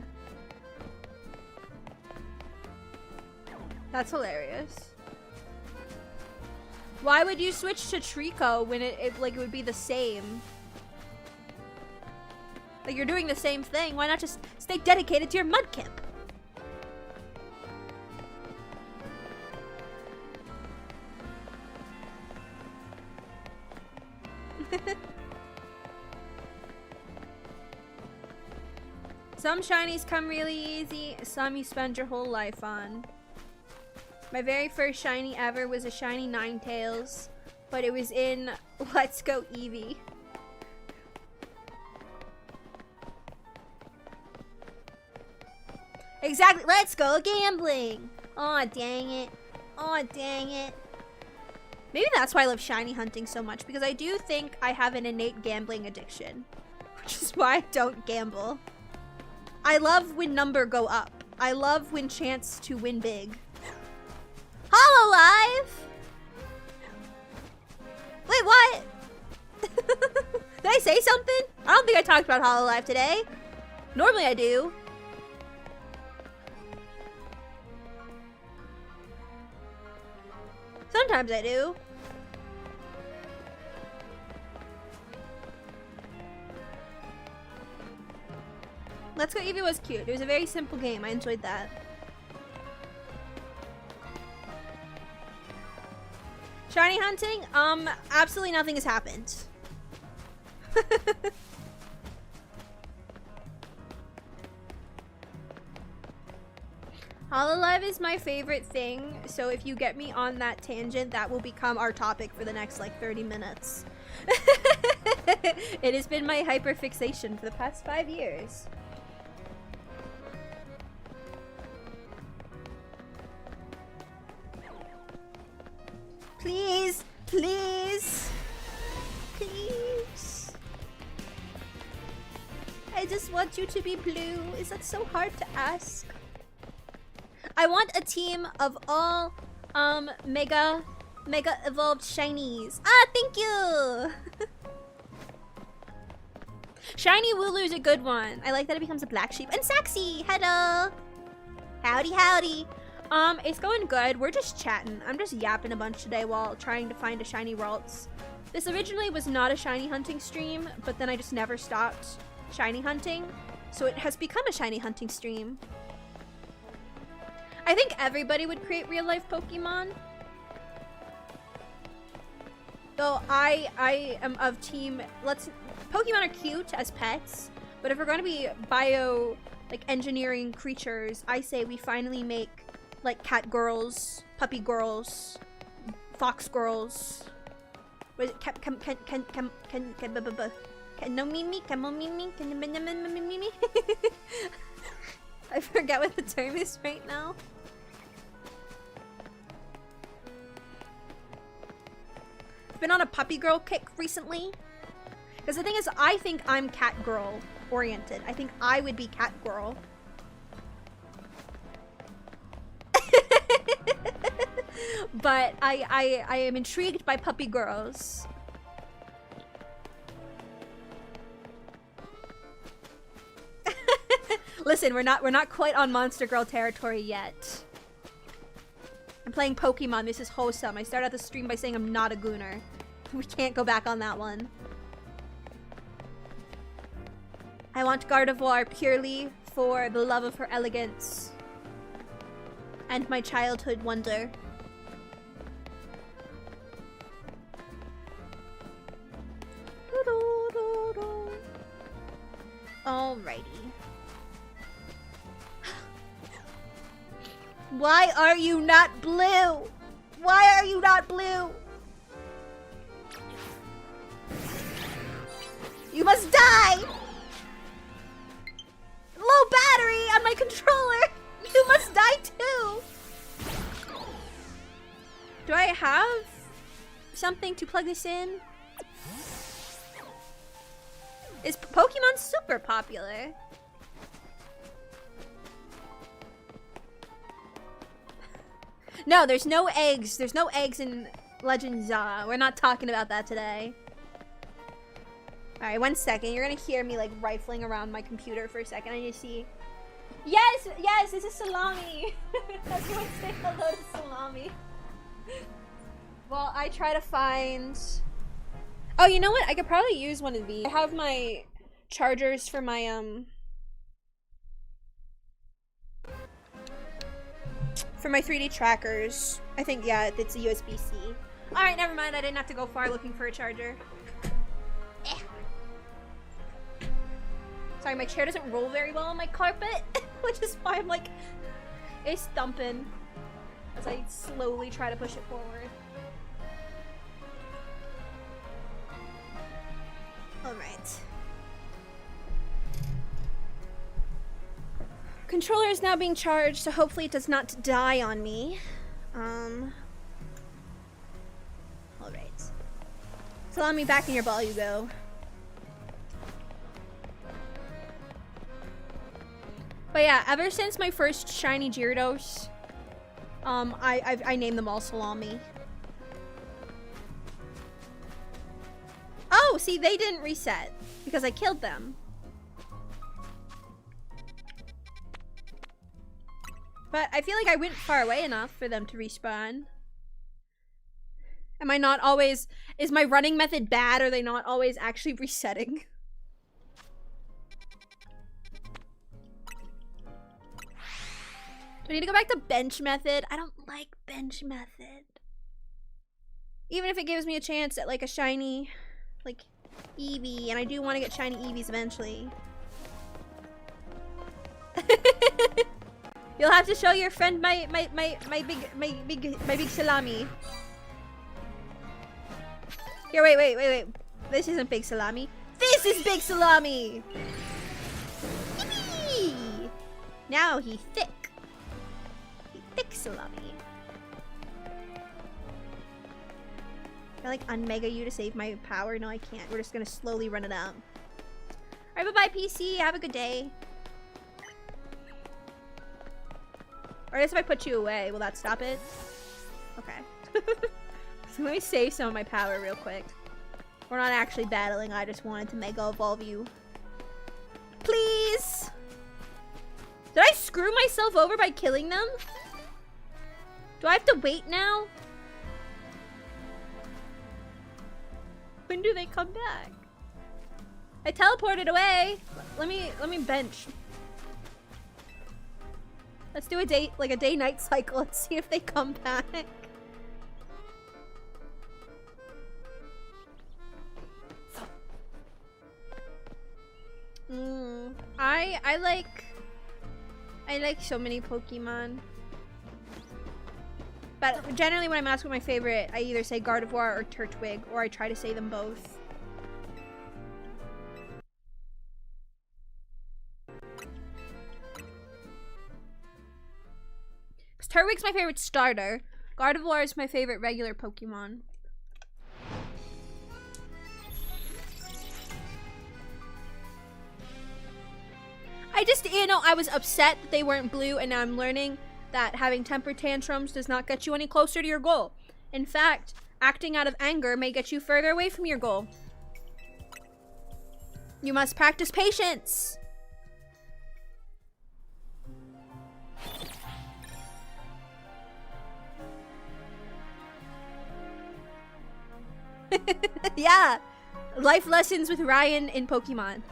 That's hilarious. Why would you switch to Trico when it like it would be the same? Like you're doing the same thing. Why not just stay dedicated to your Mudkip? Some shinies come really easy, some you spend your whole life on. My very first shiny ever was a shiny Ninetales, but it was in Let's Go Eevee. Exactly, let's go gambling! Aw, dang it. Aw, dang it. Maybe that's why I love shiny hunting so much, because I do think I have an innate gambling addiction. Which is why I don't gamble. I love when number go up. I love when chance to win big. Hololive! Wait, what? Did I say something? I don't think I talked about Hololive today. Normally I do. Sometimes I do. Let's Go Eevee was cute. It was a very simple game. I enjoyed that. Shiny hunting? Absolutely nothing has happened. Hololive is my favorite thing, so if you get me on that tangent, that will become our topic for the next, like, 30 minutes. It has been my hyperfixation for the past 5 years. Please, please, please. I just want you to be blue. Is that so hard to ask? I want a team of all mega evolved shinies. Ah, thank you. Shiny Wooloo's a good one. I like that it becomes a black sheep. And Saxy, hello. Howdy, howdy. It's going good. We're just chatting. I'm just yapping a bunch today while trying to find a shiny Ralts. This originally was not a shiny hunting stream, but then I just never stopped shiny hunting. So it has become a shiny hunting stream. I think everybody would create real-life Pokemon. Though I am of team, Pokemon are cute as pets, but if we're going to be engineering creatures, I say we finally make like cat girls, puppy girls, fox girls. What is it? I forget what the term is right now. I've been on a puppy girl kick recently. Because the thing is, I think I'm cat girl oriented. I think I would be cat girl. But I am intrigued by puppy girls. Listen, we're not quite on monster girl territory yet. I'm playing Pokemon. This is wholesome. I started out the stream by saying I'm not a gooner. We can't go back on that one. I want Gardevoir purely for the love of her elegance and my childhood wonder. Alrighty. Why are you not blue? Why are you not blue? You must die! Low battery on my controller! You must die too! Do I have something to plug this in? Is Pokemon super popular? No, there's no eggs. There's no eggs in Legends. We're not talking about that today. Alright, 1 second. You're gonna hear me like rifling around my computer for a second. I need to see. Yes, yes, this is Salami. Everyone say hello to Salami. Well, I try to find... Oh, you know what? I could probably use one of these. I have my chargers for my, for my 3D trackers. I think, yeah, it's a USB-C. Alright, never mind. I didn't have to go far looking for a charger. Sorry, my chair doesn't roll very well on my carpet, which is why I'm like, it's thumping as I slowly try to push it forward. Alright. Controller is now being charged, so hopefully it does not die on me. Alright. Salami, back in your ball you go. But yeah, ever since my first shiny Gyarados, I named them all Salami. Oh, see, they didn't reset because I killed them. But I feel like I went far away enough for them to respawn. Am I not always... Is my running method bad? Are they not always actually resetting? Do I need to go back to bench method? I don't like bench method. Even if it gives me a chance at like a shiny, like, Eevee, and I do want to get shiny Eevees eventually. You'll have to show your friend my big Salami. Here, wait. This isn't big Salami. This is big Salami! Yippee! Now he's thick. Thick Salami. Can I like unmega you to save my power? No, I can't. We're just gonna slowly run it out. Alright, bye-bye PC. Have a good day. Or I guess if I put you away, will that stop it? Okay. So let me save some of my power real quick. We're not actually battling. I just wanted to mega evolve you. Please! Did I screw myself over by killing them? Do I have to wait now? When do they come back? I teleported away. Let me bench. Let's do a day-night cycle. Let's see if they come back. I like so many Pokemon. But generally when I'm asked what my favorite, I either say Gardevoir or Turtwig, or I try to say them both. Because Turtwig's my favorite starter. Gardevoir is my favorite regular Pokemon. I just, you know, I was upset that they weren't blue, and now I'm learning that having temper tantrums does not get you any closer to your goal. In fact, acting out of anger may get you further away from your goal. You must practice patience. Yeah, life lessons with Ryan in Pokemon.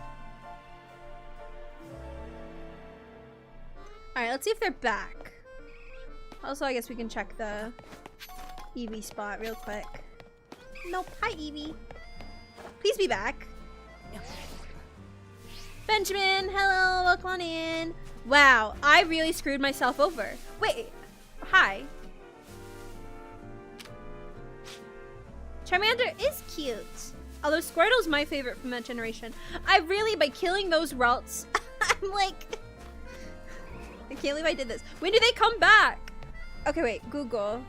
Alright, let's see if they're back. Also, I guess we can check the Eevee spot real quick. Nope. Hi, Eevee. Please be back. Benjamin, hello. Welcome on in. Wow, I really screwed myself over. Wait, Charmander is cute. Although Squirtle's my favorite from that generation. I really, by killing those Ralts, I'm like... I can't believe I did this. When do they come back? Okay, wait. Google.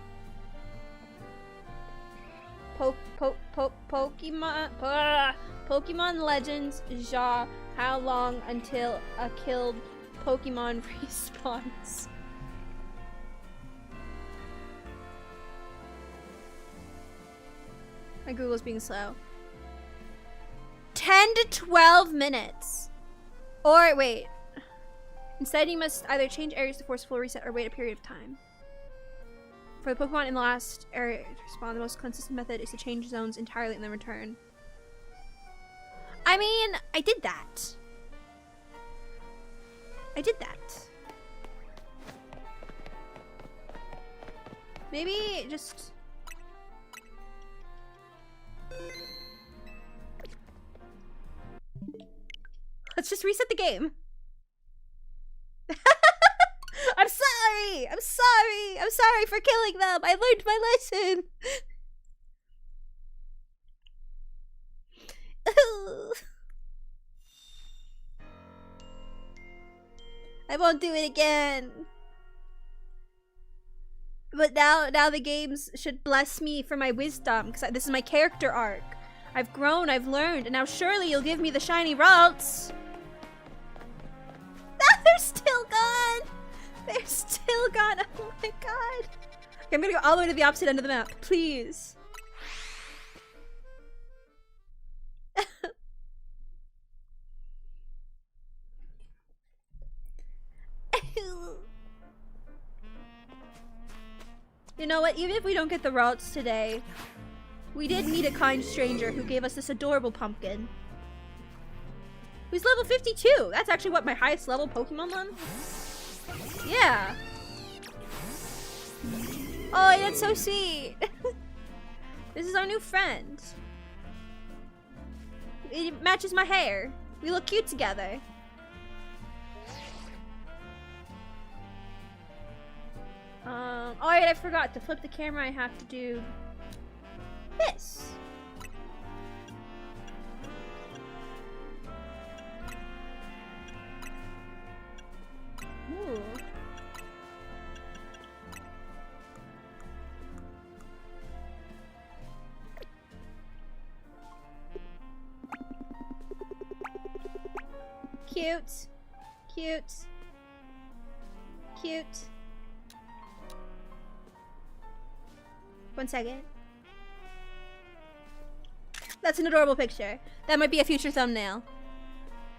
Pokemon Legends Ja. How long until a killed Pokemon respawns? My Google's being slow. 10 to 12 minutes. Or wait. Instead, you must either change areas to force a full reset or wait a period of time. For the Pokemon in the last area to respond, the most consistent method is to change zones entirely and then return. I mean, I did that. I did that. Maybe just... Let's just reset the game. I'm sorry! I'm sorry! I'm sorry for killing them! I learned my lesson! I won't do it again. But now the games should bless me for my wisdom, because this is my character arc. I've grown, I've learned, and now surely you'll give me the shiny Ralts. They're still gone! They're still gone! Oh my god! Okay, I'm gonna go all the way to the opposite end of the map, please. You know what? Even if we don't get the Ralts today, we did meet a kind stranger who gave us this adorable pumpkin. Who's level 52? That's actually what, my highest level Pokemon then? Yeah. Oh, that's so sweet. This is our new friend. It matches my hair. We look cute together. Oh wait, I forgot. To flip the camera, I have to do this. Ooh. Cute. Cute. Cute. 1 second. That's an adorable picture. That might be a future thumbnail.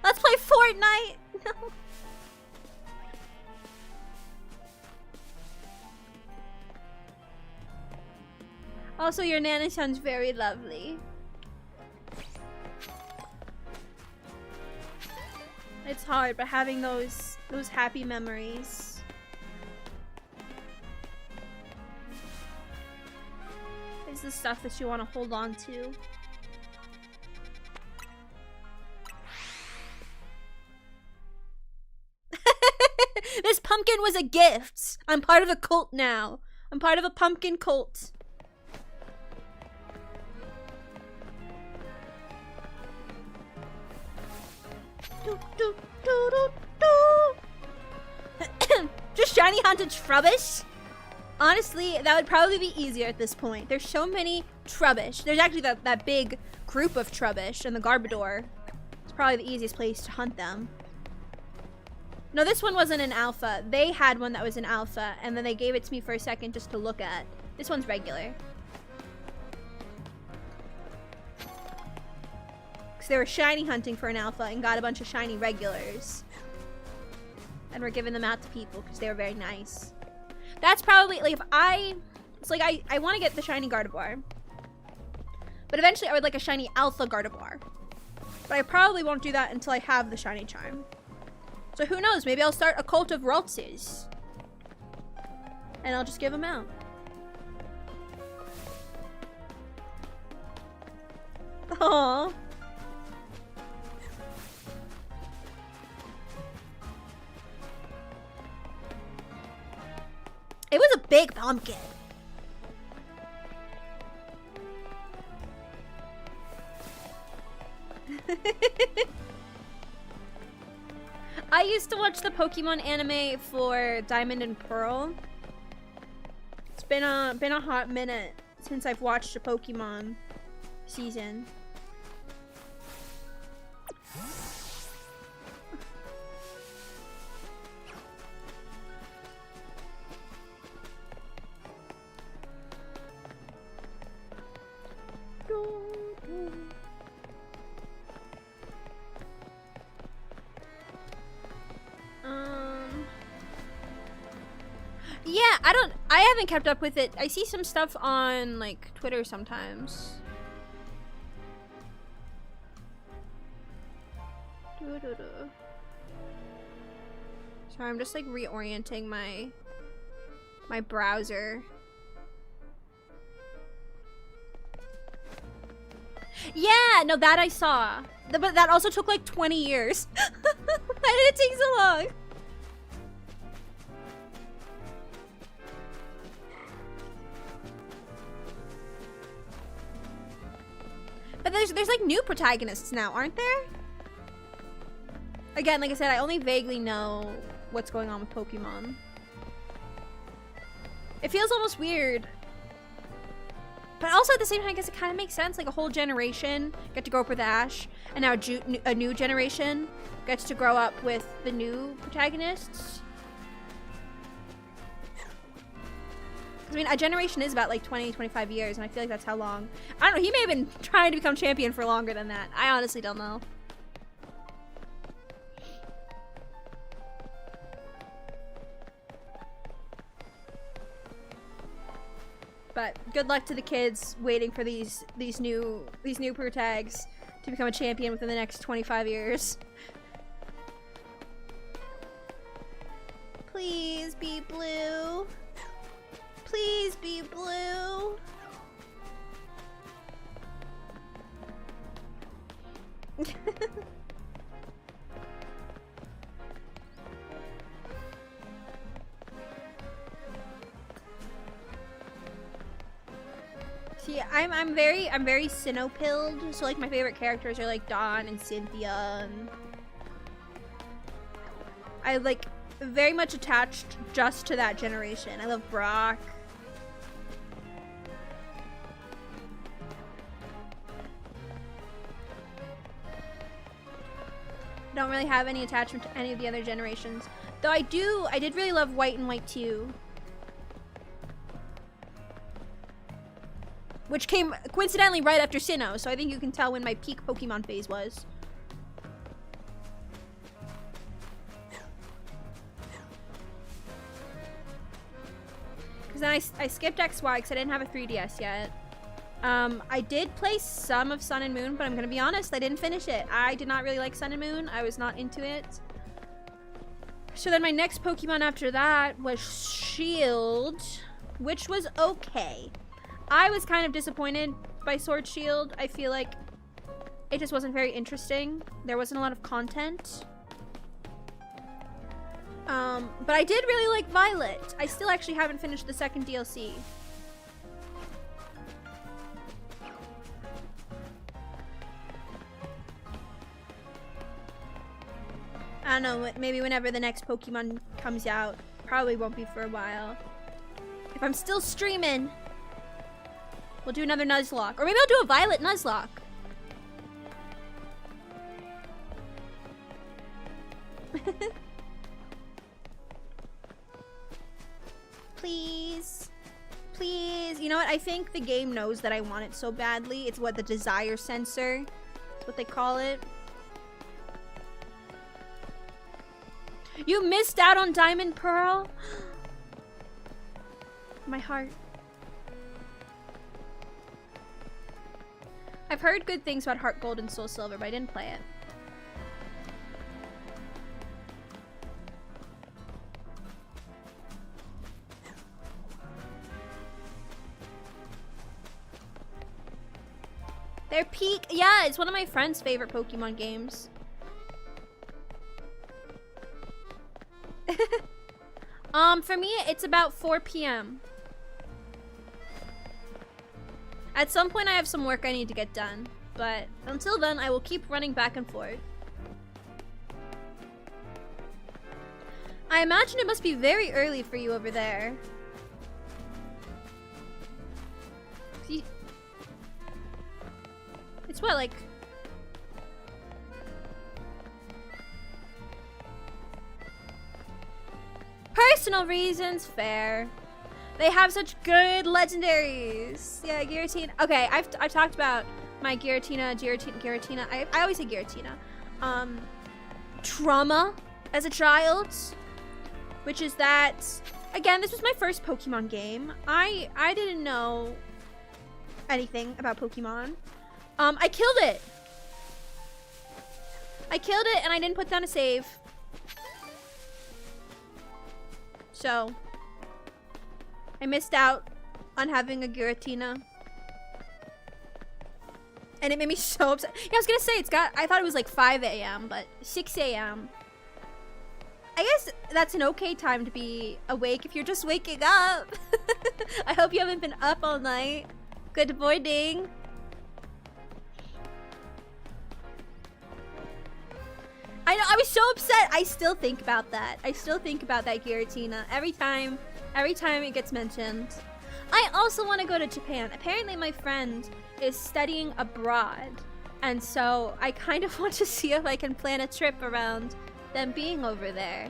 Let's play Fortnite! No. Also, your Nana sounds very lovely. It's hard, but having those happy memories. Is the stuff that you want to hold on to. This pumpkin was a gift. I'm part of a cult now. I'm part of a pumpkin cult. Just shiny hunted Trubbish? Honestly, that would probably be easier at this point. There's so many Trubbish. There's actually that big group of Trubbish and the Garbodor. It's probably the easiest place to hunt them. No, this one wasn't an alpha. They had one that was an alpha, and then they gave it to me for a second just to look at. This one's regular. Because they were shiny hunting for an alpha and got a bunch of shiny regulars. And we're giving them out to people because they were very nice. That's probably, like, it's like I want to get the shiny Gardevoir. But eventually I would like a shiny alpha Gardevoir. But I probably won't do that until I have the shiny charm. So who knows, maybe I'll start a cult of Raltses. And I'll just give them out. Aww. It was a big pumpkin. I used to watch the Pokemon anime for Diamond and Pearl. It's been a hot minute since I've watched a Pokemon season. Yeah, I haven't kept up with it. I see some stuff on, like, Twitter sometimes. Sorry, I'm just, like, reorienting my browser. Yeah, no, that I saw. But that also took, like, 20 years. Why did it take so long? But there's like new protagonists now, aren't there? Again, like I said, I only vaguely know what's going on with Pokemon. It feels almost weird. But also at the same time, I guess it kind of makes sense. Like a whole generation get to grow up with Ash, and now a new generation gets to grow up with the new protagonists. I mean, a generation is about like 20, 25 years, and I feel like that's how long. I don't know, he may have been trying to become champion for longer than that. I honestly don't know. But good luck to the kids waiting for these new protags to become a champion within the next 25 years. Please be blue. Please be blue. See, I'm very Sinnoh-pilled, so like my favorite characters are like Dawn and Cynthia, and I like very much attached just to that generation. I love Brock. Don't really have any attachment to any of the other generations. Though I did really love White and White 2. Which came coincidentally right after Sinnoh, so I think you can tell when my peak Pokemon phase was. Because then I skipped XY because I didn't have a 3DS yet. I did play some of Sun and Moon, but I'm gonna be honest, I didn't finish it. I did not really like Sun and Moon. I was not into it. So then my next Pokemon after that was Shield, which was okay. I was kind of disappointed by Sword Shield. I feel like it just wasn't very interesting. There wasn't a lot of content. But I did really like Violet. I still actually haven't finished the second DLC. I don't know, maybe whenever the next Pokemon comes out. Probably won't be for a while. If I'm still streaming, we'll do another Nuzlocke. Or maybe I'll do a Violet Nuzlocke. Please. Please. You know what? I think the game knows that I want it so badly. It's what the desire sensor. That's what they call it. You missed out on Diamond Pearl? My heart. I've heard good things about Heart Gold and Soul Silver, but I didn't play it. They're peak. Yeah, it's one of my friend's favorite Pokemon games. For me, it's about 4 p.m. At some point, I have some work I need to get done. But until then, I will keep running back and forth. I imagine it must be very early for you over there. It's what, like... Personal reasons, fair. They have such good legendaries. Yeah, Giratina. Okay, I've talked about my Giratina. I always say Giratina. Trauma as a child, which is that, again, this was my first Pokemon game. I didn't know anything about Pokemon. I killed it. I killed it and I didn't put down a save. So, I missed out on having a Giratina. And it made me so upset. Yeah, I was gonna say, I thought it was like 5 a.m., but 6 a.m. I guess that's an okay time to be awake if you're just waking up. I hope you haven't been up all night. Good morning. I know, I was so upset. I still think about that. I still think about that Giratina every time it gets mentioned. I also want to go to Japan. Apparently my friend is studying abroad. And so I kind of want to see if I can plan a trip around them being over there.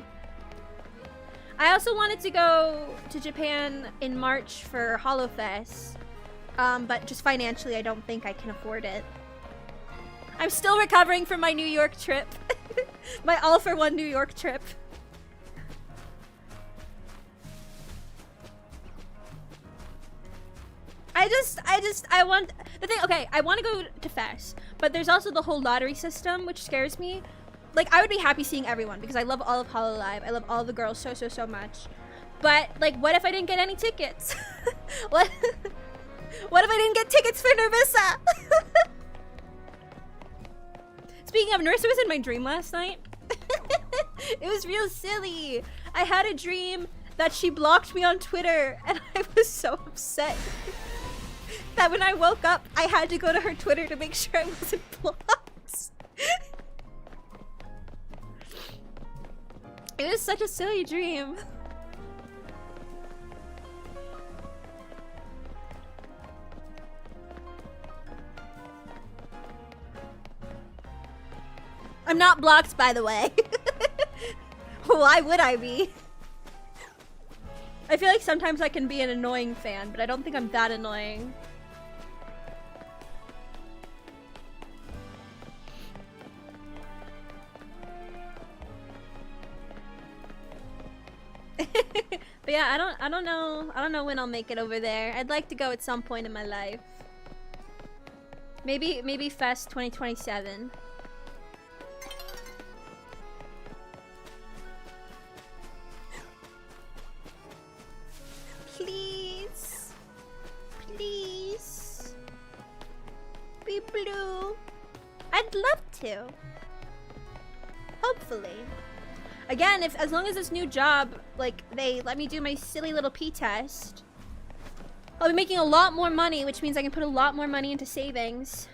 I also wanted to go to Japan in March for HoloFest. But just financially, I don't think I can afford it. I'm still recovering from my New York trip. My all-for-one New York trip. I want, the thing, okay, I want to go to Fest, but there's also the whole lottery system, which scares me. Like, I would be happy seeing everyone, because I love all of Hololive. I love all the girls so much. But, like, what if I didn't get any tickets? What if I didn't get tickets for Nervissa? Speaking of, Nerissa was in my dream last night. It was real silly. I had a dream that she blocked me on Twitter, and I was so upset that when I woke up, I had to go to her Twitter to make sure I wasn't blocked. It was such a silly dream. I'm not blocked, by the way. Why would I be? I feel like sometimes I can be an annoying fan, but I don't think I'm that annoying. But yeah, I don't know when I'll make it over there. I'd like to go at some point in my life. Maybe Fest 2027. Please. Please. Be blue. I'd love to. Hopefully. Again, as long as this new job, like, they let me do my silly little P-test, I'll be making a lot more money, which means I can put a lot more money into savings.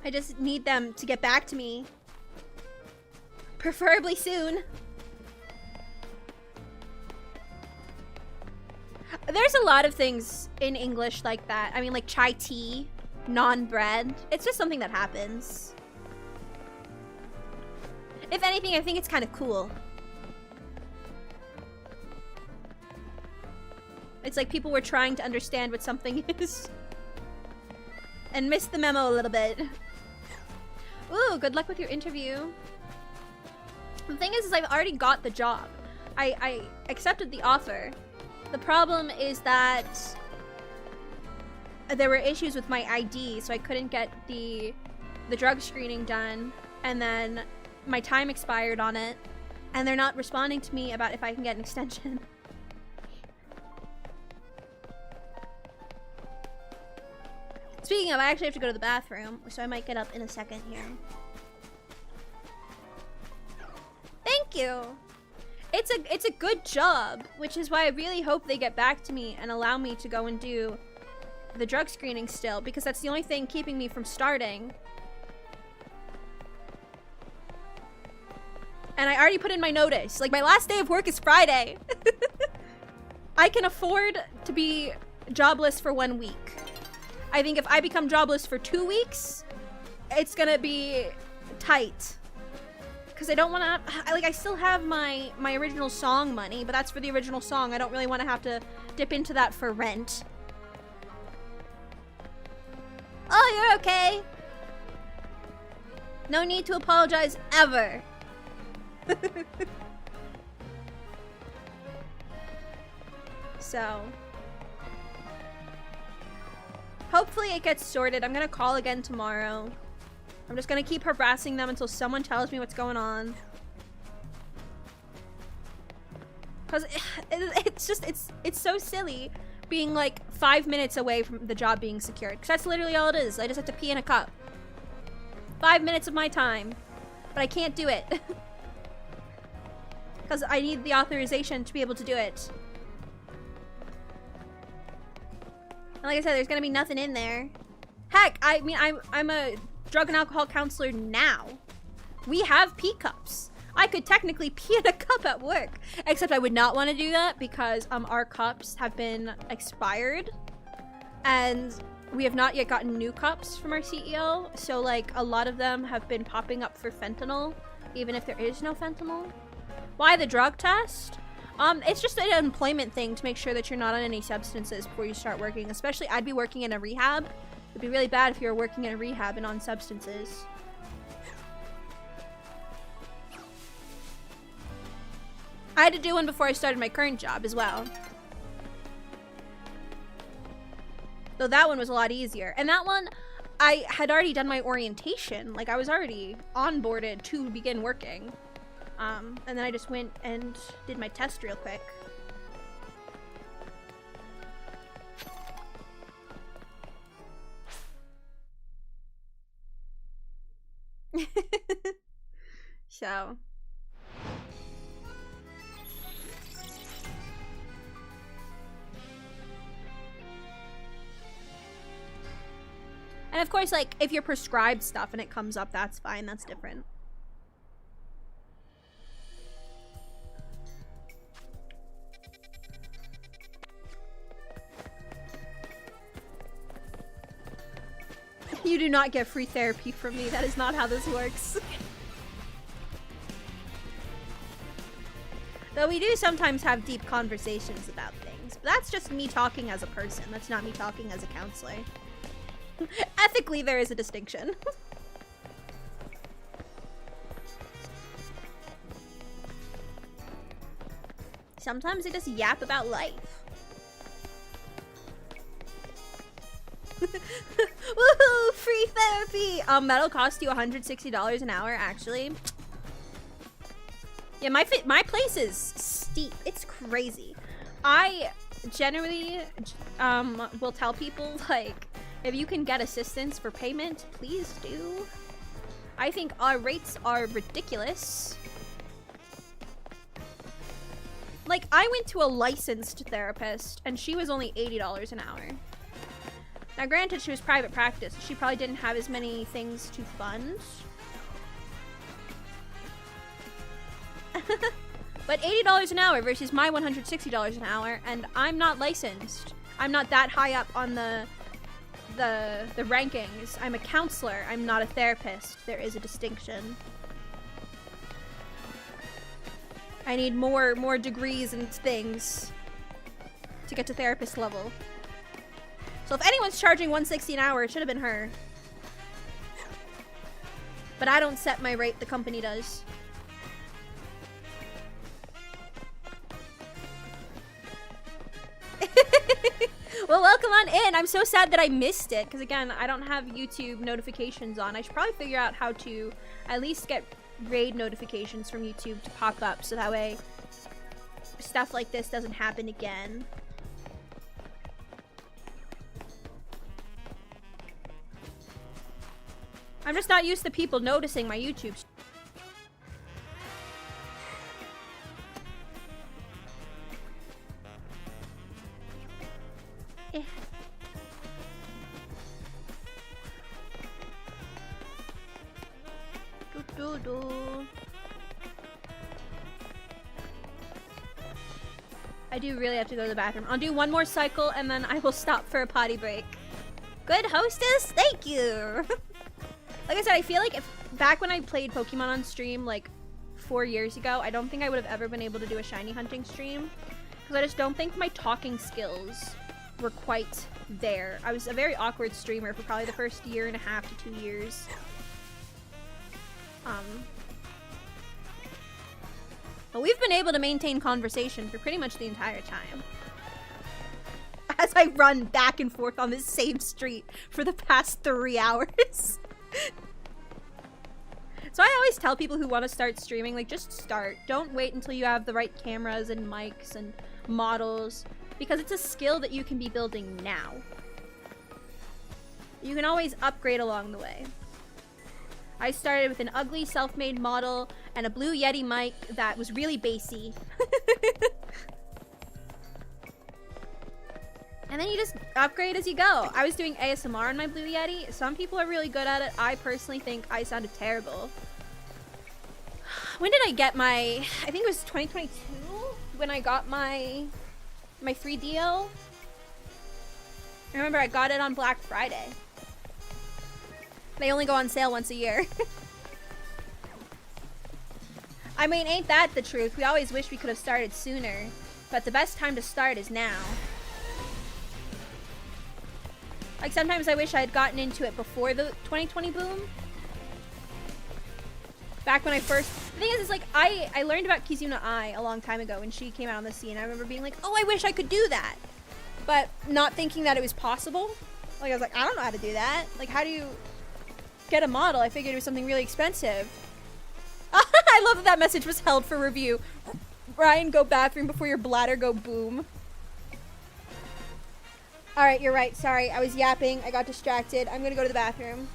I just need them to get back to me. Preferably soon. There's a lot of things in English like that. I mean, like chai tea, non-bread. It's just something that happens. If anything, I think it's kind of cool. It's like people were trying to understand what something is. And missed the memo a little bit. Ooh, good luck with your interview. The thing is I've already got the job. I accepted the offer. The problem is that there were issues with my ID, so I couldn't get the drug screening done, and then my time expired on it, and they're not responding to me about if I can get an extension. Speaking of, I actually have to go to the bathroom, so I might get up in a second here. Thank you! it's a good job, which is why I really hope they get back to me and allow me to go and do the drug screening still, because that's the only thing keeping me from starting. And I already put in my notice. Like, my last day of work is Friday. I can afford to be jobless for 1 week. I think if I become jobless for 2 weeks, it's gonna be tight. Because I don't want to, like, I still have my original song money, but that's for the original song. I don't really want to have to dip into that for rent. Oh, you're okay. No need to apologize ever. So, hopefully it gets sorted. I'm gonna call again tomorrow. I'm just gonna keep harassing them until someone tells me what's going on. Cause it's so silly being like 5 minutes away from the job being secured. Cause that's literally all it is. I just have to pee in a cup. 5 minutes of my time. But I can't do it. Cause I need the authorization to be able to do it. And like I said, there's gonna be nothing in there. Heck, I mean, I'm a drug and alcohol counselor now. We have pee cups. I could technically pee in a cup at work, except I would not want to do that because our cups have been expired and we have not yet gotten new cups from our CEO. So like a lot of them have been popping up for fentanyl, even if there is no fentanyl. Why the drug test? It's just an employment thing to make sure that you're not on any substances before you start working. Especially, I'd be working in a rehab. It'd be really bad if you were working in a rehab and on substances. I had to do one before I started my current job as well. Though that one was a lot easier. And that one, I had already done my orientation. Like, I was already onboarded to begin working. And then I just went and did my test real quick. So. And of course, like, if you're prescribed stuff and it comes up, that's fine. That's different. You do not get free therapy from me. That is not how this works. Though we do sometimes have deep conversations about things. But that's just me talking as a person. That's not me talking as a counselor. Ethically, there is a distinction. Sometimes I just yap about life. Woohoo! Free therapy! That'll cost you $160 an hour, actually. Yeah, my place is steep. It's crazy. I generally will tell people, like, if you can get assistance for payment, please do. I think our rates are ridiculous. Like, I went to a licensed therapist, and she was only $80 an hour. Now, granted, she was private practice. She probably didn't have as many things to fund. But $80 an hour versus my $160 an hour, and I'm not licensed. I'm not that high up on the rankings. I'm a counselor. I'm not a therapist. There is a distinction. I need more degrees and things to get to therapist level. So if anyone's charging $160 an hour, it should have been her. But I don't set my rate, the company does. Well, welcome on in. I'm so sad that I missed it, because again, I don't have YouTube notifications on. I should probably figure out how to at least get raid notifications from YouTube to pop up, so that way stuff like this doesn't happen again. I'm just not used to people noticing my YouTube. I do really have to go to the bathroom. I'll do one more cycle and then I will stop for a potty break. Good hostess, thank you. Like I said, I feel like back when I played Pokemon on stream like 4 years ago, I don't think I would have ever been able to do a shiny hunting stream because I just don't think my talking skills were quite there. I was a very awkward streamer for probably the first 1.5 to 2 years. But we've been able to maintain conversation for pretty much the entire time. As I run back and forth on this same street for the past 3 hours. So I always tell people who want to start streaming, like, just start. Don't wait until you have the right cameras and mics and models, because it's a skill that you can be building now. You can always upgrade along the way. I started with an ugly self-made model and a Blue Yeti mic that was really bassy. And then you just upgrade as you go. I was doing ASMR on my Blue Yeti. Some people are really good at it. I personally think I sounded terrible. When did I get my... I think it was 2022 when I got my 3DO. I remember I got it on Black Friday. They only go on sale once a year. I mean, ain't that the truth? We always wish we could have started sooner. But the best time to start is now. Like, sometimes I wish I had gotten into it before the 2020 boom. Back when I first... The thing is like, I learned about Kizuna Ai a long time ago when she came out on the scene. I remember being like, oh, I wish I could do that. But not thinking that it was possible. Like, I was like, I don't know how to do that. Like, how do you get a model? I figured it was something really expensive. I love that that message was held for review. Ryan, go bathroom before your bladder go boom. Alright, you're right. Sorry, I was yapping. I got distracted. I'm gonna go to the bathroom.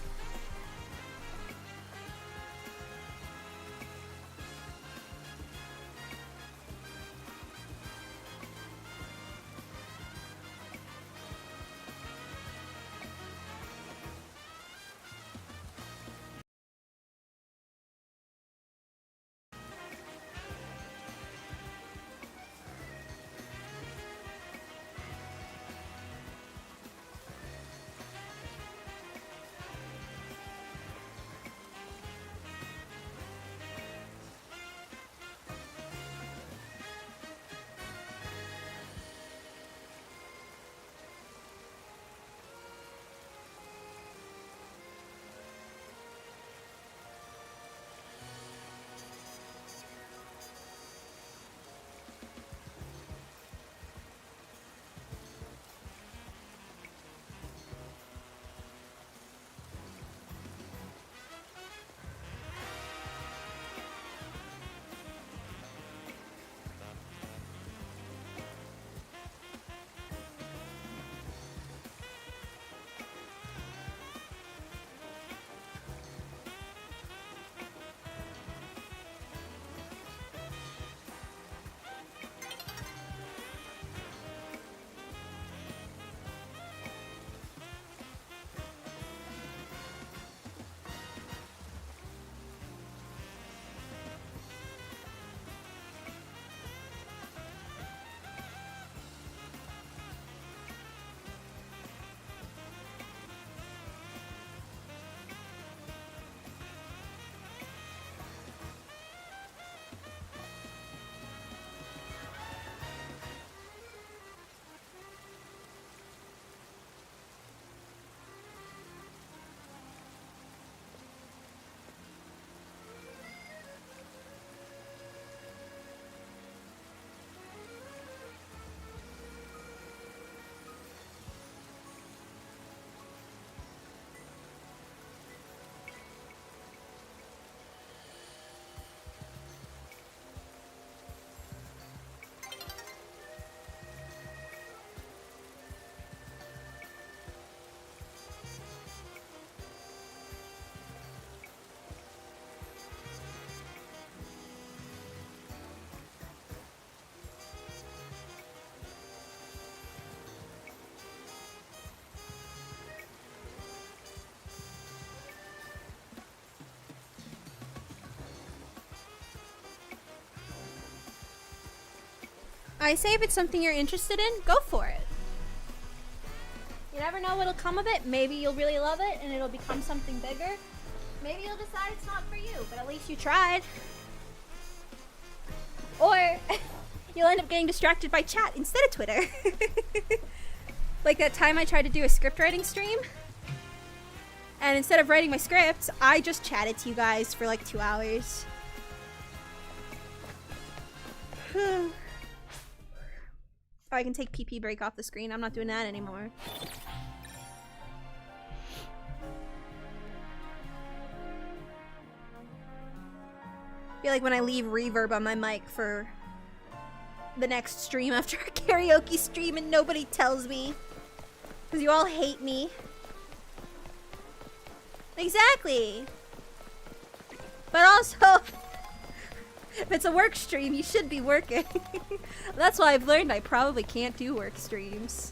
I say if it's something you're interested in, go for it. You never know what'll come of it. Maybe you'll really love it and it'll become something bigger. Maybe you'll decide it's not for you, but at least you tried. Or you'll end up getting distracted by chat instead of Twitter. Like that time I tried to do a script writing stream. And instead of writing my scripts, I just chatted to you guys for like 2 hours. Oh, I can take PP break off the screen. I'm not doing that anymore. I feel like when I leave reverb on my mic for the next stream after a karaoke stream and nobody tells me. Because you all hate me. Exactly. But also, if it's a work stream, you should be working. That's why I've learned I probably can't do work streams.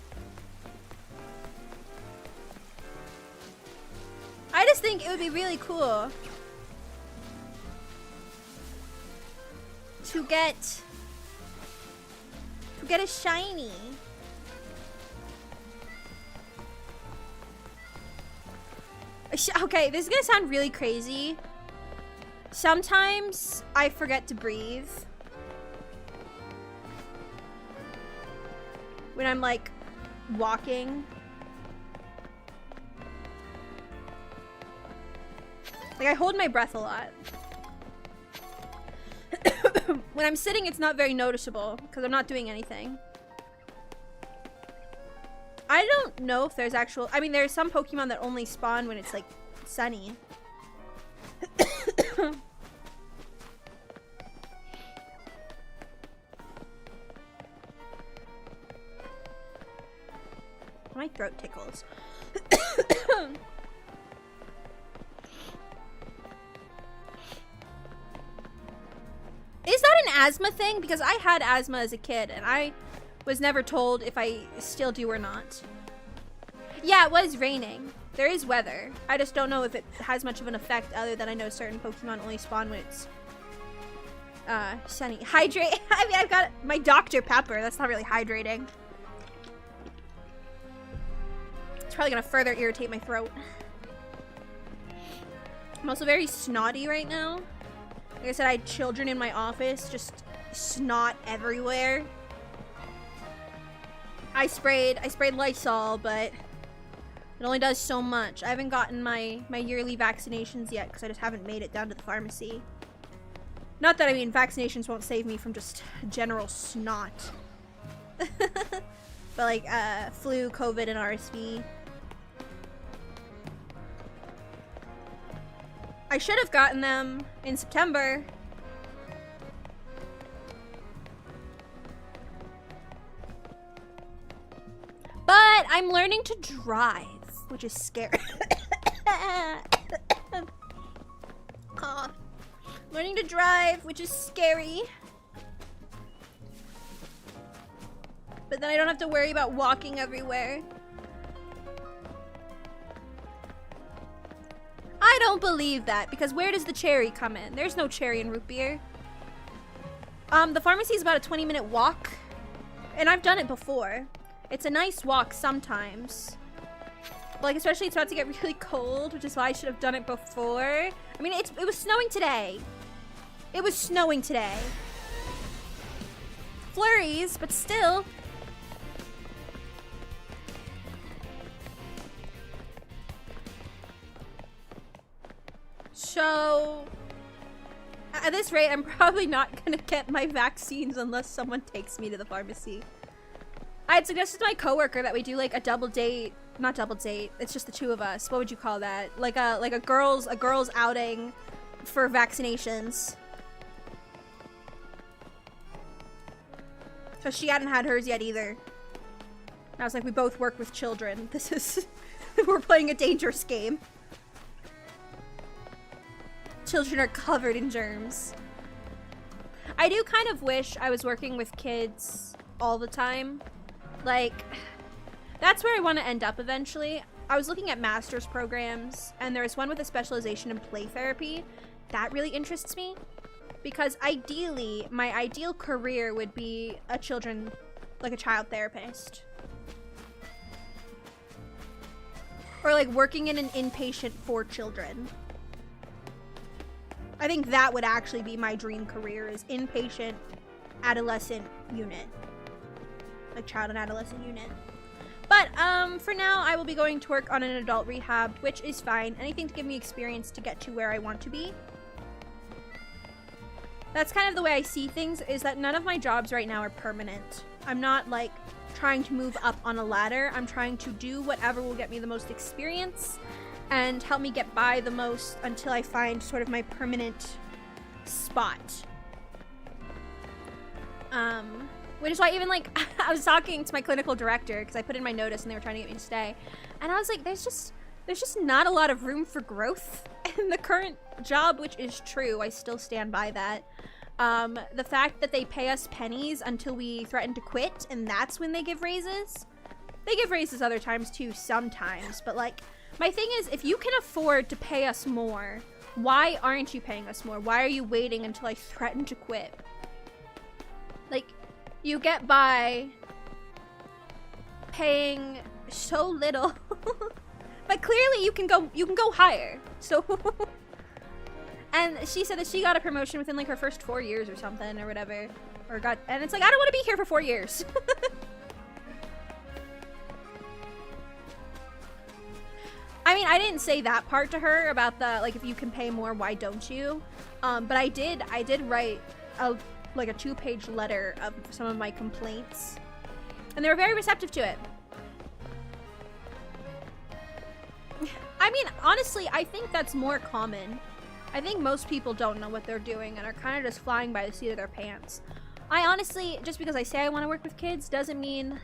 I just think it would be really cool to get a shiny. Okay, this is gonna sound really crazy. Sometimes I forget to breathe when I'm like walking. Like I hold my breath a lot. When I'm sitting, it's not very noticeable because I'm not doing anything. I don't know if there's actual... I mean, there's some Pokemon that only spawn when it's, like, sunny. My throat tickles. Is that an asthma thing? Because I had asthma as a kid, and I was never told if I still do or not. Yeah, it was raining. There is weather. I just don't know if it has much of an effect other than I know certain Pokemon only spawn when it's sunny. Hydrate. I mean, I've got my Dr. Pepper. That's not really hydrating. It's probably gonna further irritate my throat. I'm also very snotty right now. Like I said, I had children in my office, just snot everywhere. I sprayed Lysol, but it only does so much. I haven't gotten my yearly vaccinations yet because I just haven't made it down to the pharmacy. Not that, I mean, vaccinations won't save me from just general snot. But like, flu, COVID, and RSV. I should have gotten them in September. But I'm learning to drive, which is scary. Learning to drive, which is scary. But then I don't have to worry about walking everywhere. I don't believe that, because where does the cherry come in? There's no cherry in root beer. The pharmacy is about a 20-minute walk, and I've done it before. It's a nice walk sometimes. But like, especially it's about to get really cold, which is why I should have done it before. I mean, it was snowing today. It was snowing today. Flurries, but still. So, at this rate, I'm probably not gonna get my vaccines unless someone takes me to the pharmacy. I had suggested to my coworker that we do like a double date, not double date, it's just the two of us. What would you call that? Like a girls outing for vaccinations. So she hadn't had hers yet either. And I was like, we both work with children. This is, we're playing a dangerous game. Children are covered in germs. I do kind of wish I was working with kids all the time. Like, that's where I want to end up eventually. I was looking at master's programs, and there's one with a specialization in play therapy. That really interests me. because ideally, my ideal career would be a child therapist. Or like working in an inpatient for children. I think that would actually be my dream career, is inpatient adolescent unit. Like child and adolescent unit. But for now, I will be going to work on an adult rehab, which is fine. Anything to give me experience to get to where I want to be. That's kind of the way I see things, is that none of my jobs right now are permanent. I'm not like trying to move up on a ladder. I'm trying to do whatever will get me the most experience and help me get by the most until I find sort of my permanent spot. Which is why even like, I was talking to my clinical director because I put in my notice and they were trying to get me to stay. And I was like, there's just not a lot of room for growth in the current job, which is true. I still stand by that. The fact that they pay us pennies until we threaten to quit, and that's when they give raises. They give raises other times too, sometimes. But like, my thing is, if you can afford to pay us more, why aren't you paying us more? Why are you waiting until I threaten to quit? Like, you get by paying so little. But clearly you can go higher. So and she said that she got a promotion within like her first 4 years or something or whatever. And it's like, I don't want to be here for 4 years. I mean, I didn't say that part to her about the like, if you can pay more, why don't you? But I did write a 2-page letter of some of my complaints, and they were very receptive to it. I mean, honestly, I think that's more common. I think most people don't know what they're doing and are kind of just flying by the seat of their pants. I honestly, just because I say I want to work with kids doesn't mean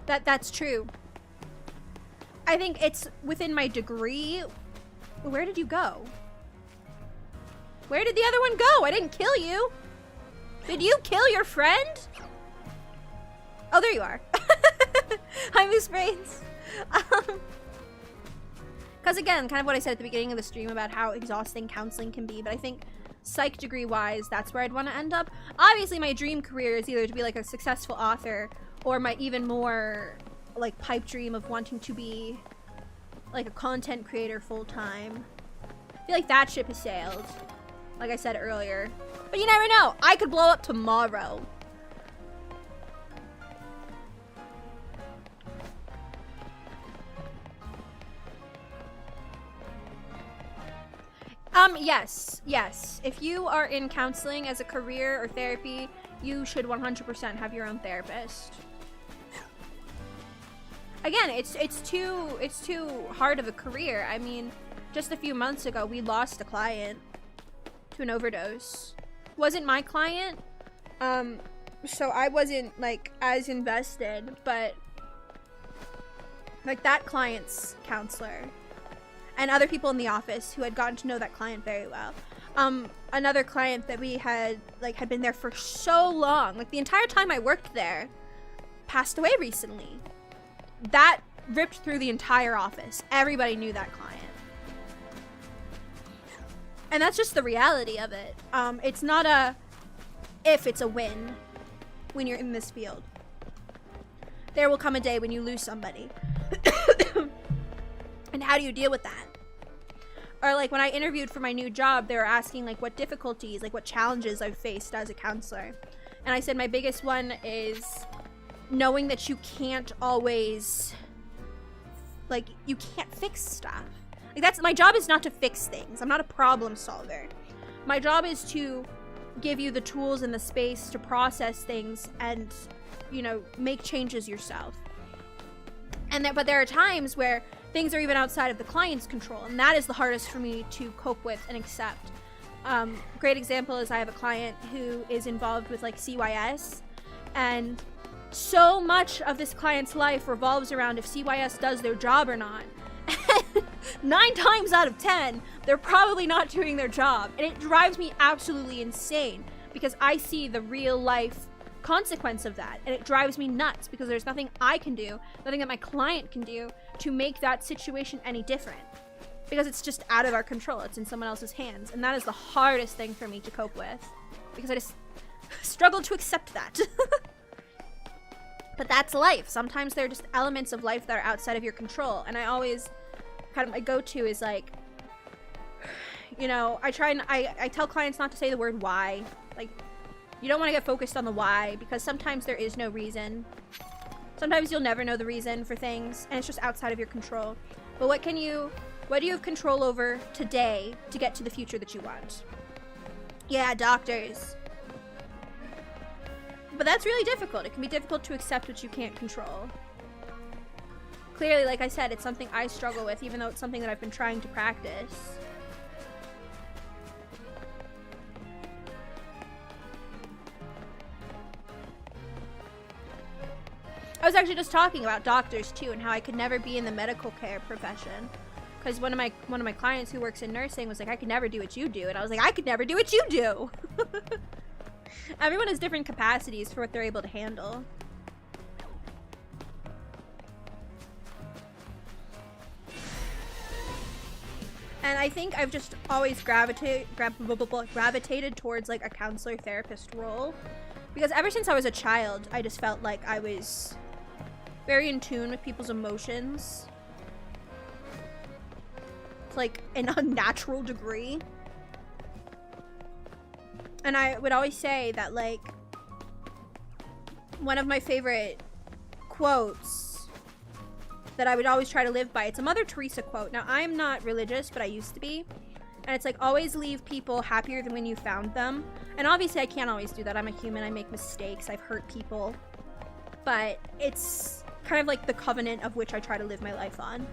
that that's true. I think it's within my degree. Where did you go? Where did the other one go? I didn't kill you. Did you kill your friend? Oh, there you are. Hi, Moose Brains. Because again, kind of what I said at the beginning of the stream about how exhausting counseling can be, but I think psych degree wise, that's where I'd want to end up. Obviously, my dream career is either to be like a successful author, or my even more like pipe dream of wanting to be like a content creator full-time. I feel like that ship has sailed, like I said earlier. But you never know. I could blow up tomorrow. Yes. If you are in counseling as a career or therapy, you should 100% have your own therapist. Again, it's too hard of a career. I mean, just a few months ago, we lost a client to an overdose. Wasn't my client, so I wasn't like as invested, but like that client's counselor and other people in the office who had gotten to know that client very well. Another client that we had been there for so long, like the entire time I worked there, passed away recently. That ripped through the entire office. Everybody knew that client. And that's just the reality of it. It's not a if, it's a when when you're in this field. There will come a day when you lose somebody. And how do you deal with that? Or like when I interviewed for my new job, they were asking like what difficulties, like what challenges I've faced as a counselor. And I said my biggest one is knowing that you can't always, like, you can't fix stuff. Like that's, my job is not to fix things. I'm not a problem solver. My job is to give you the tools and the space to process things and, you know, make changes yourself. But there are times where things are even outside of the client's control, and that is the hardest for me to cope with and accept. Great example is I have a client who is involved with like CYS, and so much of this client's life revolves around if CYS does their job or not. 9 times out of 10, they're probably not doing their job, and it drives me absolutely insane because I see the real life consequence of that, and it drives me nuts because there's nothing I can do, nothing that my client can do to make that situation any different. because it's just out of our control. It's in someone else's hands. And that is the hardest thing for me to cope with, because I just struggle to accept that. But that's life. Sometimes there are just elements of life that are outside of your control. And I always, kind of my go-to is like, you know, I tell clients not to say the word why. Like, you don't want to get focused on the why, because sometimes there is no reason. Sometimes you'll never know the reason for things, and it's just outside of your control. But what do you have control over today to get to the future that you want? Yeah, doctors. But that's really difficult. It can be difficult to accept what you can't control. Clearly, like I said, it's something I struggle with, even though it's something that I've been trying to practice. I was actually just talking about doctors too, and how I could never be in the medical care profession, because one of my clients who works in nursing was like, I could never do what you do, and I was like, I could never do what you do. Everyone has different capacities for what they're able to handle. And I think I've just always gravitated towards like a counselor therapist role, because ever since I was a child, I just felt like I was very in tune with people's emotions, like in a natural degree. And I would always say that, like, one of my favorite quotes that I would always try to live by, it's a Mother Teresa quote. Now, I'm not religious, but I used to be. And it's like, always leave people happier than when you found them. And obviously I can't always do that. I'm a human. I make mistakes. I've hurt people. But it's kind of like the covenant of which I try to live my life on.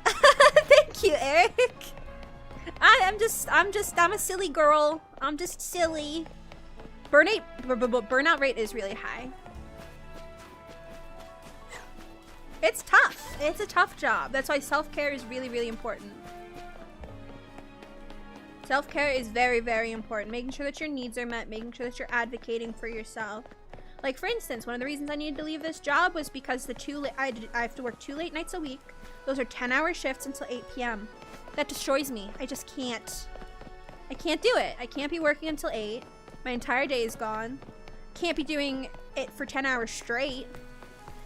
Thank you, Eric. I'm a silly girl. I'm just silly. Burnout rate is really high. It's tough. It's a tough job. That's why self-care is really, really important. Self-care is very, very important. Making sure that your needs are met, making sure that you're advocating for yourself. Like, for instance, one of the reasons I needed to leave this job was because I have to work 2 late nights a week. Those are 10-hour shifts until 8 p.m. That destroys me. I just can't. I can't do it. I can't be working until 8. My entire day is gone. Can't be doing it for 10 hours straight.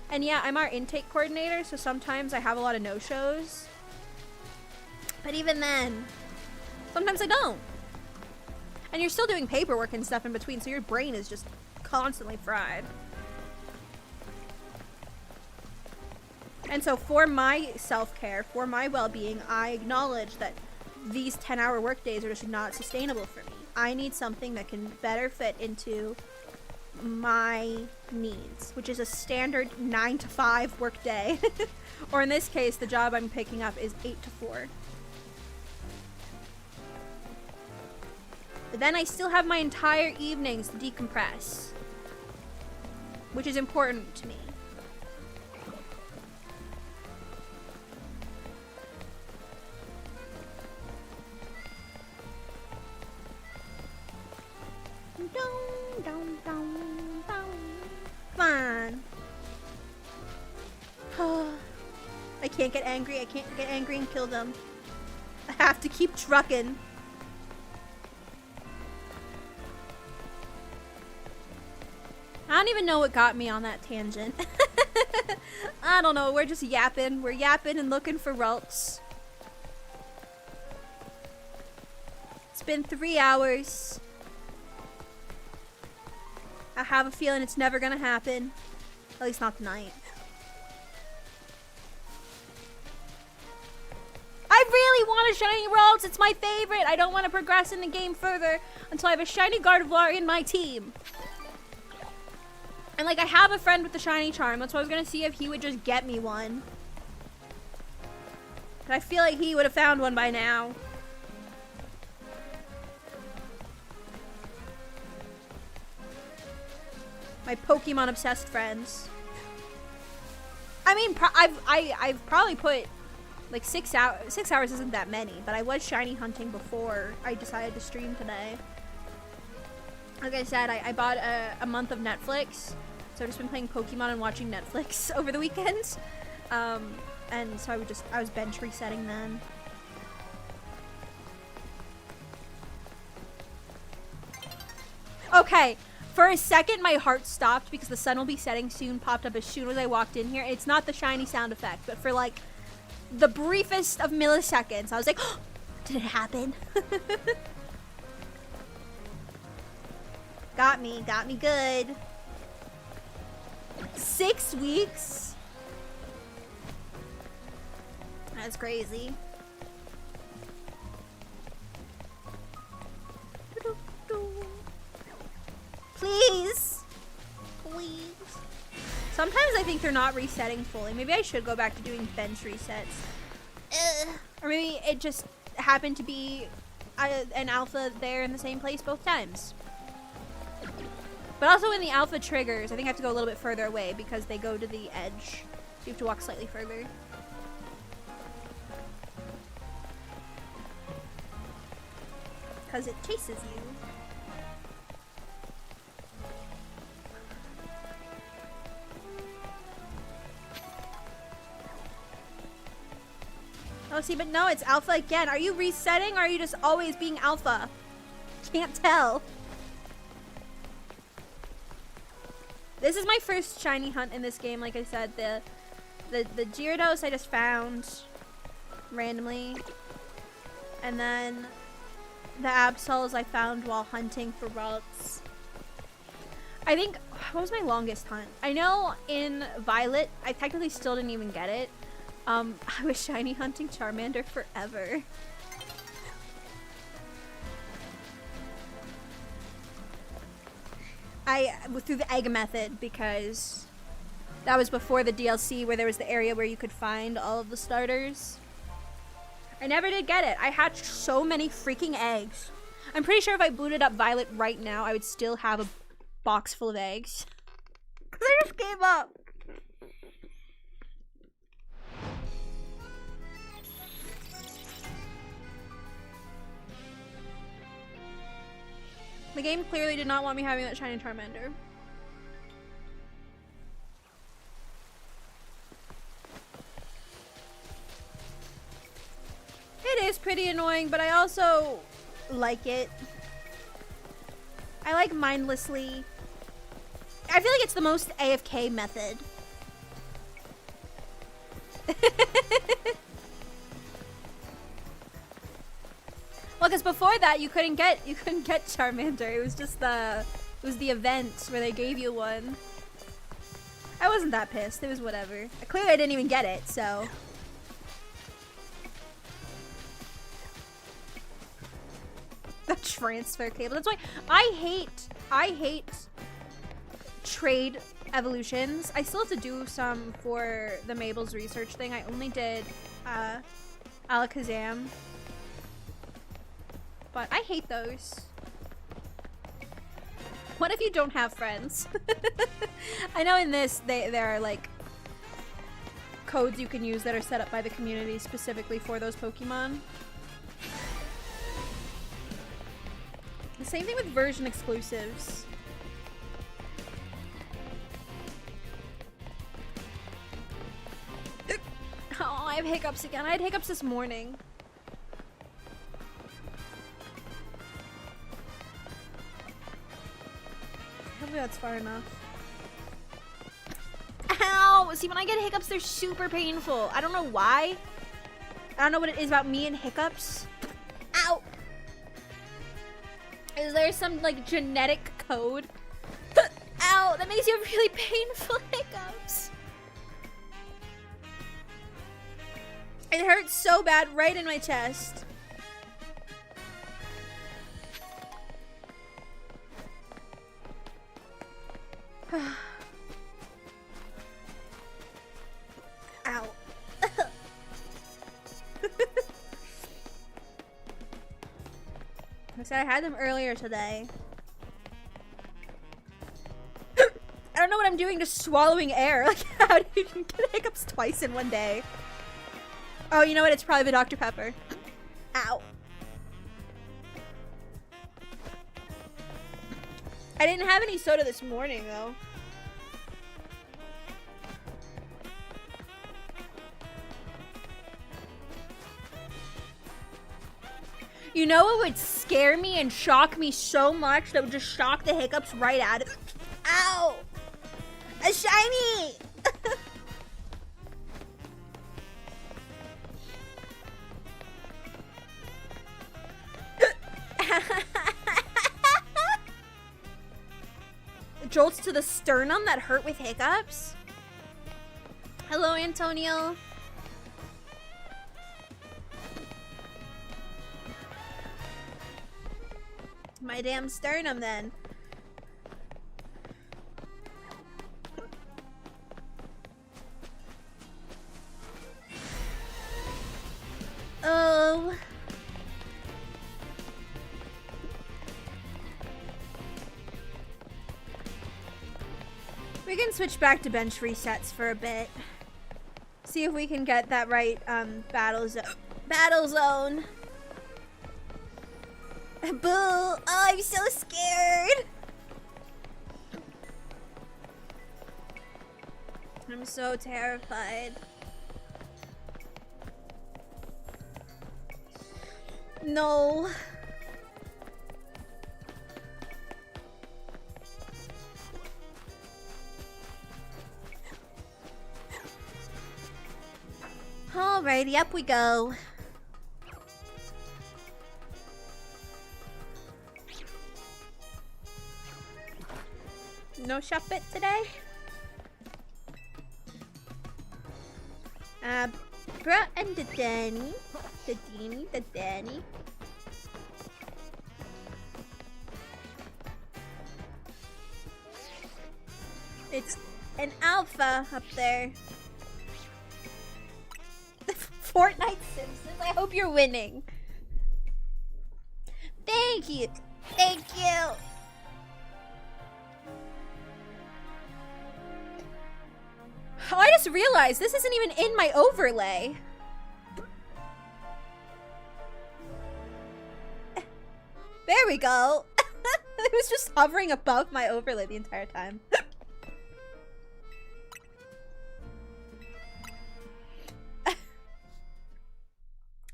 And yeah, I'm our intake coordinator, so sometimes I have a lot of no-shows. But even then, sometimes I don't. And you're still doing paperwork and stuff in between, so your brain is just constantly fried. And so for my self-care, for my well-being, I acknowledge that these 10-hour work days are just not sustainable for me. I need something that can better fit into my needs, which is a standard 9 to 5 work day. Or in this case, the job I'm picking up is 8 to 4. But then I still have my entire evenings to decompress, which is important to me. Come on. I can't get angry. I can't get angry and kill them. I have to keep trucking. I don't even know what got me on that tangent. I don't know. We're just yapping. We're yapping and looking for Ralts. It's been 3 hours. I have a feeling it's never gonna happen. At least not tonight. I really want a shiny Ralts. It's my favorite. I don't want to progress in the game further until I have a shiny Gardevoir in my team. And like, I have a friend with the shiny charm. That's why I was gonna see if he would just get me one. But I feel like he would have found one by now. My Pokemon obsessed friends. I mean, I've probably put like 6 hours. 6 hours isn't that many, but I was shiny hunting before I decided to stream today. Like I said, I bought a month of Netflix, so I've just been playing Pokemon and watching Netflix over the weekends. And so I was bench resetting then. Okay, for a second my heart stopped because the sun will be setting soon popped up as soon as I walked in here. It's not the shiny sound effect, but for like the briefest of milliseconds, I was like, oh, did it happen? Got me good. 6 weeks? That's crazy. Please. Please. Sometimes I think they're not resetting fully. Maybe I should go back to doing bench resets. Or maybe it just happened to be an alpha there in the same place both times. But also in the alpha triggers, I think I have to go a little bit further away because they go to the edge. So you have to walk slightly further. Because it chases you. Oh, see, but no, it's alpha again. Are you resetting or are you just always being alpha? Can't tell. This is my first shiny hunt in this game, like I said. The Gyarados I just found randomly. And then the Absols I found while hunting for Ralts. I think, what was my longest hunt? I know in Violet, I technically still didn't even get it. I was shiny hunting Charmander forever. I through the egg method because that was before the DLC where there was the area where you could find all of the starters. I never did get it. I hatched so many freaking eggs. I'm pretty sure if I booted up Violet right now, I would still have a box full of eggs. Cause I just gave up. The game clearly did not want me having that shiny Charmander. It is pretty annoying, but I also like it. I like mindlessly. I feel like it's the most AFK method. Well, because before that you couldn't get Charmander. It was just the event where they gave you one. I wasn't that pissed. It was whatever. Clearly I didn't even get it, so. The transfer cable. That's why I hate trade evolutions. I still have to do some for the Mabel's research thing. I only did Alakazam. But I hate those. What if you don't have friends? I know in this there are like codes you can use that are set up by the community specifically for those Pokemon. The same thing with version exclusives. Oh, I have hiccups again. I had hiccups this morning. Hopefully that's far enough. Ow! See, when I get hiccups, they're super painful. I don't know why. I don't know what it is about me and hiccups. Ow! Is there some, like, genetic code? Ow! That makes you have really painful hiccups. It hurts so bad right in my chest. Ow. I said I had them earlier today. I don't know what I'm doing, just swallowing air. Like, how do you get hiccups twice in one day? Oh, you know what? It's probably the Dr. Pepper. Ow. I didn't have any soda this morning, though. You know what would scare me and shock me so much that would just shock the hiccups right out of it? Ow! A shiny! Jolts to the sternum that hurt with hiccups? Hello, Antonio. My damn sternum, then. Oh. We can switch back to bench resets for a bit. See if we can get that right battle zone. Boo! Oh, I'm so scared. I'm so terrified. No. Alrighty, up we go. No shop it today? Bruh and the Danny. The Danny. It's an alpha up there. Fortnite Simpsons, I hope you're winning. Thank you. Thank you. Oh, I just realized this isn't even in my overlay. There we go. It was just hovering above my overlay the entire time.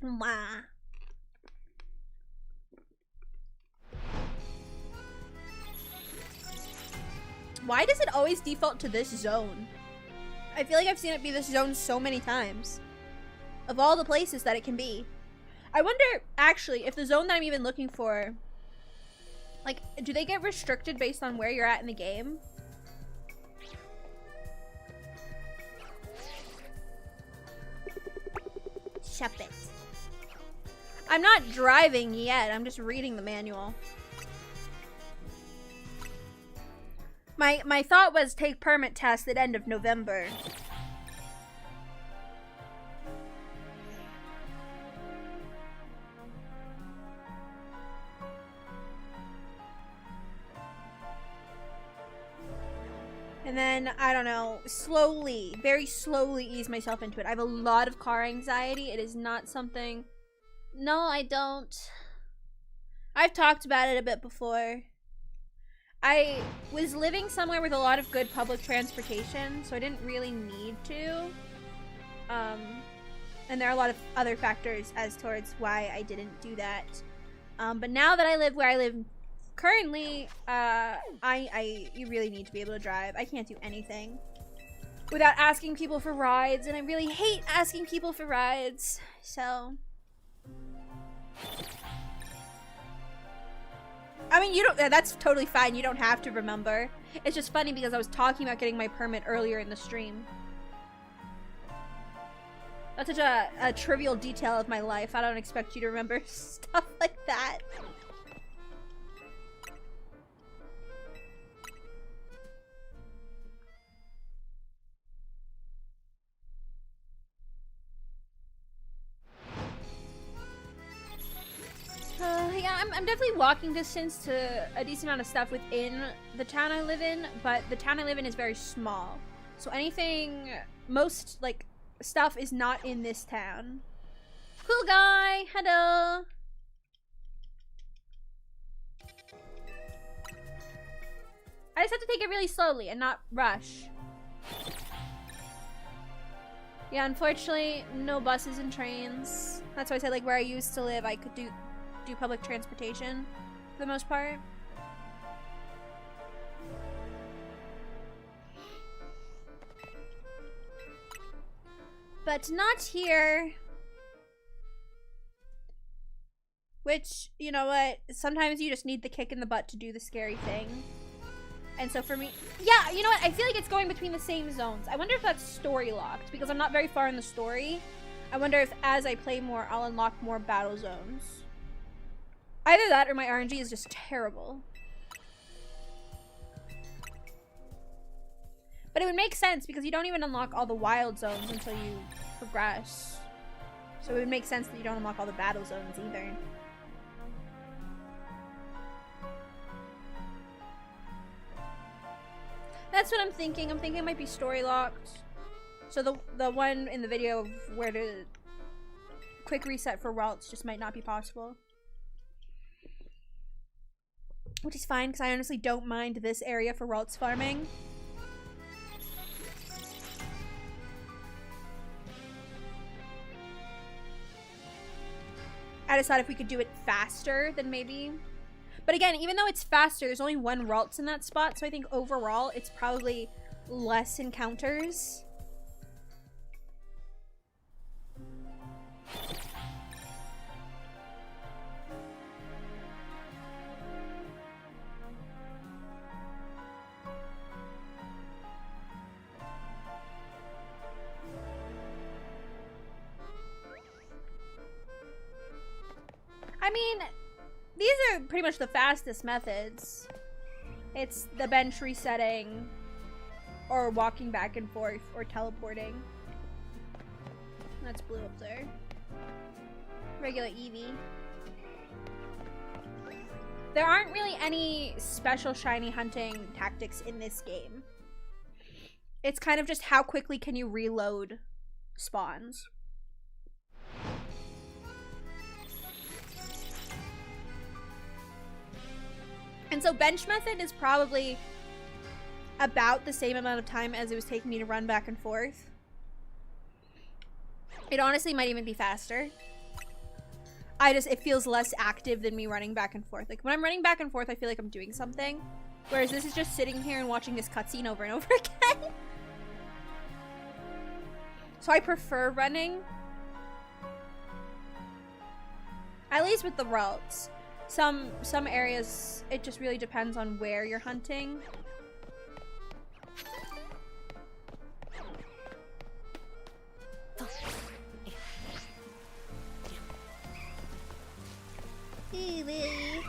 Mwah. Why does it always default to this zone? I feel like I've seen it be this zone so many times. Of all the places that it can be. I wonder, actually, if the zone that I'm even looking for... Like, do they get restricted based on where you're at in the game? Shop it. I'm not driving yet, I'm just reading the manual. My thought was take permit test at end of November. And then, I don't know, slowly, very slowly ease myself into it. I have a lot of car anxiety. It is not something... No, I don't. I've talked about it a bit before. I was living somewhere with a lot of good public transportation, so I didn't really need to. And there are a lot of other factors as towards why I didn't do that. But now that I live where I live currently, you really need to be able to drive. I can't do anything without asking people for rides, and I really hate asking people for rides, so... I mean, you don't, that's totally fine. You don't have to remember. It's just funny because I was talking about getting my permit earlier in the stream. That's such a trivial detail of my life. I don't expect you to remember stuff like that. Yeah, I'm definitely walking distance to a decent amount of stuff within the town I live in, but the town I live in is very small. So anything, most, like, stuff is not in this town. Cool guy, hello. I just have to take it really slowly and not rush. Yeah, unfortunately, no buses and trains. That's why I said, like, where I used to live, I could do do public transportation for the most part. But not here. Which, you know what? Sometimes you just need the kick in the butt to do the scary thing. And so for me, yeah, you know what? I feel like it's going between the same zones. I wonder if that's story locked because I'm not very far in the story. I wonder if as I play more, I'll unlock more battle zones. Either that or my RNG is just terrible. But it would make sense because you don't even unlock all the wild zones until you progress. So it would make sense that you don't unlock all the battle zones either. That's what I'm thinking. I'm thinking it might be story locked. So the one in the video of where to quick reset for Ralts just might not be possible. Which is fine, because I honestly don't mind this area for Ralts farming. I just thought if we could do it faster, then maybe. But again, even though it's faster, there's only one Ralts in that spot, so I think overall it's probably less encounters. I mean, these are pretty much the fastest methods. It's the bench resetting, or walking back and forth, or teleporting. That's blue up there. Regular Eevee. There aren't really any special shiny hunting tactics in this game. It's kind of just how quickly can you reload spawns. And so bench method is probably about the same amount of time as it was taking me to run back and forth. It honestly might even be faster. It feels less active than me running back and forth. Like when I'm running back and forth, I feel like I'm doing something. Whereas this is just sitting here and watching this cutscene over and over again. So I prefer running. At least with the Ralts. Some areas, it just really depends on where you're hunting. Eevee.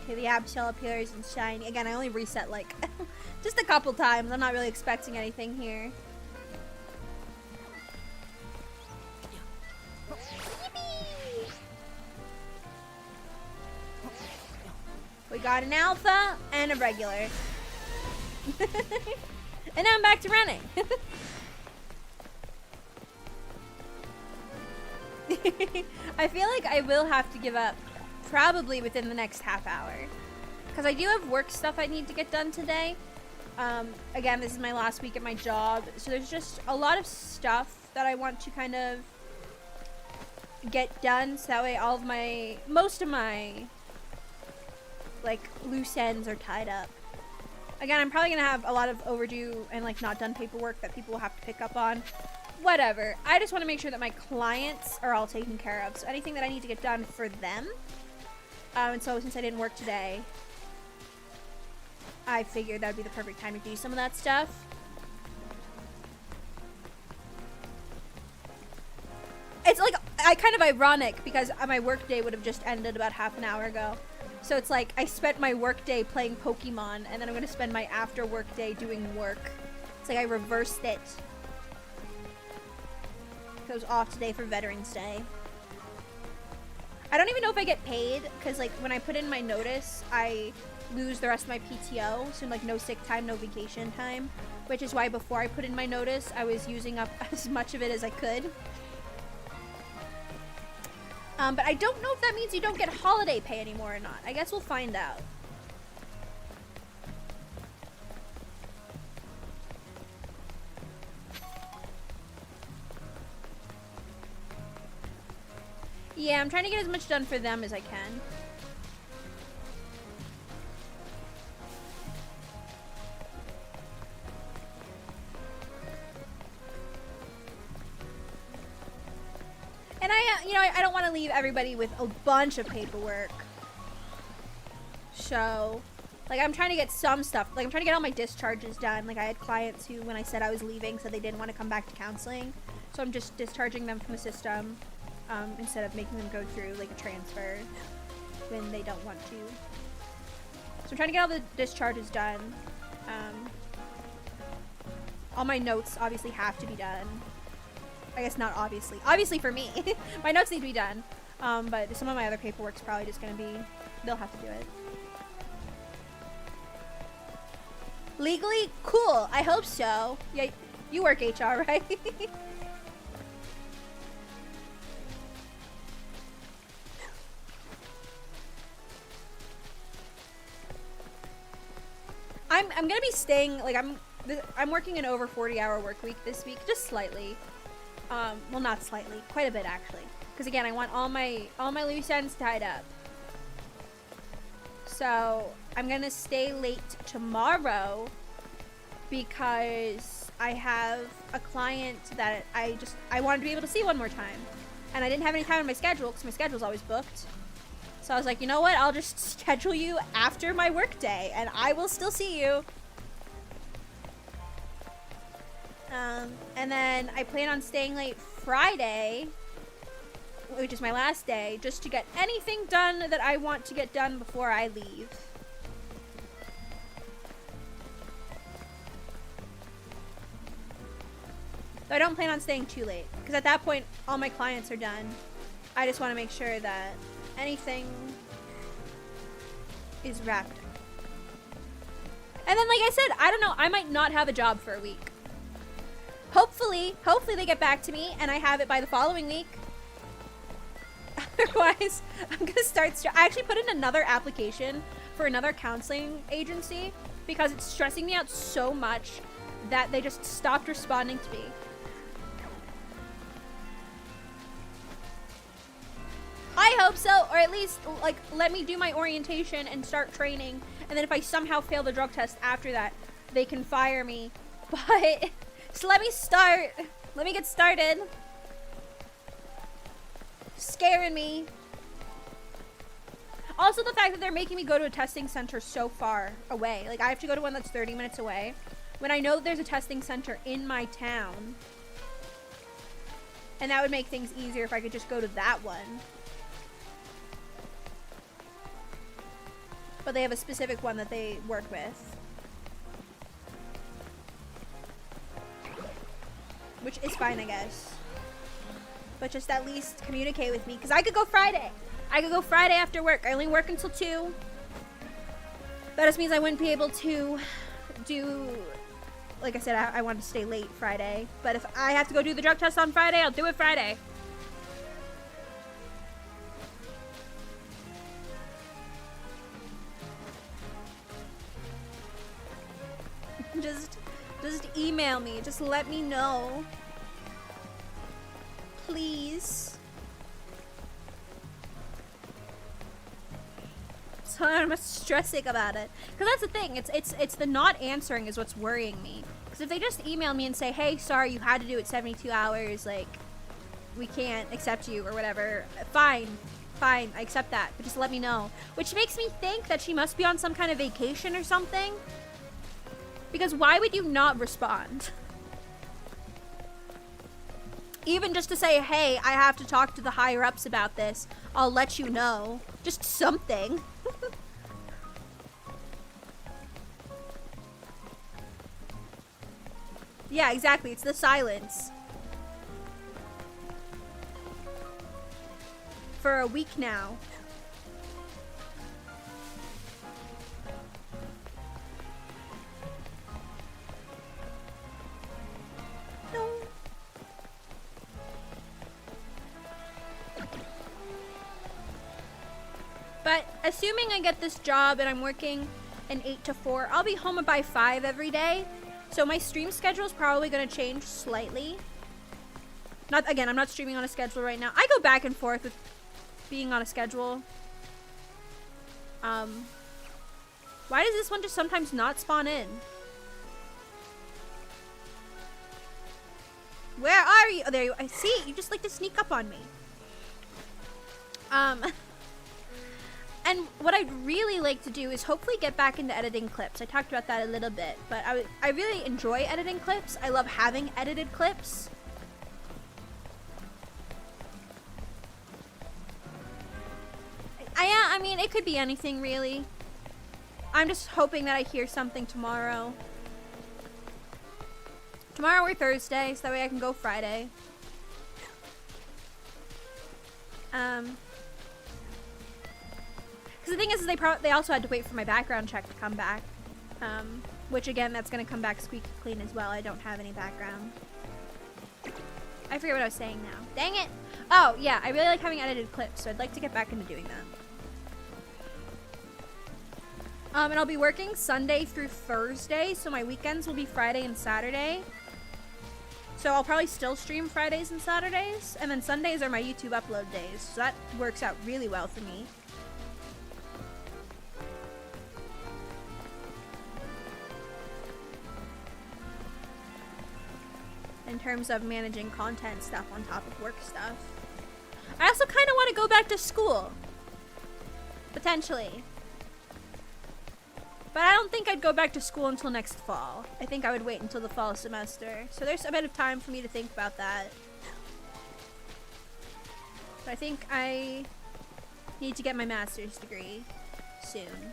Okay, the Absol appears and shiny. Again, I only reset like just a couple times. I'm not really expecting anything here. We got an alpha and a regular. And now I'm back to running. I feel like I will have to give up probably within the next half hour. Because I do have work stuff I need to get done today. Again, this is my last week at my job. So there's just a lot of stuff that I want to kind of get done. So that way most of my like loose ends are tied up. Again, I'm probably gonna have a lot of overdue and like not done paperwork that people will have to pick up on. Whatever. I just want to make sure that my clients are all taken care of. So anything that I need to get done for them. And so since I didn't work today, I figured that would be the perfect time to do some of that stuff. It's like kind of ironic because my work day would have just ended about half an hour ago. So it's like I spent my work day playing Pokemon and then I'm going to spend my after work day doing work. It's like I reversed it. I was off today for Veterans Day. I don't even know if I get paid because like when I put in my notice, I lose the rest of my PTO. So like no sick time, no vacation time. Which is why before I put in my notice, I was using up as much of it as I could. But I don't know if that means you don't get holiday pay anymore or not. I guess we'll find out. Yeah, I'm trying to get as much done for them as I can. And I don't want to leave everybody with a bunch of paperwork. So, like, I'm trying to get some stuff. Like, I'm trying to get all my discharges done. Like, I had clients who, when I said I was leaving, said they didn't want to come back to counseling. So I'm just discharging them from the system instead of making them go through, like, a transfer when they don't want to. So I'm trying to get all the discharges done. All my notes obviously have to be done. I guess not obviously. Obviously for me. My notes need to be done. But some of my other paperwork's probably just going to be... They'll have to do it. Legally? Cool. I hope so. Yeah, you work HR, right? I'm gonna be staying, like, I'm working an over 40-hour work week this week, just slightly. Well, not slightly, quite a bit actually. Because again, I want all my loose ends tied up. So I'm gonna stay late tomorrow because I have a client that I wanted to be able to see one more time, and I didn't have any time on my schedule because my schedule's always booked. So I was like, you know what? I'll just schedule you after my work day, and I will still see you. And then I plan on staying late Friday, which is my last day, just to get anything done that I want to get done before I leave. So I don't plan on staying too late, because at that point, all my clients are done. I just want to make sure that anything is wrapped up. And then, like I said, I don't know, I might not have a job for a week. Hopefully they get back to me and I have it by the following week. Otherwise, I'm gonna start. I actually put in another application for another counseling agency because it's stressing me out so much that they just stopped responding to me. I hope so, or at least, like, let me do my orientation and start training, and then if I somehow fail the drug test after that, they can fire me. But, so let me start. Let me get started. Scaring me. Also, the fact that they're making me go to a testing center so far away. Like, I have to go to one that's 30 minutes away, when I know that there's a testing center in my town. And that would make things easier if I could just go to that one. But they have a specific one that they work with. Which is fine, I guess. But just at least communicate with me. Because I could go Friday. I could go Friday after work. I only work until 2. That just means I wouldn't be able to do... Like I said, I wanted to stay late Friday. But if I have to go do the drug test on Friday, I'll do it Friday. Just email me. Just let me know. Please. So I'm stressing about it. Because that's the thing. It's the not answering is what's worrying me. Because if they just email me and say, hey, sorry, you had to do it 72 hours, like, we can't accept you or whatever, fine, I accept that. But just let me know. Which makes me think that she must be on some kind of vacation or something. Because why would you not respond? Even just to say, hey, I have to talk to the higher-ups about this. I'll let you know. Just something. Yeah, exactly. It's the silence. For a week now. No. But assuming I get this job and I'm working an 8 to 4, I'll be home by 5 every day. So my stream schedule is probably going to change slightly. Again, I'm not streaming on a schedule right now. I go back and forth with being on a schedule. Why does this one just sometimes not spawn in? Where are you? Oh, there you are. I see. You just like to sneak up on me. And what I'd really like to do is hopefully get back into editing clips. I talked about that a little bit, but I really enjoy editing clips. I love having edited clips. I mean, it could be anything, really. I'm just hoping that I hear something tomorrow. Tomorrow or Thursday, so that way I can go Friday. Because the thing is they also had to wait for my background check to come back. Which, again, that's going to come back squeaky clean as well. I don't have any background. I forget what I was saying now. Dang it! Oh, yeah, I really like having edited clips, so I'd like to get back into doing that. And I'll be working Sunday through Thursday, so my weekends will be Friday and Saturday. So I'll probably still stream Fridays and Saturdays, and then Sundays are my YouTube upload days, so that works out really well for me. In terms of managing content stuff on top of work stuff. I also kind of want to go back to school. Potentially. But I don't think I'd go back to school until next fall. I think I would wait until the fall semester. So there's a bit of time for me to think about that. But I think I need to get my master's degree soon.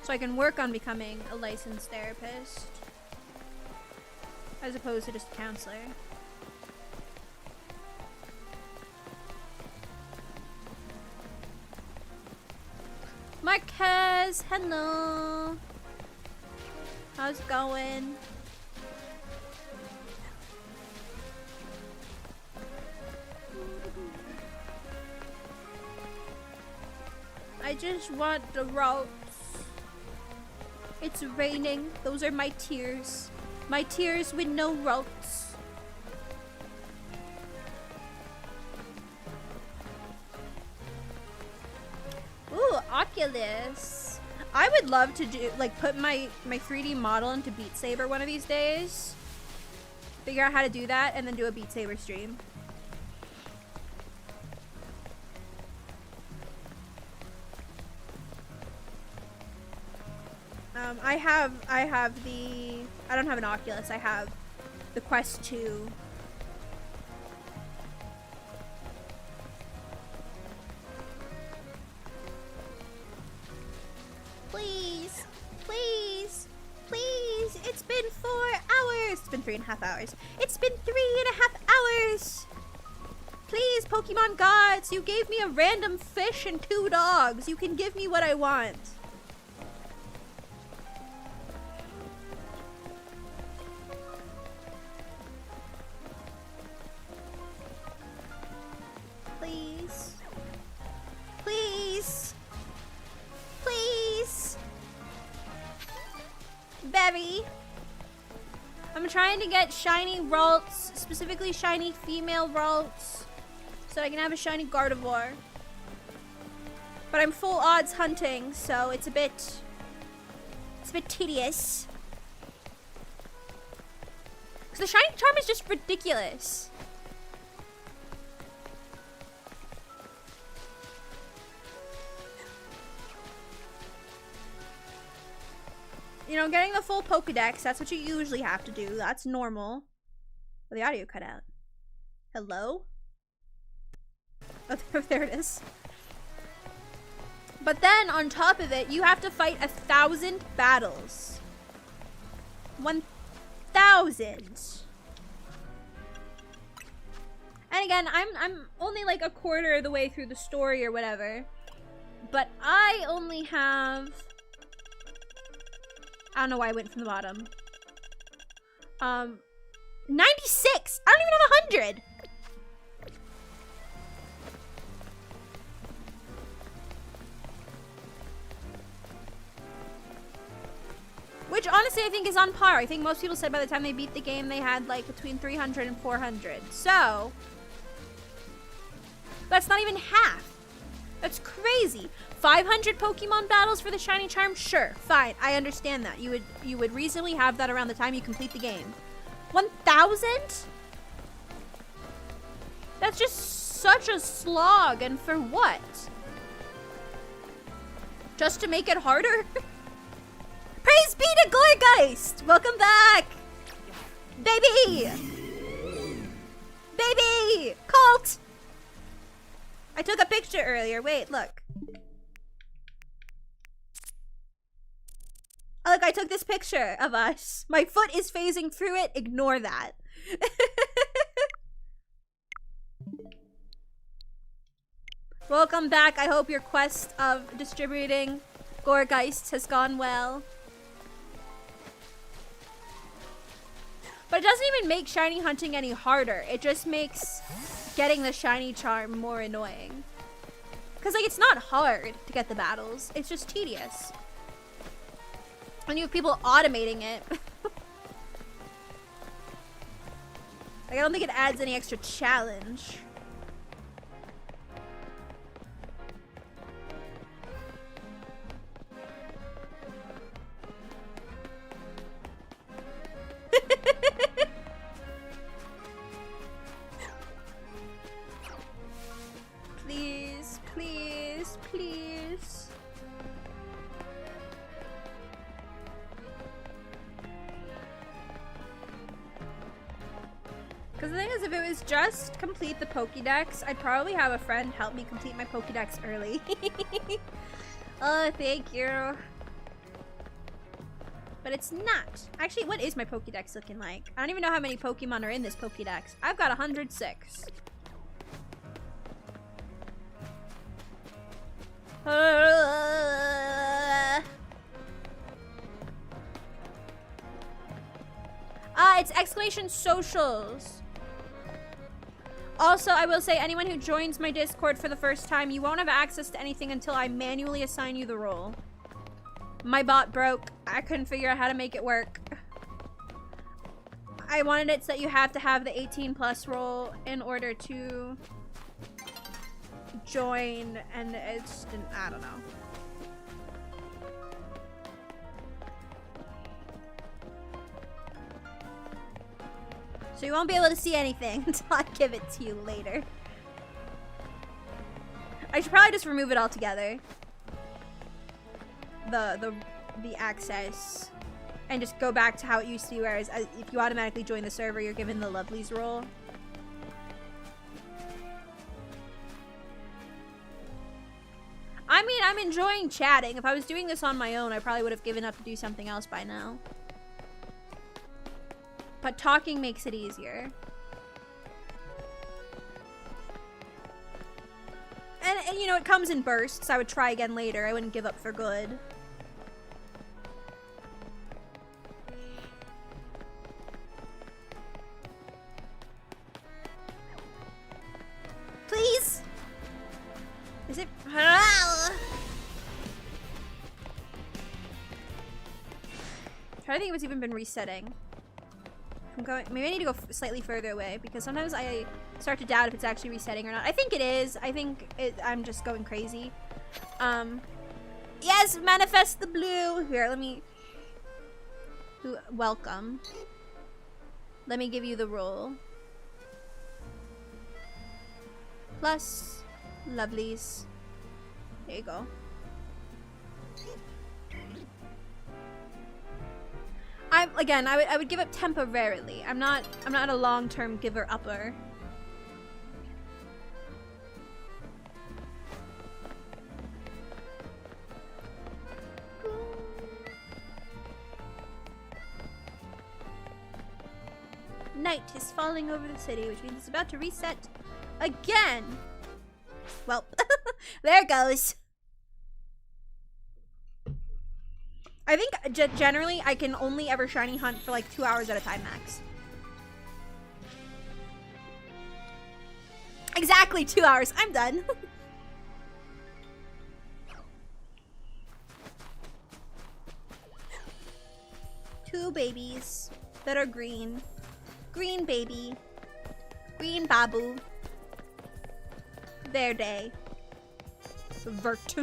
So I can work on becoming a licensed therapist. As opposed to just a counselor. Marquez, hello. How's it going? I just want the Ralts. It's raining. Those are my tears. My tears with no Ralts. Ooh, Oculus. I would love to do, like, put my 3D model into Beat Saber one of these days. Figure out how to do that and then do a Beat Saber stream. I don't have an Oculus, I have the Quest 2. Please, please, please, it's been 4 hours. It's been 3.5 hours. It's been 3.5 hours. Please, Pokemon gods, you gave me a random fish and 2 dogs. You can give me what I want. Please. Please. Please. Berry. I'm trying to get shiny Ralts, specifically shiny female Ralts, so that I can have a shiny Gardevoir. But I'm full odds hunting, so it's a bit tedious. Because the shiny charm is just ridiculous. You know, getting the full Pokedex, that's what you usually have to do. That's normal. Oh, the audio cut out. Hello? Oh, there it is. But then, on top of it, you have to fight 1,000 battles. 1,000. And again, I'm only like a quarter of the way through the story or whatever. But I only have... I don't know why I went from the bottom. 96! I don't even have 100! Which honestly I think is on par. I think most people said by the time they beat the game they had like between 300 and 400. So, That's not even half. That's crazy. 500 Pokemon battles for the shiny charm? Sure, fine. I understand that. You would reasonably have that around the time you complete the game. 1,000? That's just such a slog, and for what? Just to make it harder? Praise be to Gorgeist! Welcome back! Baby! Baby! Colt! I took a picture earlier. Wait, look. Oh, look, I took this picture of us. My foot is phasing through it. Ignore that. Welcome back. I hope your quest of distributing Gorgeists has gone well. But it doesn't even make shiny hunting any harder. It just makes getting the shiny charm more annoying. Because, like, it's not hard to get the battles. It's just tedious. And you have people automating it. Like, I don't think it adds any extra challenge. Please, please, please. Because the thing is, if it was just complete the Pokédex, I'd probably have a friend help me complete my Pokédex early. Oh, thank you. But it's not. Actually, what is my Pokédex looking like? I don't even know how many Pokemon are in this Pokédex. I've got 106. It's exclamation socials. Also, I will say, anyone who joins my Discord for the first time, you won't have access to anything until I manually assign you the role. My bot broke. I couldn't figure out how to make it work. I wanted it so that you have to have the 18+ role in order to join, and it just didn't, I don't know. So you won't be able to see anything until I give it to you later. I should probably just remove it altogether. The access, and just go back to how it used to be, whereas if you automatically join the server, you're given the Lovelies role. I mean, I'm enjoying chatting. If I was doing this on my own, I probably would have given up to do something else by now. But talking makes it easier. And you know, it comes in bursts. I would try again later. I wouldn't give up for good. Please? Is it? I'm trying to think if it's even been resetting. I'm going. Maybe I need to go slightly further away, because sometimes I start to doubt if it's actually resetting or not. I think it is. I think I'm just going crazy. Yes, manifest the blue. Here, let me. Welcome. Let me give you the role. Plus, Lovelies. There you go. Again, I would give up temporarily. I'm not a long-term giver-upper. Night is falling over the city, which means it's about to reset again. Well, there it goes. I think generally I can only ever shiny hunt for like 2 hours at a time max. Exactly 2 hours. I'm done. Two babies that are green. Green baby. Green babu. Verde. Vert.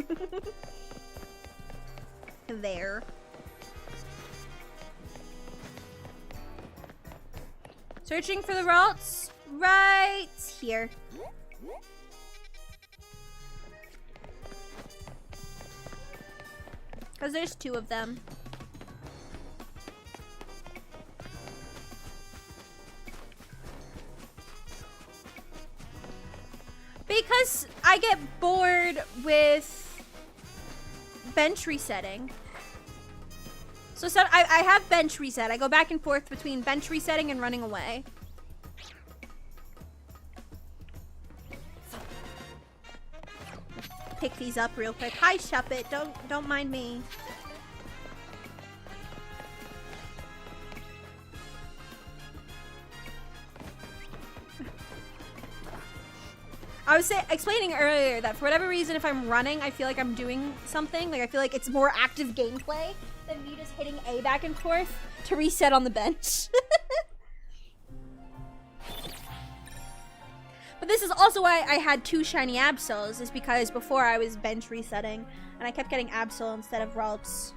There. Searching for the Ralts right here. Because there's 2 of them. Because I get bored with bench resetting. So I have bench reset. I go back and forth between bench resetting and running away. Pick these up real quick. Hi, Shuppet. Don't mind me. I was explaining earlier that for whatever reason, if I'm running, I feel like I'm doing something. Like, I feel like it's more active gameplay than me just hitting A back and forth to reset on the bench. But this is also why I had 2 shiny Absols, is because before I was bench resetting, and I kept getting Absol instead of Ralts.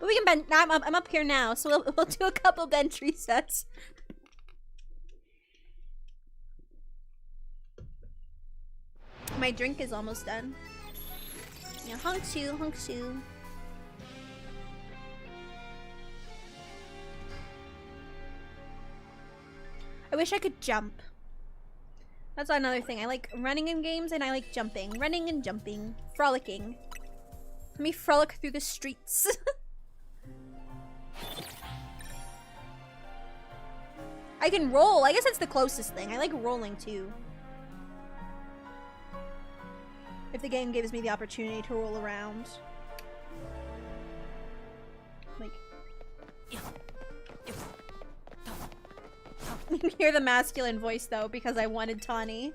But we can bench. I'm up here now, so we'll do a couple bench resets. My drink is almost done. Yeah, honk shoe, honk shoe. I wish I could jump. That's another thing. I like running in games and I like jumping. Running and jumping. Frolicking. Let me frolic through the streets. I can roll. I guess that's the closest thing. I like rolling too. If the game gives me the opportunity to roll around. Like... You can hear the masculine voice though, because I wanted Tawny.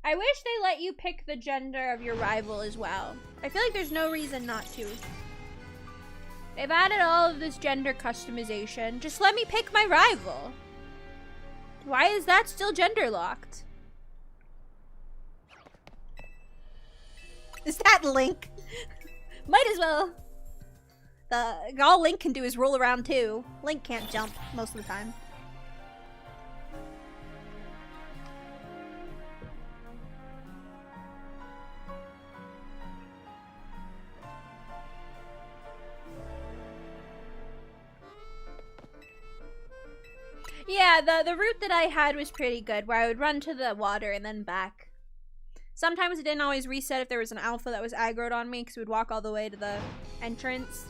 I wish they let you pick the gender of your rival as well. I feel like there's no reason not to. They've added all of this gender customization. Just let me pick my rival. Why is that still gender locked? Is that Link? Might as well. All Link can do is roll around too. Link can't jump most of the time. Yeah, the route that I had was pretty good, where I would run to the water and then back. Sometimes it didn't always reset if there was an alpha that was aggroed on me, because it would walk all the way to the entrance.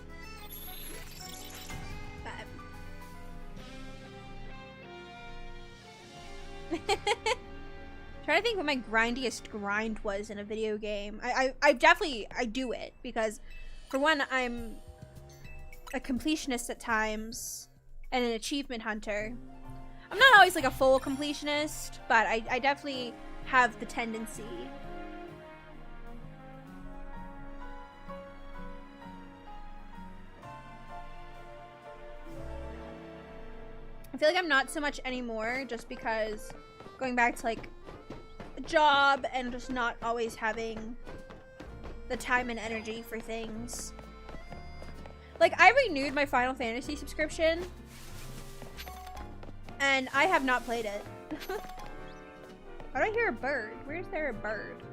Trying to think what my grindiest grind was in a video game. I definitely do it, because for one, I'm a completionist at times and an achievement hunter. I'm not always like a full completionist, but I definitely have the tendency. I feel like I'm not so much anymore, just because going back to like a job and just not always having the time and energy for things. Like, I renewed my Final Fantasy subscription and I have not played it. Why do I hear a bird? Where is there a bird?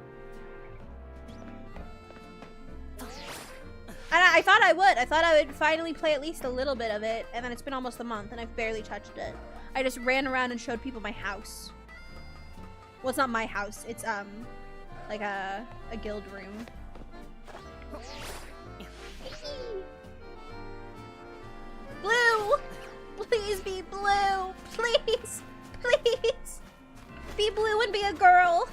And I thought I would. I thought I would finally play at least a little bit of it, and then it's been almost a month and I've barely touched it. I just ran around and showed people my house. Well, it's not my house. It's like a guild room. Blue! Please be blue! Please! Please! Be blue and be a girl!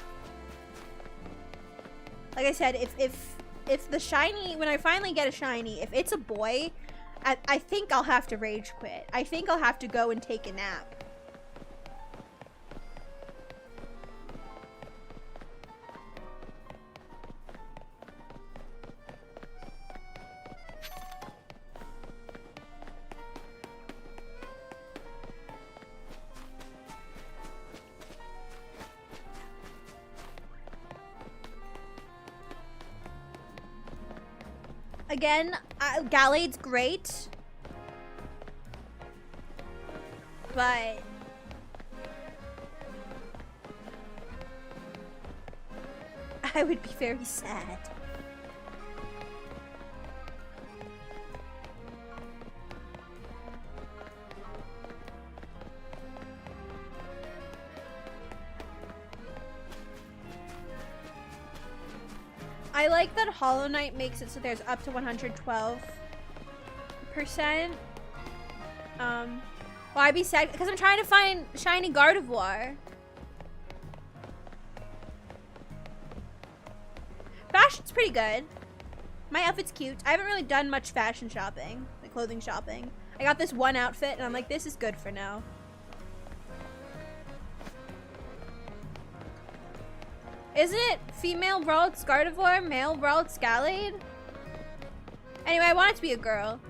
Like I said, if the shiny, when I finally get a shiny, if it's a boy, I think I'll have to rage quit. I think I'll have to go and take a nap. Again, Gallade's great. But I would be very sad. I like that Hollow Knight makes it so there's up to 112%. Well, I'd be sad because I'm trying to find shiny Gardevoir. Fashion's pretty good. My outfit's cute. I haven't really done much fashion shopping, like clothing shopping. I got this one outfit and I'm like, this is good for now. Isn't it female Ralts Gardevoir, male Ralts Gallade? Anyway, I want it to be a girl.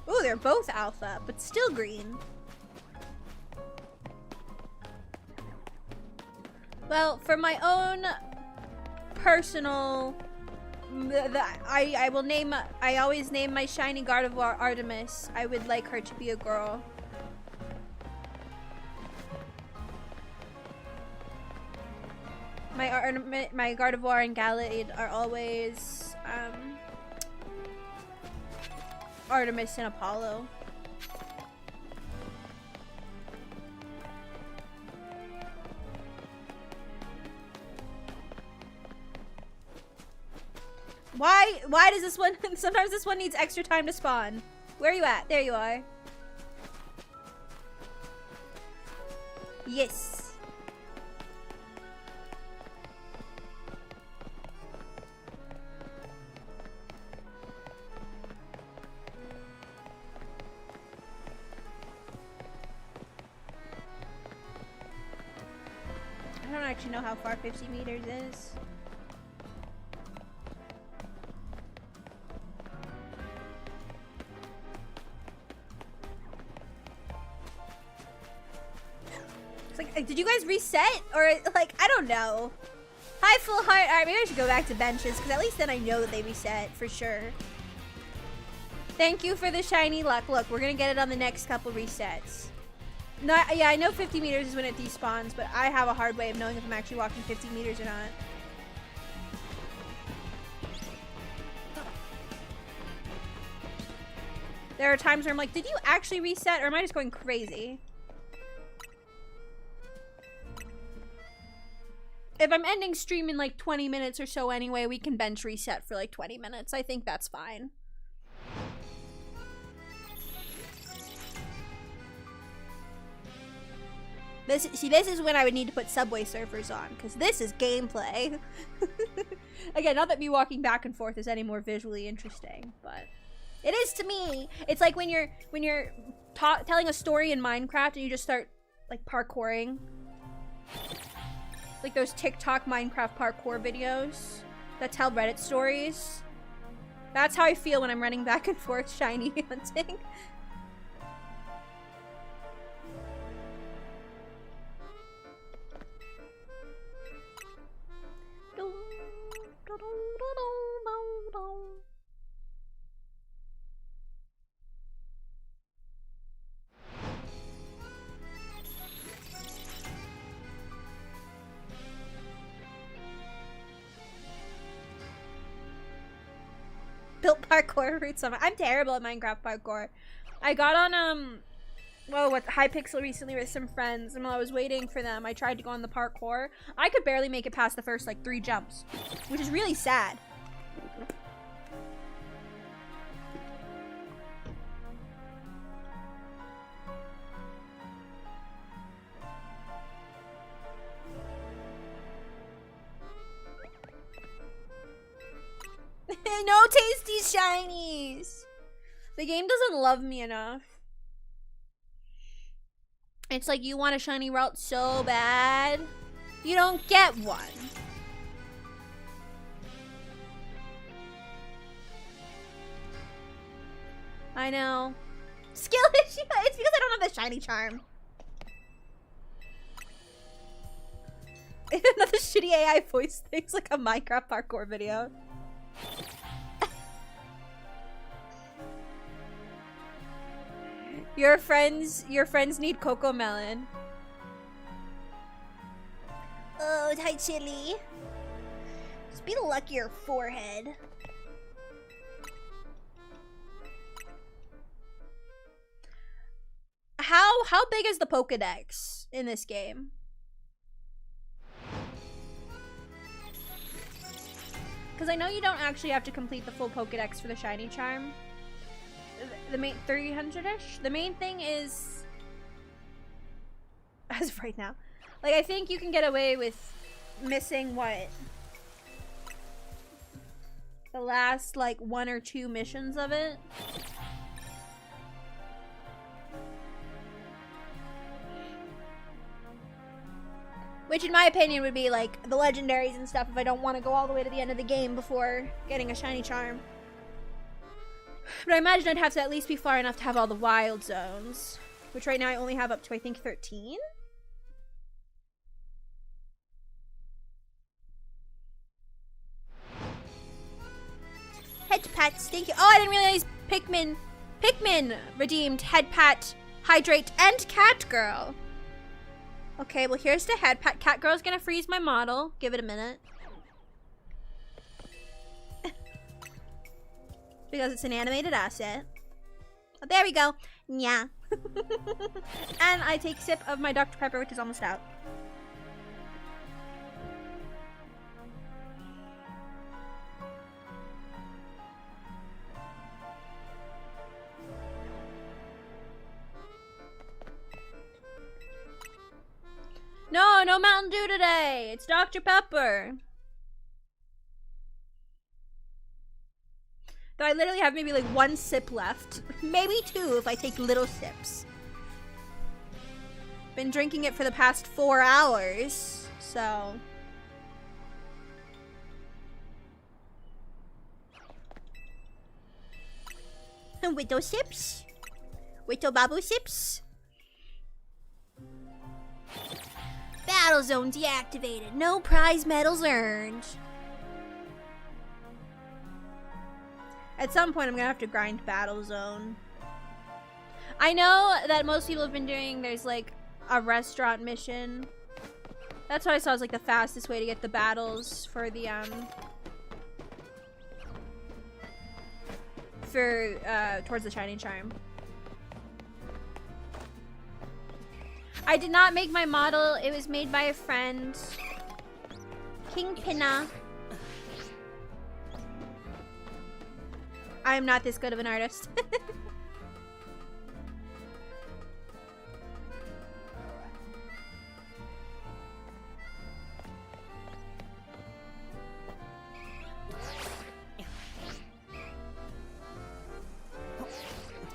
Ooh, they're both alpha, but still green. Well, for my own personal, I always name my shiny Gardevoir Artemis. I would like her to be a girl. My Gardevoir and Gallade are always Artemis and Apollo. Why does this one sometimes this one needs extra time to spawn? Where are you at? There you are. Yes. I don't actually know how far 50 meters is. It's like, did you guys reset? Or, like, I don't know. Hi, Full Heart. Alright, maybe I should go back to benches, because at least then I know that they reset, for sure. Thank you for the shiny luck. Look, we're gonna get it on the next couple resets. No, yeah, I know 50 meters is when it despawns, but I have a hard way of knowing if I'm actually walking 50 meters or not. There are times where I'm like, did you actually reset, or am I just going crazy? If I'm ending stream in like 20 minutes or so anyway, we can bench reset for like 20 minutes. I think that's fine. This is when I would need to put Subway Surfers on, because this is gameplay. Again, not that me walking back and forth is any more visually interesting, but it is to me. It's like when you're telling a story in Minecraft and you just start like parkouring. Like those TikTok Minecraft parkour videos that tell Reddit stories. That's how I feel when I'm running back and forth shiny hunting. Built parkour route summit. I'm terrible at Minecraft parkour. I got on Hypixel recently with some friends, and while I was waiting for them, I tried to go on the parkour. I could barely make it past the first like 3 jumps, which is really sad. No tasty shinies! The game doesn't love me enough. It's like you want a shiny Ralt so bad, you don't get one. I know. Skill issue? It's because I don't have the shiny charm. Another shitty AI voice thing's like a Minecraft parkour video. Your friends need Coco Melon. Oh, hi Chili. Just be luckier, forehead. How big is the Pokédex in this game? Because I know you don't actually have to complete the full Pokédex for the shiny charm. The main 300-ish. The main thing is, as of right now, like I think you can get away with missing what, the last like 1 or 2 missions of it. Which in my opinion would be like the legendaries and stuff if I don't want to go all the way to the end of the game before getting a shiny charm. But I imagine I'd have to at least be far enough to have all the wild zones. Which right now I only have up to I think 13? Head pats, thank you. Oh, I didn't realize Pikmin redeemed head pat, hydrate, and cat girl. Okay, well here's the head pat. Cat girl's gonna freeze my model. Give it a minute. Because it's an animated asset. Oh, there we go. Yeah. And I take a sip of my Dr. Pepper, which is almost out. No, no Mountain Dew today. It's Dr. Pepper. Though I literally have maybe like 1 sip left. Maybe 2 if I take little sips. Been drinking it for the past 4 hours, so. Widow sips? Widow babu sips? Battle zone deactivated. No prize medals earned. At some point, I'm gonna have to grind Battle Zone. I know that most people have been doing, there's like a restaurant mission. That's what I saw as like the fastest way to get the battles for the, towards the Shining Charm. I did not make my model. It was made by a friend. King Pinna. I am not this good of an artist.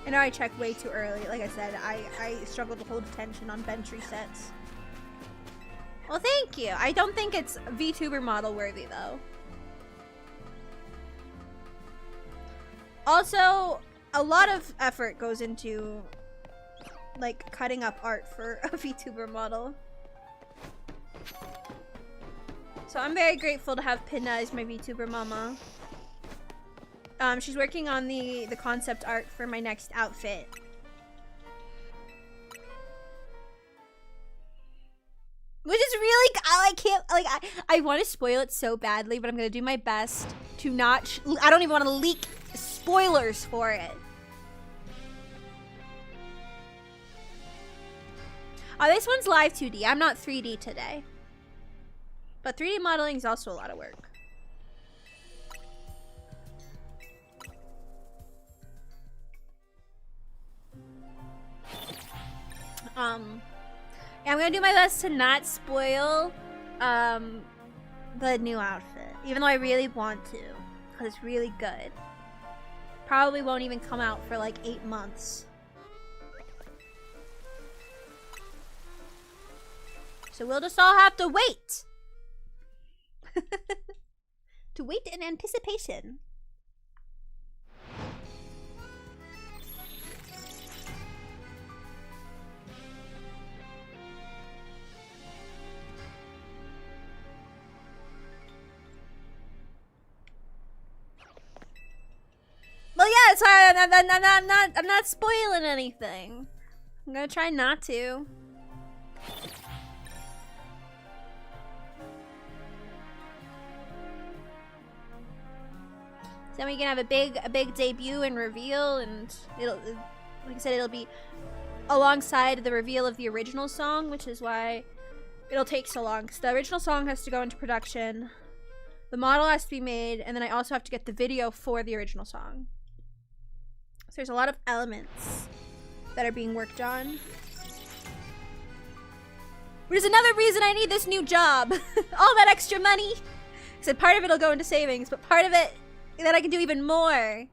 I know I checked way too early. Like I said, I struggle to hold attention on bench resets. Well, thank you. I don't think it's VTuber model worthy though. Also, a lot of effort goes into like cutting up art for a VTuber model. So I'm very grateful to have Pinna as my VTuber mama. She's working on the concept art for my next outfit. Which is really, I can't, like, I want to spoil it so badly, but I'm going to do my best to not, I don't even want to leak spoilers for it. Oh, this one's live 2D. I'm not 3D today. But 3D modeling is also a lot of work. Yeah, I'm gonna do my best to not spoil the new outfit, even though I really want to, because it's really good. Probably won't even come out for like 8 months. So we'll just all have to wait. To wait in anticipation. That's why I'm not spoiling anything. I'm gonna try not to. Then we can have a big debut and reveal, and it'll, like I said, it'll be alongside the reveal of the original song, which is why it'll take so long. Because the original song has to go into production, the model has to be made, and then I also have to get the video for the original song. So there's a lot of elements that are being worked on. Which is another reason I need this new job. All that extra money. So part of it'll go into savings, but part of it that I can do even more.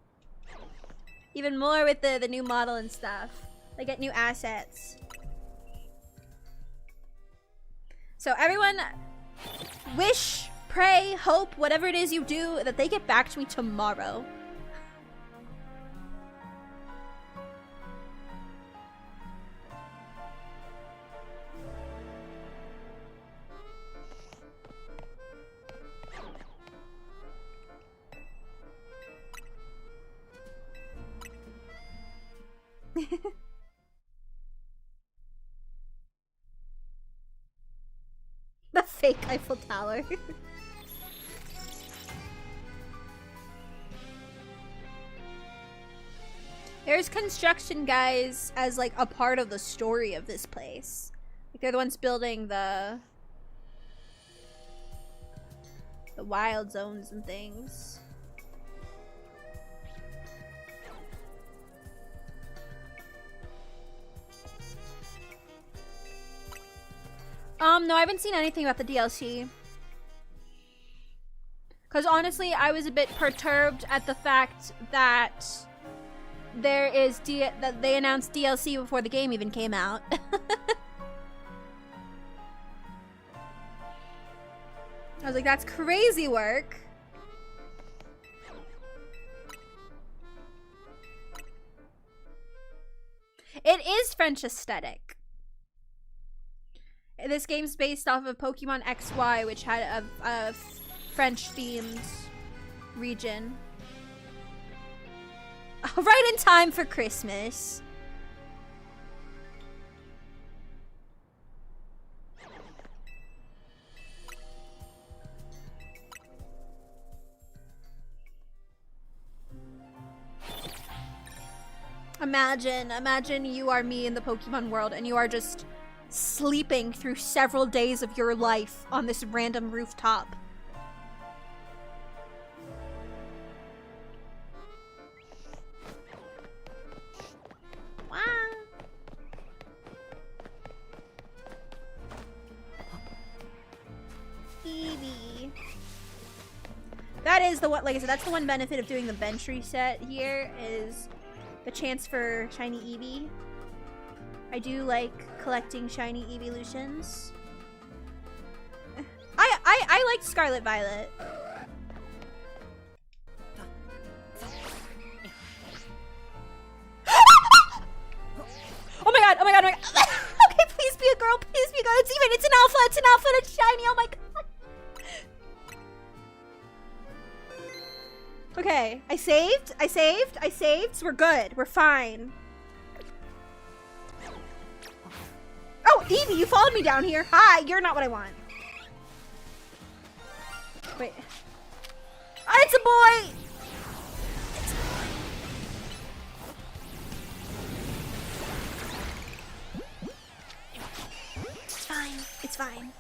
Even more with the new model and stuff. I get new assets. So everyone, wish, pray, hope, whatever it is you do, that they get back to me tomorrow. The fake Eiffel Tower. There's construction guys as like a part of the story of this place. Like they're the ones building the wild zones and things. No, I haven't seen anything about the DLC. Because honestly, I was a bit perturbed at the fact that that they announced DLC before the game even came out. I was like, that's crazy work. It is French aesthetic. This game's based off of Pokemon XY, which had a French-themed region. Right in time for Christmas. Imagine you are me in the Pokemon world and you are just sleeping through several days of your life on this random rooftop. Wow. Eevee. That is the one, like I said, that's the one benefit of doing the bench reset here, is the chance for shiny Eevee. I do like collecting shiny evolutions. I like Scarlet Violet. Oh my god, oh my god, oh my god. Okay, please be a girl, please be a girl. It's an alpha, and it's shiny, oh my god. Okay, I saved. We're good, we're fine. Oh, Eevee, you followed me down here. Hi, you're not what I want. Wait. Oh, it's a boy! It's fine. It's fine.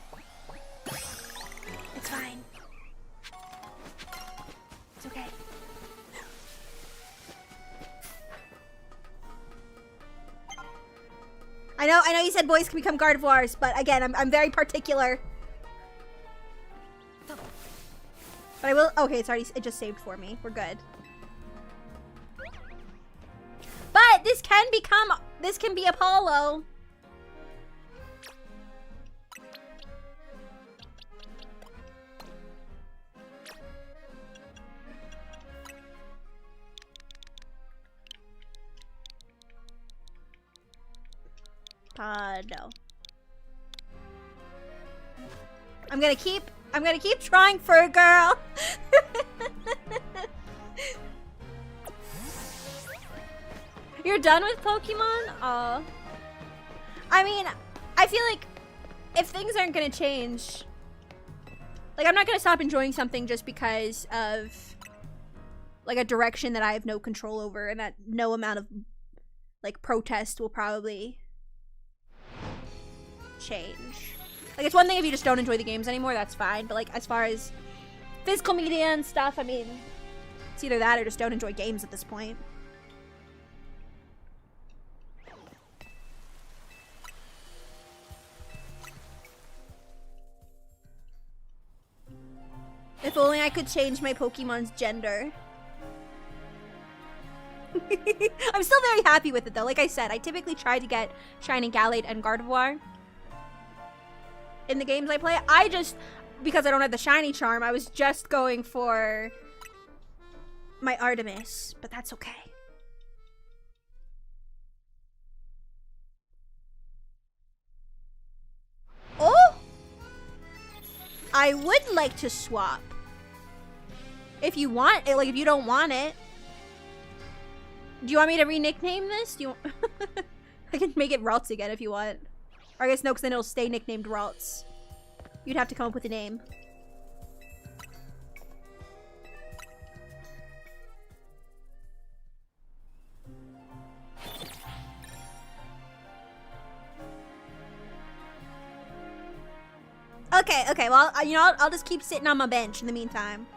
It's fine. It's okay. I know you said boys can become Gardevoirs, but again, I'm very particular. But I will, okay, it just saved for me. We're good. But this can be Apollo. No. I'm gonna keep trying for a girl. You're done with Pokemon? I mean, I feel like if things aren't gonna change, like, I'm not gonna stop enjoying something just because of, like, a direction that I have no control over and that no amount of, like, protest will probably change. Like, it's one thing if you just don't enjoy the games anymore, that's fine. But, like, as far as physical media and stuff, I mean, it's either that or just don't enjoy games at this point. If only I could change my Pokemon's gender. I'm still very happy with it though. Like I said, I typically try to get Shining Gallade and Gardevoir in the games I play. I just, because I don't have the shiny charm, I was just going for my Artemis, but that's okay. Oh! I would like to swap. If you want it, like if you don't want it. Do you want me to re-nickname this? Do you want I can make it Ralts again if you want. Or I guess no, because then it'll stay nicknamed Ralts. You'd have to come up with a name. Okay, well, you know, I'll just keep sitting on my bench in the meantime.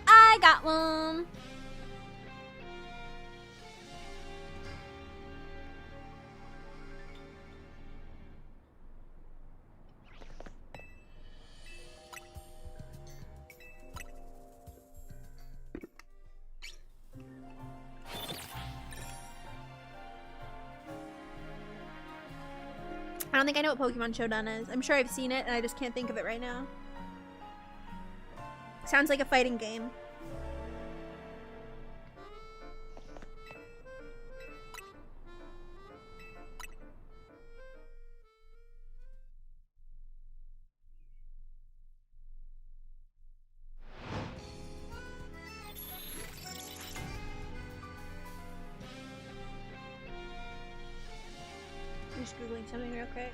I got one. I don't think I know what Pokemon Showdown is. I'm sure I've seen it, and I just can't think of it right now. Sounds like a fighting game. Just googling something real quick.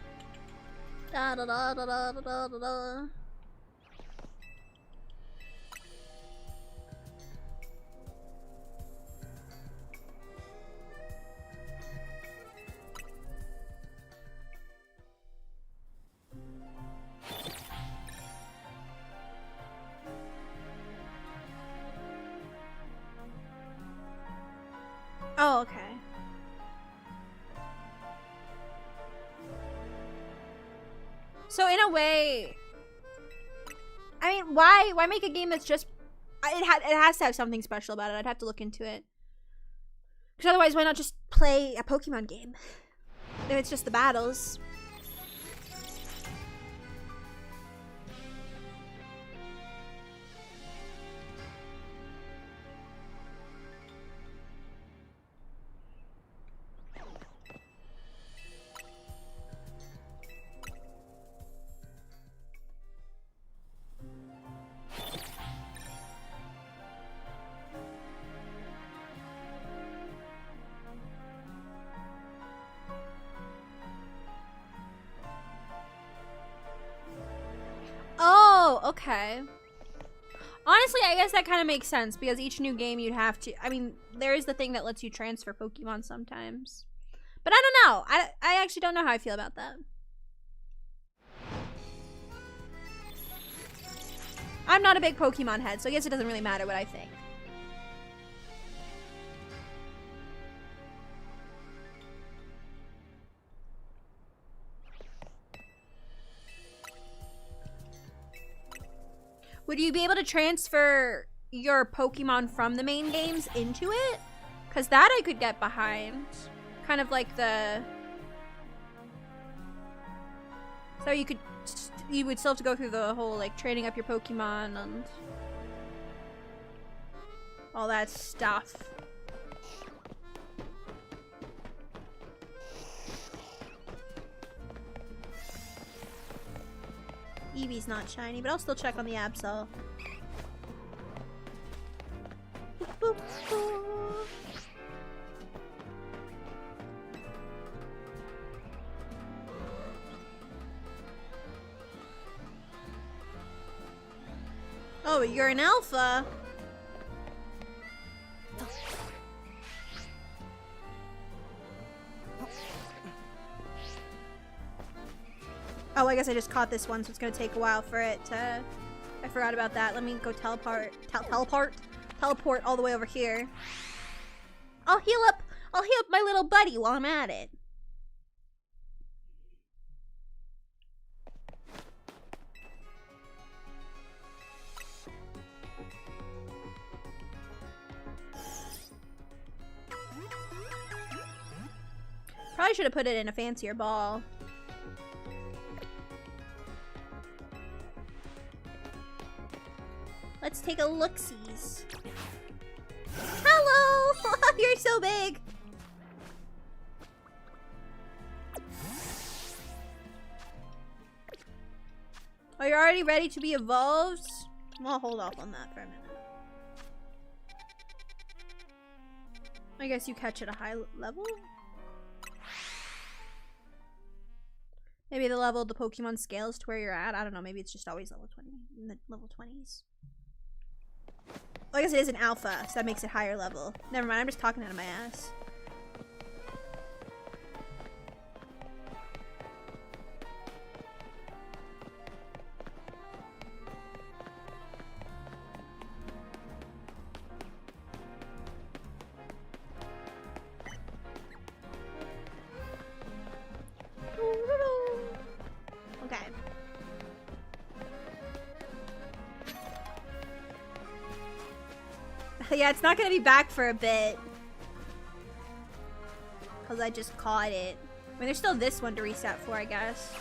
Da da da da da da da da. Oh, okay. So in a way, I mean, why make a game that's just it has to have something special about it. I'd have to look into it. Because otherwise, why not just play a Pokemon game? If it's just the battles. Okay. Honestly, I guess that kind of makes sense because each new game you'd have to... I mean, there is the thing that lets you transfer Pokemon sometimes. But I don't know. I actually don't know how I feel about that. I'm not a big Pokemon head, so I guess it doesn't really matter what I think. Would you be able to transfer your Pokemon from the main games into it? Because that I could get behind. Kind of like the... So you would still have to go through the whole, like, training up your Pokemon and... all that stuff. Eevee's not shiny, but I'll still check on the Absol. Boop, boop, boop. Oh, you're an alpha. Oh, I guess I just caught this one, so it's gonna take a while for it to... I forgot about that. Let me go teleport all the way over here. I'll heal up my little buddy while I'm at it. Probably should have put it in a fancier ball. Let's take a look-sees. Hello! You're so big! Are you already ready to be evolved? I'll hold off on that for a minute. I guess you catch at a high level? Maybe the level of the Pokemon scales to where you're at. I don't know. Maybe it's just always level 20 in the level 20s. Well, I guess it is an alpha, so that makes it higher level. Never mind. I'm just talking out of my ass. Okay. Yeah, it's not gonna be back for a bit. Because I just caught it. I mean, there's still this one to reset for, I guess.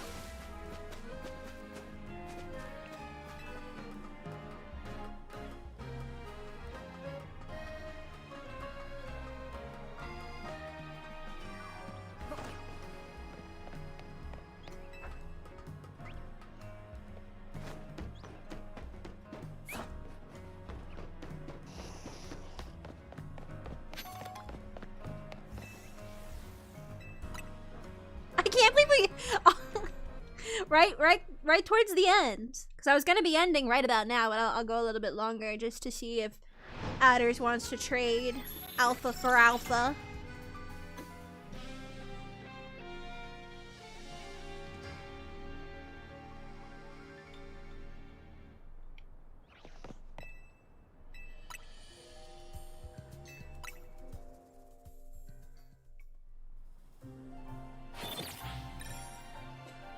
Right towards the end. Because I was going to be ending right about now, but I'll go a little bit longer just to see if Adders wants to trade alpha for alpha.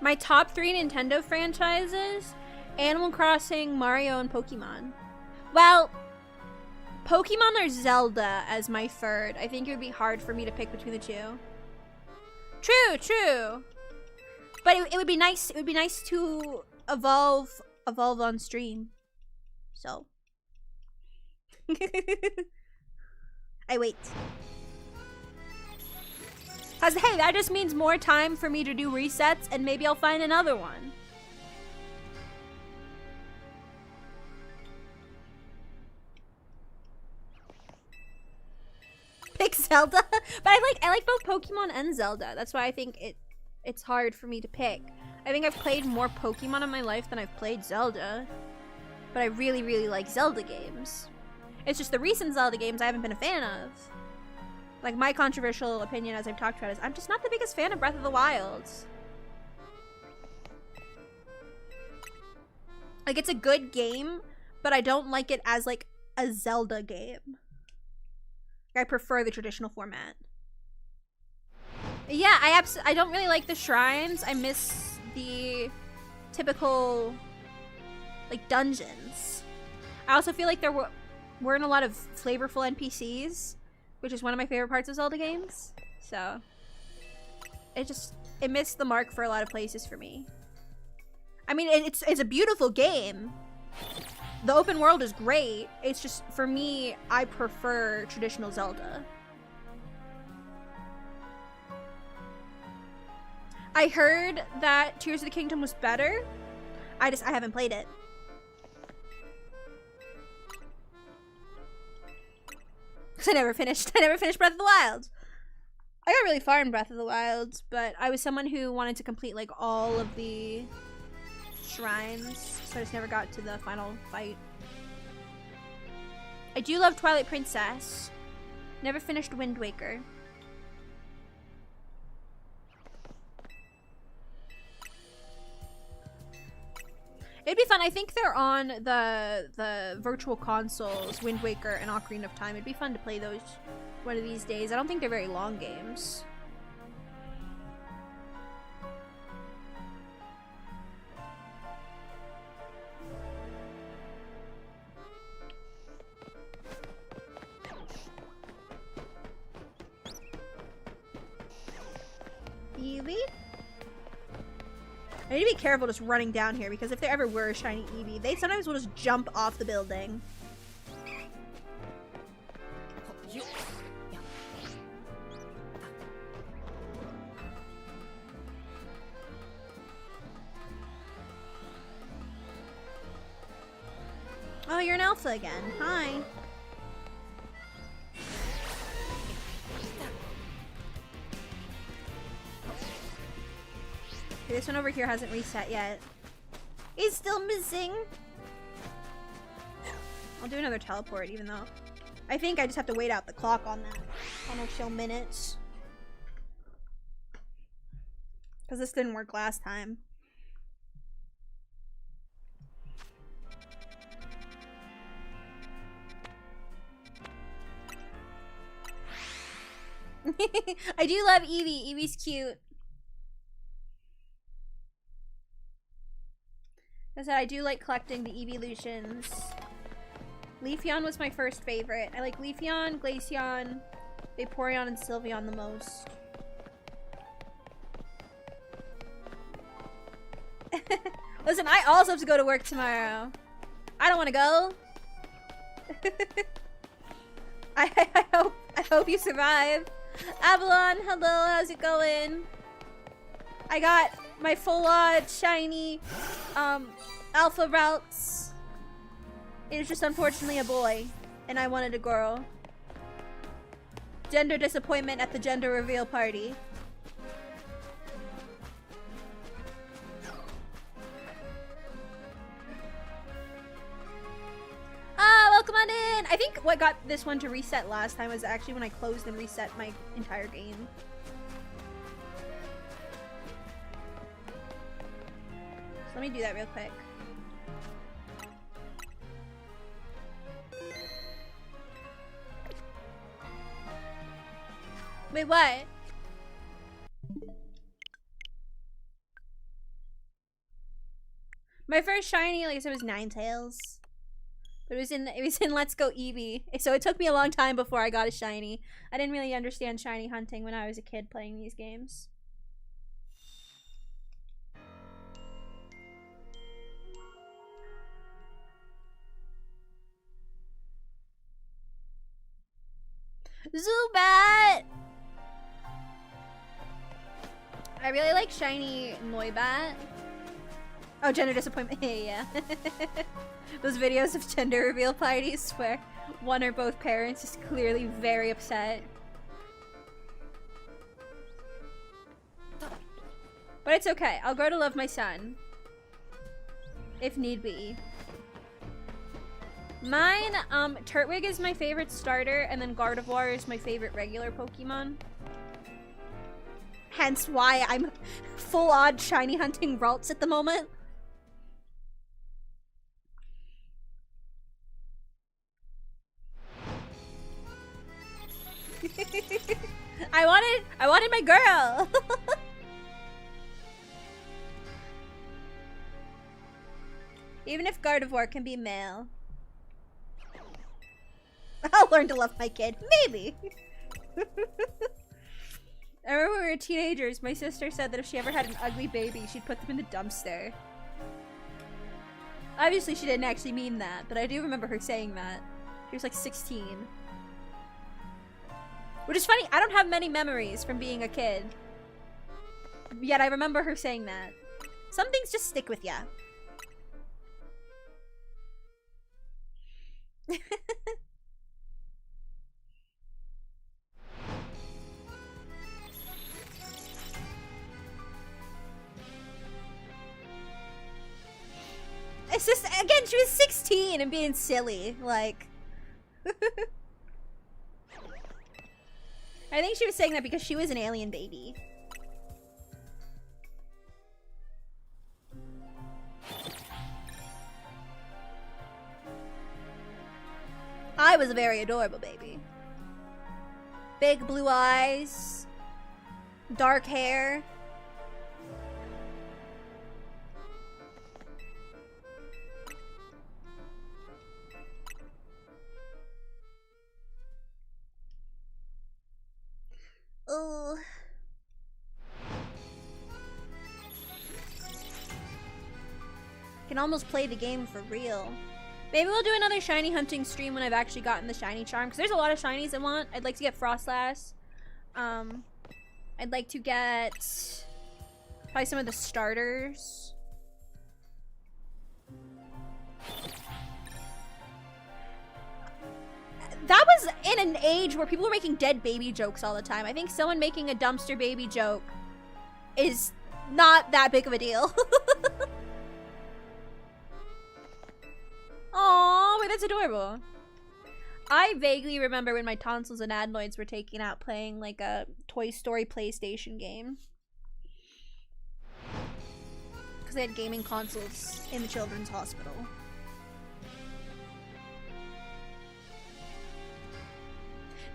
My top 3 Nintendo franchises: Animal Crossing, Mario, and Pokemon. Well, Pokemon or Zelda as my third. I think it would be hard for me to pick between the two. True. But it would be nice. It would be nice to evolve on stream. So, I wait. Cause hey, that just means more time for me to do resets, and maybe I'll find another one. Pick Zelda, but I like both Pokemon and Zelda. That's why I think it's hard for me to pick. I think I've played more Pokemon in my life than I've played Zelda, but I really like Zelda games. It's just the recent Zelda games I haven't been a fan of. Like, my controversial opinion, as I've talked about, is I'm just not the biggest fan of Breath of the Wild. Like, it's a good game, but I don't like it as, like, a Zelda game. I prefer the traditional format. Yeah, I don't really like the shrines. I miss the typical, like, dungeons. I also feel like there weren't a lot of flavorful NPCs, which is one of my favorite parts of Zelda games. So, it missed the mark for a lot of places for me. I mean, it's a beautiful game, The open world is great. It's just, for me, I prefer traditional Zelda. I heard that Tears of the Kingdom was better. I haven't played it. Cause I never finished Breath of the Wild. I got really far in Breath of the Wild, but I was someone who wanted to complete like all of the shrines, so I just never got to the final fight. I do love Twilight Princess. Never finished Wind Waker. It'd be fun. I think they're on the virtual consoles, Wind Waker and Ocarina of Time. It'd be fun to play those one of these days. I don't think they're very long games. Eevee? I need to be careful just running down here because if there ever were a shiny Eevee, they sometimes will just jump off the building. Oh, you're an alpha again. Hi. Okay, this one over here hasn't reset yet. He's still missing. I'll do another teleport, even though I think I just have to wait out the clock on that. On those show minutes. Because this didn't work last time. I do love Eevee. Eevee's cute. As I said, I do like collecting the Eeveelutions. Leafeon was my first favorite. I like Leafeon, Glaceon, Vaporeon, and Sylveon the most. Listen, I also have to go to work tomorrow. I don't want to go. I hope you survive. Avalon, hello, how's it going? I got my full-on shiny Alpha Ralts. It is just unfortunately a boy, and I wanted a girl. Gender disappointment at the gender reveal party. Ah, welcome on in! I think what got this one to reset last time was actually when I closed and reset my entire game. So let me do that real quick. Wait, what? My first shiny, like I said, was Ninetales. But it was in Let's Go Eevee. So it took me a long time before I got a shiny. I didn't really understand shiny hunting when I was a kid playing these games. Zubat! I really like shiny Noibat. Oh, gender disappointment. Yeah. Those videos of gender reveal parties where one or both parents is clearly very upset. But it's okay. I'll grow to love my son. If need be. Mine, Turtwig is my favorite starter, and then Gardevoir is my favorite regular Pokemon. Hence why I'm full-on shiny hunting Ralts at the moment. I wanted my girl. Even if Gardevoir can be male. I'll learn to love my kid. Maybe. I remember when we were teenagers, my sister said that if she ever had an ugly baby, she'd put them in the dumpster. Obviously she didn't actually mean that, but I do remember her saying that. She was like 16. Which is funny, I don't have many memories from being a kid. Yet I remember her saying that. Some things just stick with ya. It's just, again, she was 16 and being silly, like. I think she was saying that because she was an alien baby. I was a very adorable baby. Big blue eyes, dark hair. Oh. Can almost play the game for real. Maybe we'll do another shiny hunting stream when I've actually gotten the shiny charm, because there's a lot of shinies I want. I'd like to get Frostlass. I'd like to get probably some of the starters. That was in an age where people were making dead baby jokes all the time. I think someone making a dumpster baby joke is not that big of a deal. Aww, wait, that's adorable. I vaguely remember when my tonsils and adenoids were taken out playing like a Toy Story PlayStation game. Because they had gaming consoles in the children's hospital.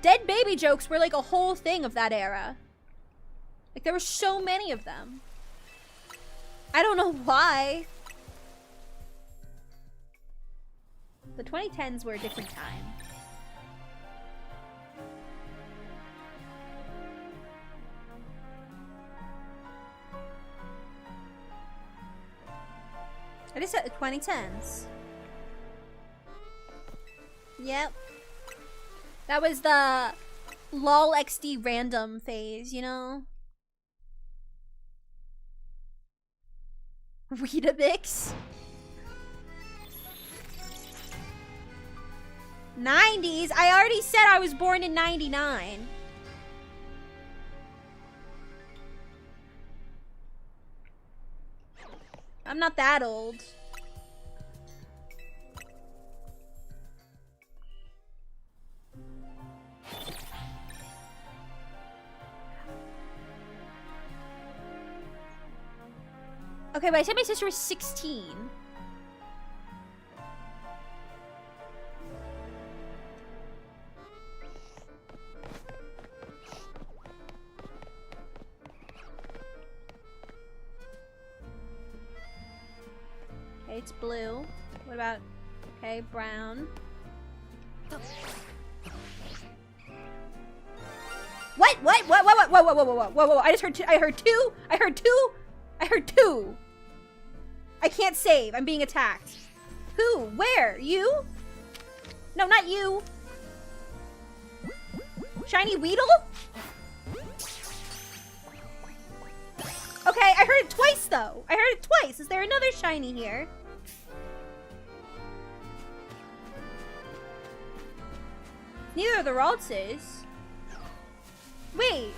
Dead baby jokes were like a whole thing of that era. Like there were so many of them. I don't know why. The 2010s were a different time. I just said the 2010s. Yep. That was the LOL XD random phase, you know? Weetabix? 90s? I already said I was born in 99. I'm not that old. Okay, but I said my sister was 16. Okay, it's blue. What about, okay, brown. What? Whoa, I just heard two, I heard two. I can't save, I'm being attacked. Who? Where? You? No, not you. Shiny Weedle? Okay, I heard it twice though. I heard it twice. Is there another shiny here? Neither of the Ralts is. Wait.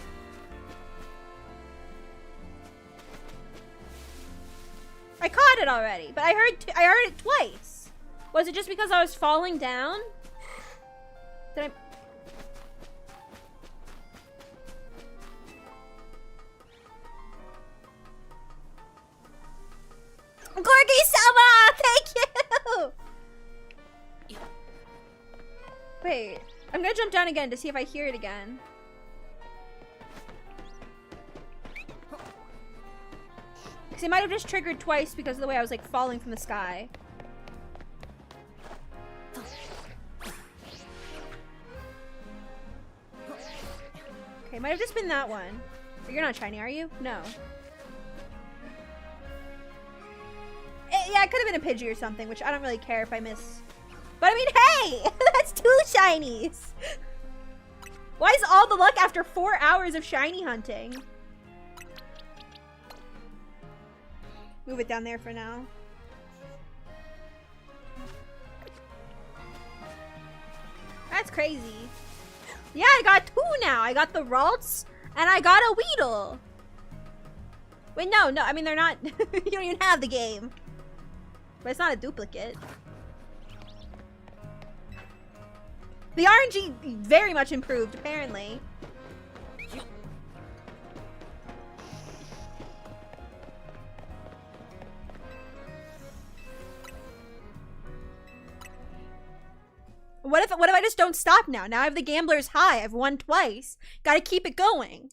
I caught it already, but I heard it twice. Was it just because I was falling down? Did I? Gorgie-sama! Thank you! Wait, I'm gonna jump down again to see if I hear it again. Because it might have just triggered twice because of the way I was like falling from the sky. Okay, might have just been that one. But you're not shiny, are you? No. Yeah, yeah, it could have been a Pidgey or something, which I don't really care if I miss. But I mean, hey! That's 2 shinies! Why is all the luck after 4 hours of shiny hunting? Move it down there for now. That's crazy. Yeah, I got 2 now. I got the Ralts and I got a Weedle. Wait, no, I mean, they're not. You don't even have the game. But it's not a duplicate. The RNG very much improved, apparently. What if I just don't stop now? Now I have the gambler's high. I've won twice. Gotta keep it going.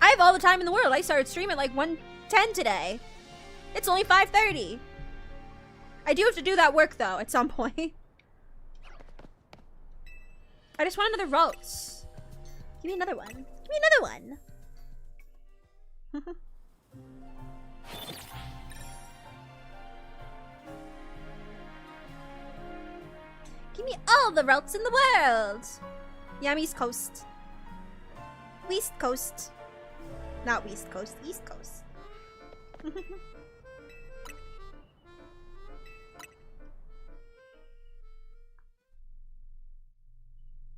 I have all the time in the world. I started streaming at like 1:10 today. It's only 5:30. I do have to do that work though at some point. I just want another Ralts. Give me another one. Give me another one. Give me all the Ralts in the world. Yeah, I'm East Coast. West Coast. Not West Coast, East Coast.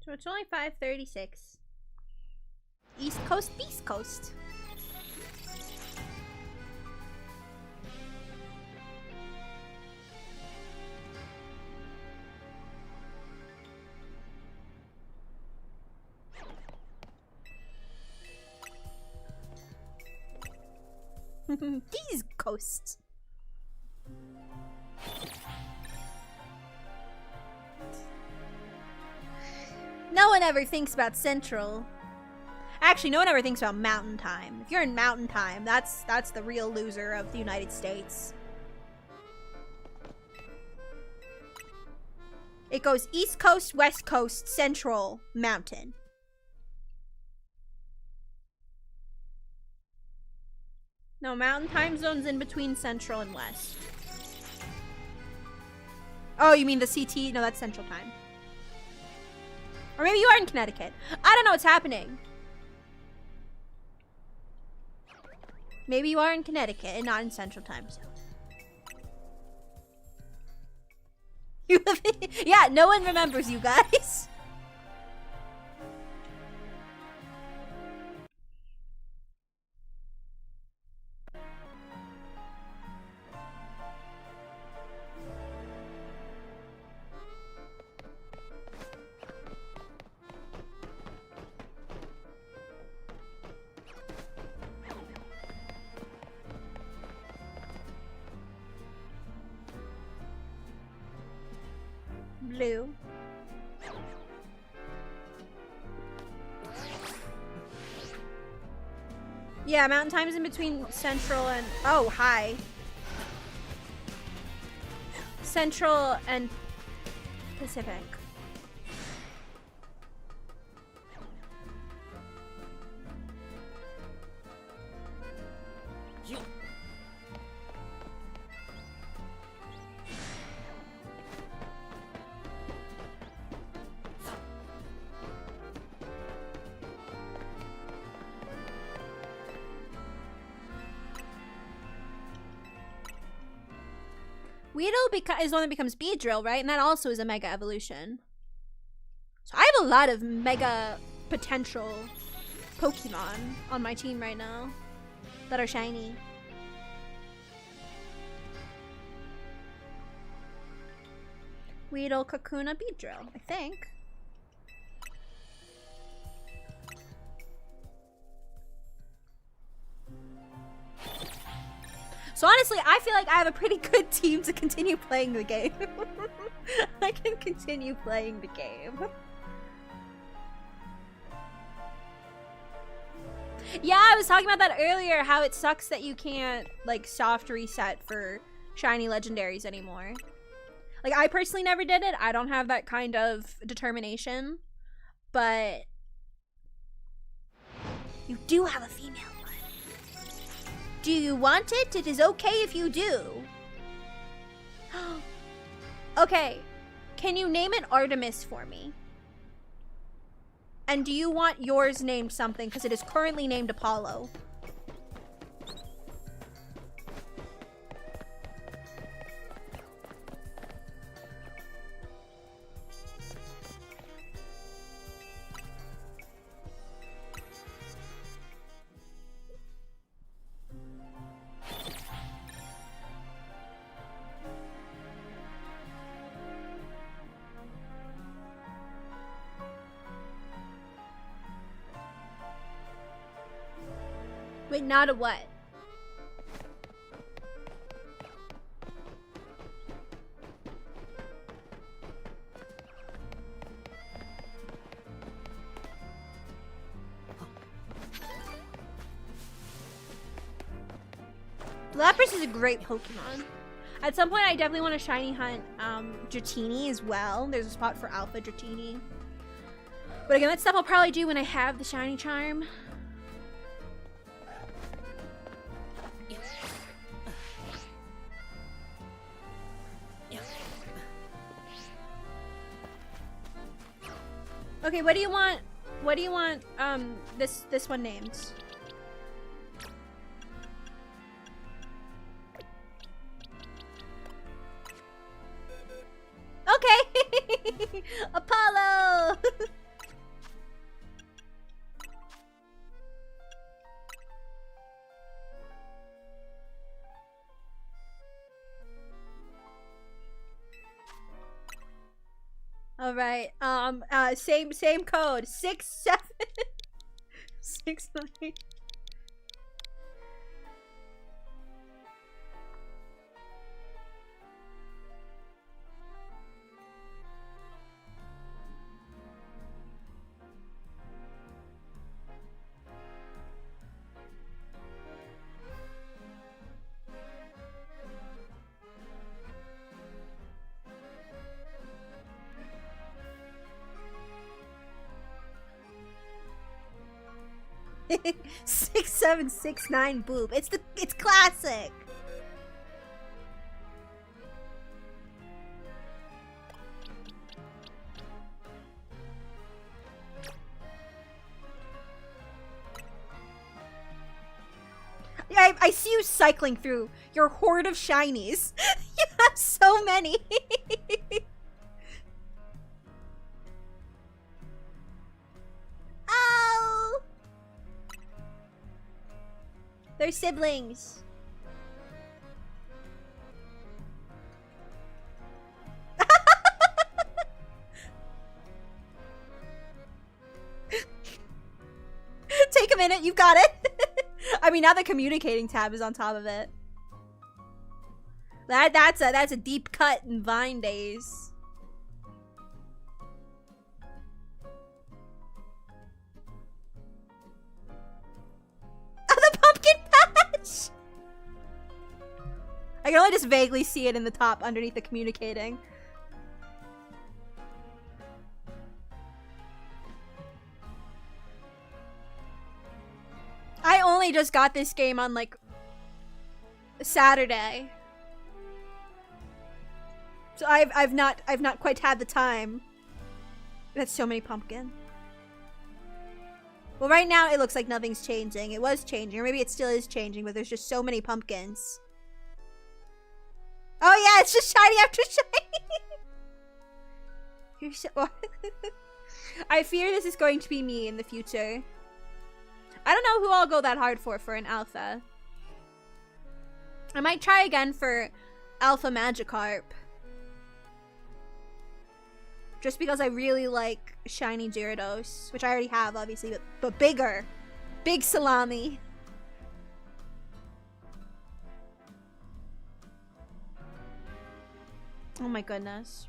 So it's only 5:36. East Coast, Beast Coast. These coasts. No one ever thinks about Central. Actually, no one ever thinks about Mountain Time. If you're in Mountain Time, that's the real loser of the United States. It goes East Coast, West Coast, Central, Mountain. No, Mountain Time Zone's in between Central and West. Oh, you mean the CT? No, that's Central Time. Or maybe you are in Connecticut. I don't know what's happening. Maybe you are in Connecticut and not in Central Time Zone. Yeah, no one remembers you guys. Blue. Yeah, Mountain Time is in between Central and... Oh, hi. Central and Pacific. Weedle is one that becomes Beedrill, right? And that also is a Mega Evolution. So I have a lot of Mega potential Pokemon on my team right now that are shiny. Weedle, Kakuna, Beedrill, I think. So honestly, I feel like I have a pretty good team to continue playing the game. I can continue playing the game. Yeah, I was talking about that earlier, how it sucks that you can't, like, soft reset for shiny legendaries anymore. Like, I personally never did it. I don't have that kind of determination. But you do have a female one. Do you want it? It is okay if you do. Okay. Can you name it Artemis for me? And do you want yours named something? Because it is currently named Apollo. Wait, not a what? Lapras is a great Pokemon. At some point, I definitely want to shiny hunt Dratini as well. There's a spot for Alpha Dratini. But again, that stuff I'll probably do when I have the shiny charm. Okay, what do you want? What do you want? This one named? Okay, Apollo. All right. Same code. 6769. Six, 7, 6, 9 boob. It's classic. I see you cycling through your horde of shinies. You have so many. Oh! They're siblings. Take a minute, you've got it. I mean, now the communicating tab is on top of it. That's a deep cut in Vine days. Oh, the pumpkin patch! I can only just vaguely see it in the top underneath the communicating. I only just got this game on like Saturday, so I've not quite had the time. That's so many pumpkin. Well, right now it looks like nothing's changing. It was changing, or maybe it still is changing, but there's just so many pumpkins. Oh yeah, it's just shiny after shiny. You're so I fear this is going to be me in the future. I don't know who I'll go that hard for an alpha. I might try again for Alpha Magikarp. Just because I really like shiny Gyarados, which I already have, obviously, but bigger. Big salami. Oh my goodness.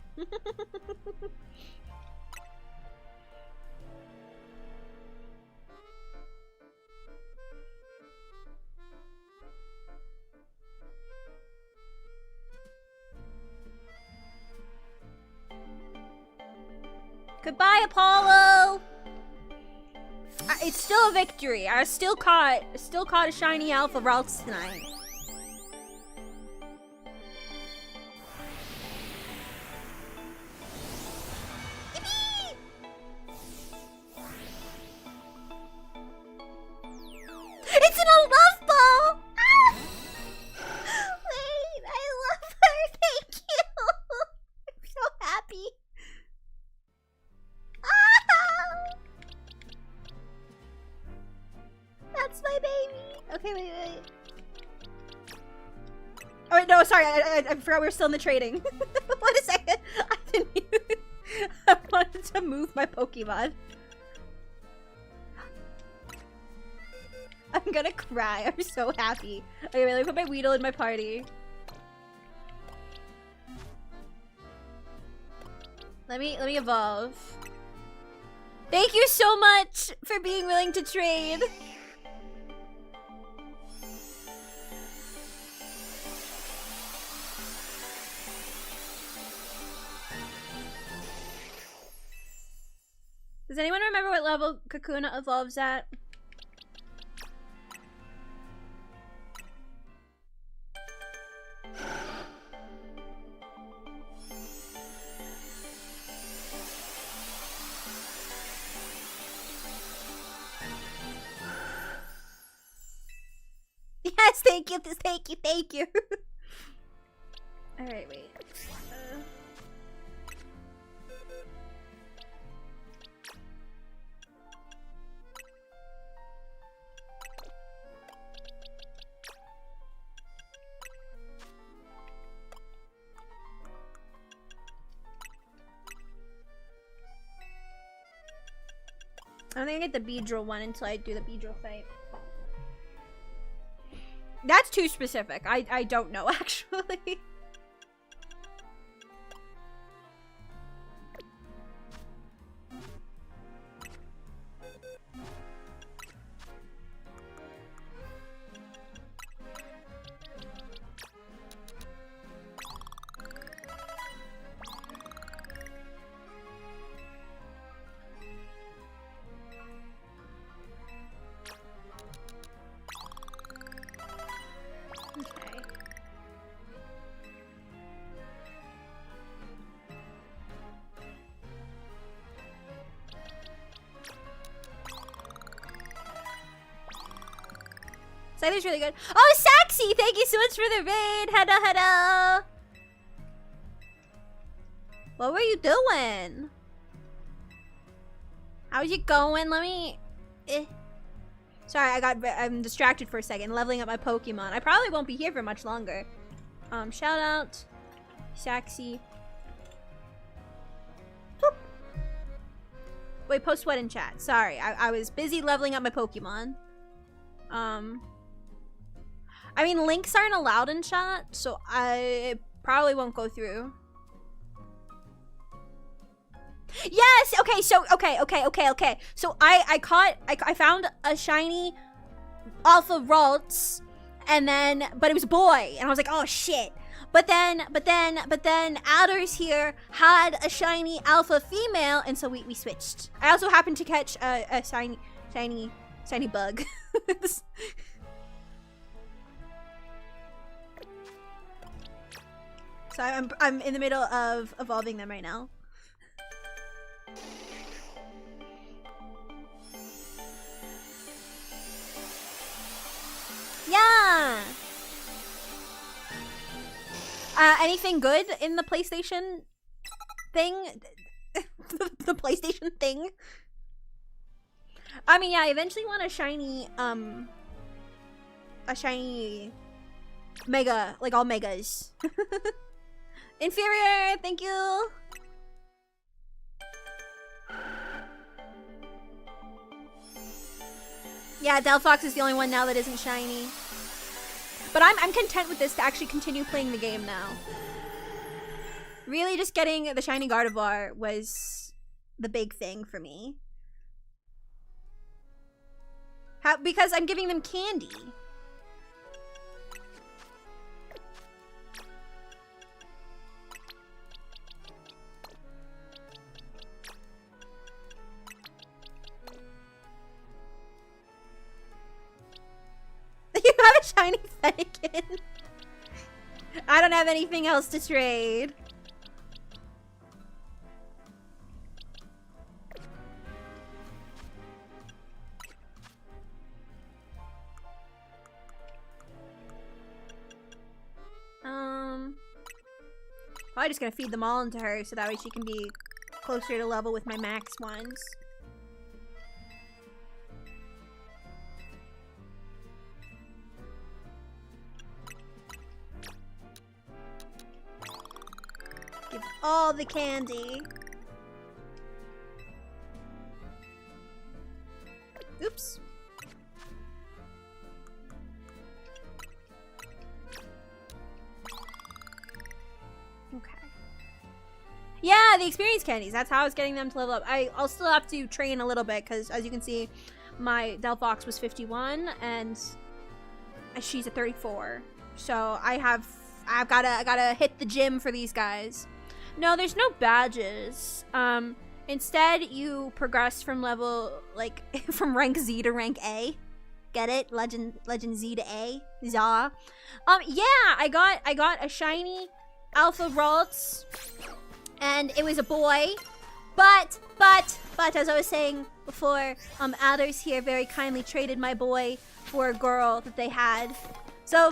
Goodbye, Apollo! It's still a victory. I still caught a shiny alpha Ralts tonight. Yippee! It's in a love ball! Ah! Wait, I love her. Thank you. I'm so happy. Ah! That's my baby. Okay, wait. Oh wait, no, sorry. I forgot we were still in the trading. Wait a second. I didn't even... I wanted to move my Pokemon. I'm gonna cry. I'm so happy. Okay, wait, let me put my Weedle in my party. Let me evolve. Thank you so much for being willing to trade. Does anyone remember what level Kakuna evolves at? Yes, thank you. Alright, wait. I don't think I get the Beedrill one until I do the Beedrill fight. That's too specific. I don't know, actually. Scyther's really good. Oh, Saxy! Thank you so much for the raid! Hello! What were you doing? How's it going? Let me... Sorry, I'm distracted for a second, leveling up my Pokemon. I probably won't be here for much longer. Shout out. Saxy. Boop. Wait, post what in chat? Sorry, I was busy leveling up my Pokemon. I mean, links aren't allowed in chat, so I probably won't go through. Yes! Okay, so, okay. So I found a shiny Alpha Ralts, and then, but it was a boy, and I was like, oh shit. But then Outers here had a shiny Alpha female, and so we switched. I also happened to catch a shiny bug. So I'm in the middle of evolving them right now. Yeah. Anything good in the PlayStation thing? The PlayStation thing? I mean, yeah, I eventually want a shiny mega, like all megas. Inferior, thank you. Yeah, Delphox is the only one now that isn't shiny. But I'm content with this to actually continue playing the game now. Really, just getting the shiny Gardevoir was the big thing for me. Because I'm giving them candy. Shiny Fennekin. I don't have anything else to trade. Probably just gonna feed them all into her so that way she can be closer to level with my max ones. Give all the candy. Oops. Okay. Yeah, the experience candies. That's how I was getting them to level up. I'll still have to train a little bit because, as you can see, my Delphox was 51 and she's at 34. So I've gotta hit the gym for these guys. No, there's no badges. Instead, you progress from level, like, from rank Z to rank A. Get it? Legend Z to A. Za. Yeah, I got a shiny Alpha Ralts, and it was a boy. But, as I was saying before, Alders here very kindly traded my boy for a girl that they had. So,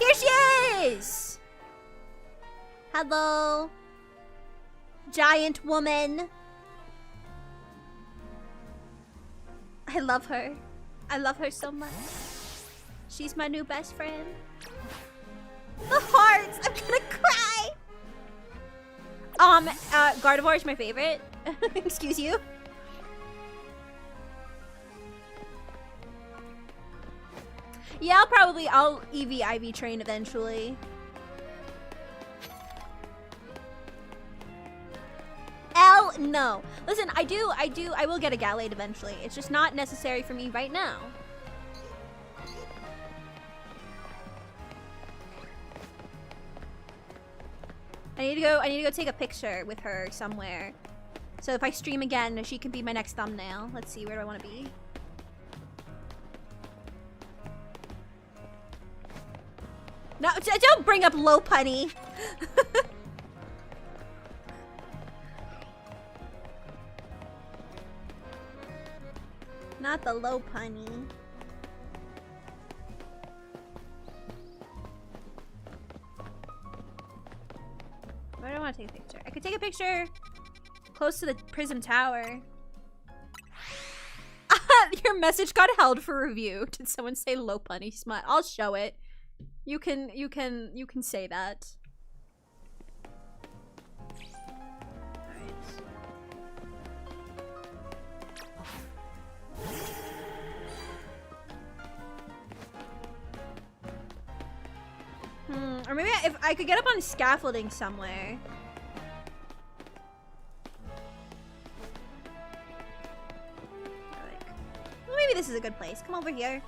here she is! Hello, giant woman. I love her. I love her so much. She's my new best friend. The hearts! I'm gonna cry! Gardevoir is my favorite. Excuse you. Yeah, I'll EV IV train eventually. No. Listen, I will get a Galade eventually. It's just not necessary for me right now. I need to go take a picture with her somewhere. So if I stream again, she can be my next thumbnail. Let's see, where do I want to be? No, don't bring up Lopunny. Not the Lopunny. Where do I want to take a picture? I could take a picture close to the Prism Tower. Your message got held for review. Did someone say Lopunny smut? I'll show it. You can say that. Or maybe if I could get up on scaffolding somewhere. Well, maybe this is a good place. Come over here.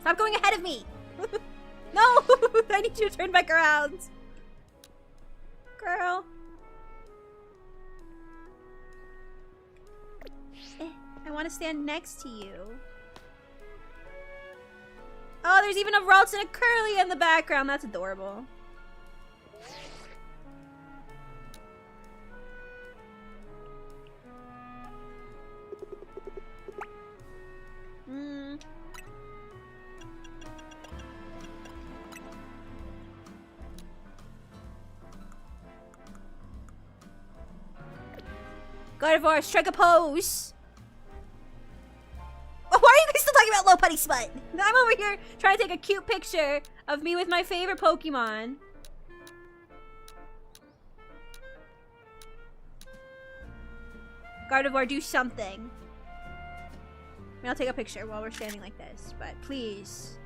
Stop going ahead of me! No! I need you to turn back around. Girl. I want to stand next to you. Oh, there's even a Ralts and a Curly in the background. That's adorable. Gardevoir, strike a pose. Oh, why are you guys still talking about Lopunny smut? I'm over here trying to take a cute picture of me with my favorite Pokemon. Gardevoir, do something. I mean, I'll take a picture while we're standing like this, but please.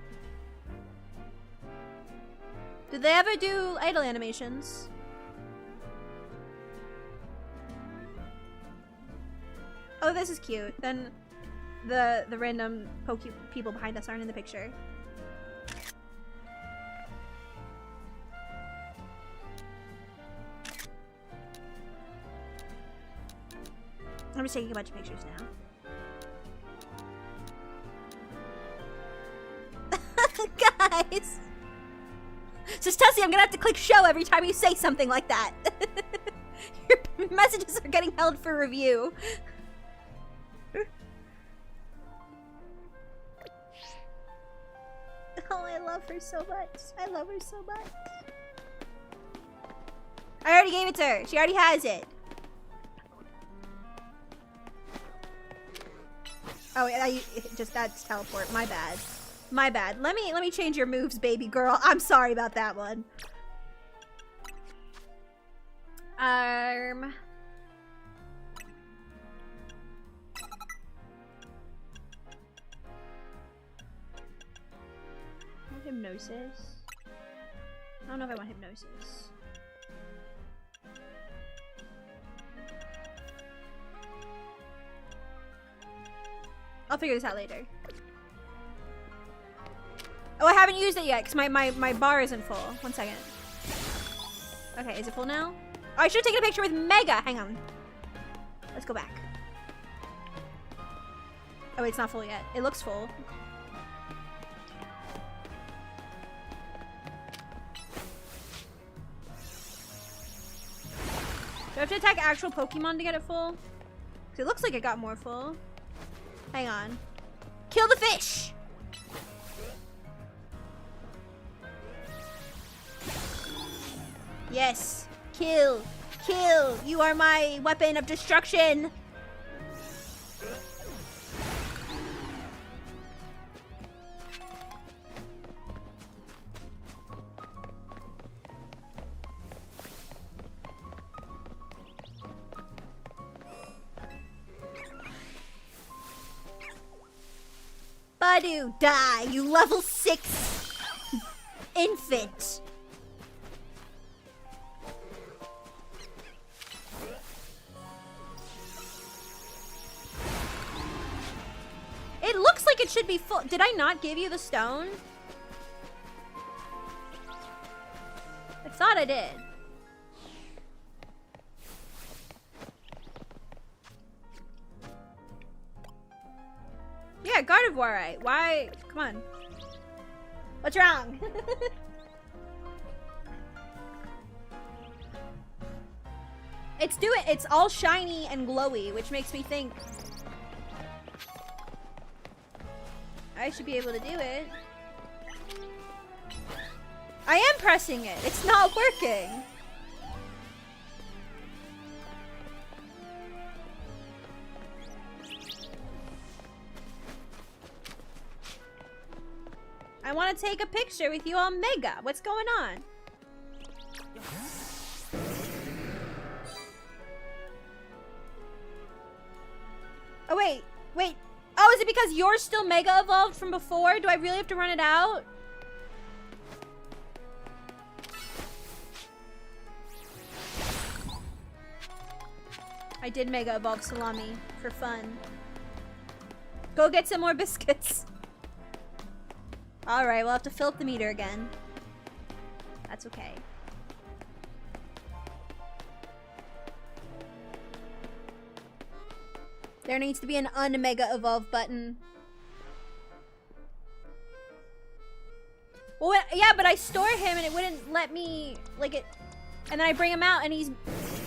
Did they ever do idle animations? Oh, this is cute. Then the random people behind us aren't in the picture. I'm just taking a bunch of pictures now. Guys! So Tessie, I'm gonna have to click show every time you say something like that. Your messages are getting held for review. Oh, I love her so much. I love her so much. I already gave it to her. She already has it. Oh, that's teleport. My bad. My bad. Let me change your moves, baby girl. I'm sorry about that one. Hypnosis. I don't know if I want hypnosis. I'll figure this out later. Oh, I haven't used it yet because my bar isn't full. 1 second. Okay, is it full now? Oh, I should have taken a picture with Mega. Hang on. Let's go back. Oh, wait, it's not full yet. It looks full. Do I have to attack actual Pokemon to get it full? Because it looks like it got more full. Hang on. Kill the fish! Yes. Kill. Kill. You are my weapon of destruction. Badu, die, you level 6 infant. It looks like it should be full. Did I not give you the stone? I thought I did. Yeah, Gardevoir, right? Why? Come on. What's wrong? It's all shiny and glowy, which makes me think I should be able to do it. I am pressing it. It's not working. I want to take a picture with you on Mega. What's going on? Oh, wait. Wait. Oh, is it because you're still Mega Evolved from before? Do I really have to run it out? I did Mega Evolve Salami for fun. Go get some more biscuits. Alright, we'll have to fill up the meter again. That's okay. There needs to be an un-Mega Evolve button. Well, yeah, but I store him and it wouldn't let me, like, it... And then I bring him out and he's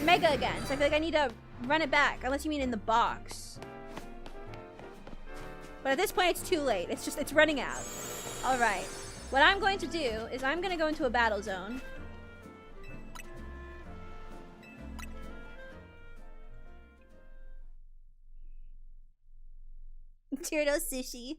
Mega again. So I feel like I need to run it back. Unless you mean in the box. But at this point, it's too late. It's running out. Alright. What I'm going to do is I'm going to go into a battle zone. Teardo sushi.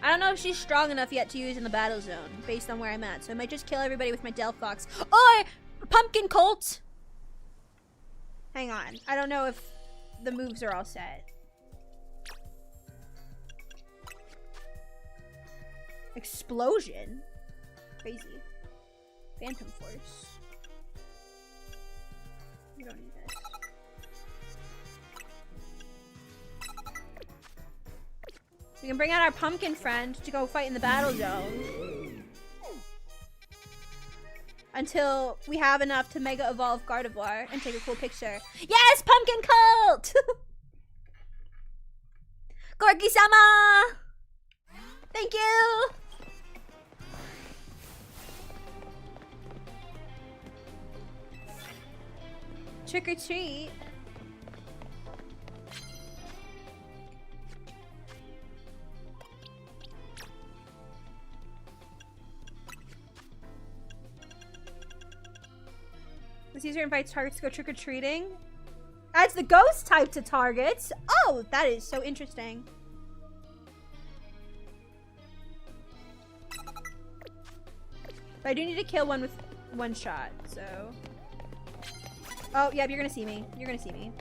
I don't know if she's strong enough yet to use in the battle zone, based on where I'm at. So I might just kill everybody with my Delphox. Oh, Pumpkin Colt! Hang on. I don't know if the moves are all set. Explosion? Crazy. Phantom Force. You don't need this. We can bring out our pumpkin friend to go fight in the battle zone. Until we have enough to Mega Evolve Gardevoir and take a cool picture. Yes! Pumpkin Cult! Gorky-sama! Thank you! Trick or treat. This user invites targets to go trick or treating. Adds the ghost type to targets. Oh, that is so interesting. But I do need to kill one with one shot, so. Oh, yeah, you're gonna see me. You're gonna see me.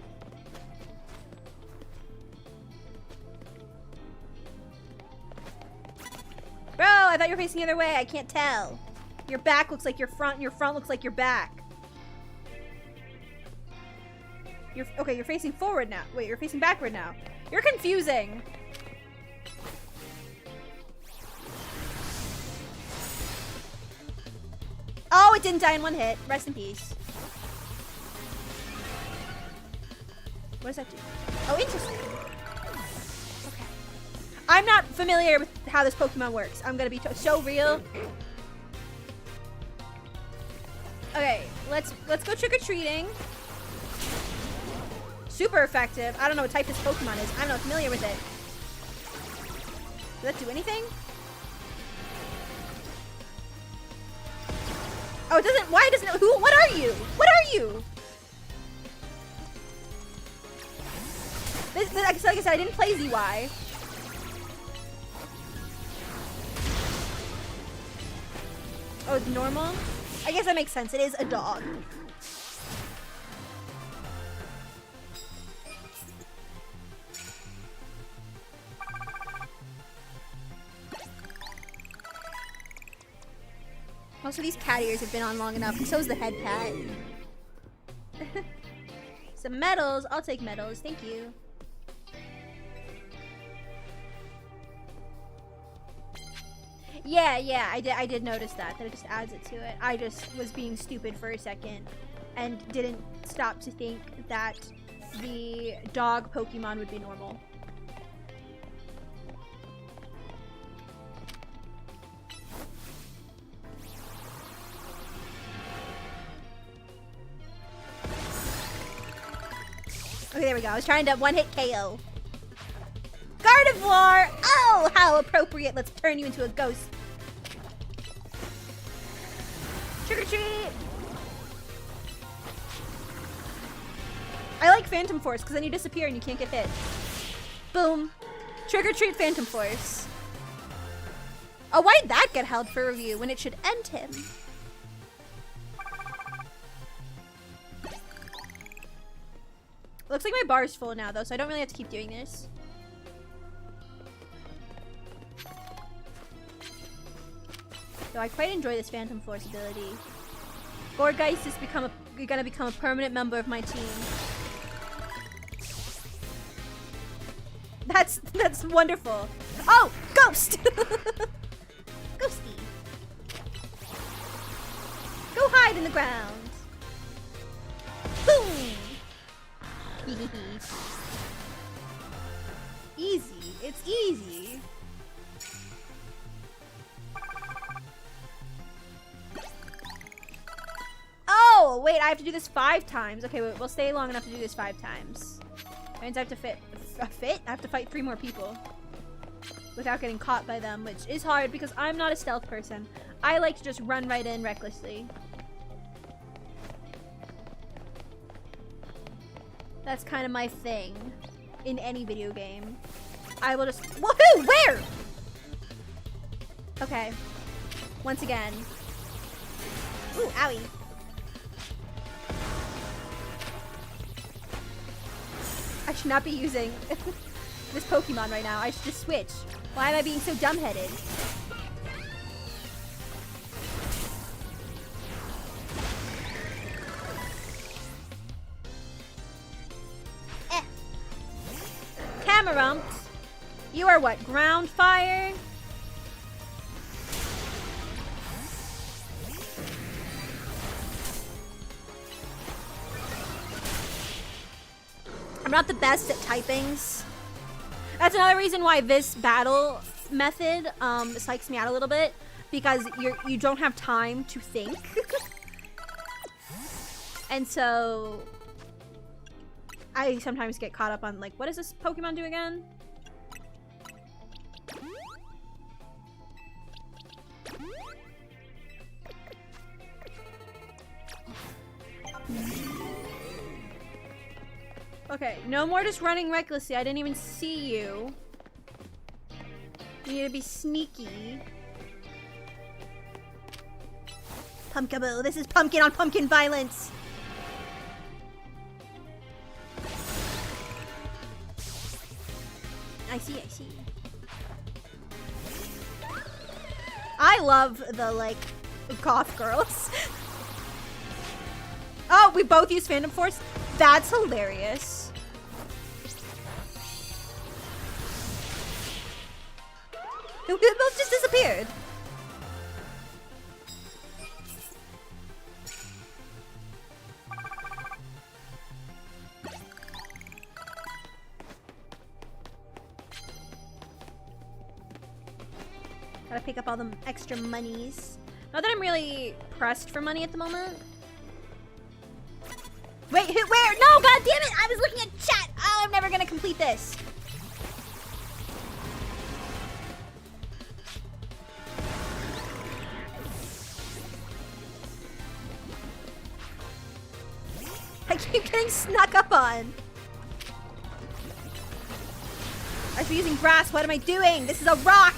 Bro, I thought you were facing the other way. I can't tell. Your back looks like your front, and your front looks like your back. Okay, you're facing forward now. Wait, you're facing backward now. You're confusing. Oh, it didn't die in one hit. Rest in peace. What does that do? Oh, interesting. Okay. I'm not familiar with how this Pokemon works. I'm gonna be so real. Okay, let's go trick-or-treating. Super effective. I don't know what type this Pokemon is. I'm not familiar with it. Does that do anything? Oh, it doesn't. Why doesn't it? Who? What are you? What are you? This like I said, I didn't play ZY. Oh, it's normal? I guess that makes sense. It is a dog. Also, these cat ears have been on long enough, and so is the head pat. Some medals. I'll take medals. Thank you. Yeah, I did notice that it just adds it to it. I just was being stupid for a second and didn't stop to think that the dog Pokemon would be normal. Okay, there we go. I was trying to one-hit KO. Gardevoir! Oh, how appropriate. Let's turn you into a ghost. Trick or treat! I like Phantom Force because then you disappear and you can't get hit. Boom. Trick or treat Phantom Force. Oh, why did that get held for review when it should end him? Looks like my bar's full now though, so I don't really have to keep doing this. Though I quite enjoy this Phantom Force ability. Gourgeist is gonna become a permanent member of my team. That's wonderful. Oh, ghost! Ghosty. Go hide in the ground. Boom! Easy. It's easy. Oh, wait, I have to do this 5 times. Okay, wait, we'll stay long enough to do this 5 times. That means I have to I have to fight 3 more people without getting caught by them, which is hard because I'm not a stealth person. I like to just run right in recklessly. That's kind of my thing in any video game. I will just... Woohoo! Where? Okay. Once again. Ooh, owie. I should not be using this Pokemon right now. I should just switch. Why am I being so dumbheaded? Camerump, you are what? Ground fire? I'm not the best at typings. That's another reason why this battle method psychs me out a little bit, because you don't have time to think. And so I sometimes get caught up on like, what does this Pokemon do again? Okay, no more just running recklessly. I didn't even see you. You need to be sneaky. Pumpkaboo, this is pumpkin on pumpkin violence. I see. I love the, like, goth girls. Oh, we both use Phantom Force? That's hilarious. They both just disappeared. Gotta pick up all the extra monies. Not that I'm really pressed for money at the moment. Wait, where? No, god damn it! I was looking at chat! Oh, I'm never gonna complete this. I keep getting snuck up on. I should be using grass. What am I doing? This is a rock!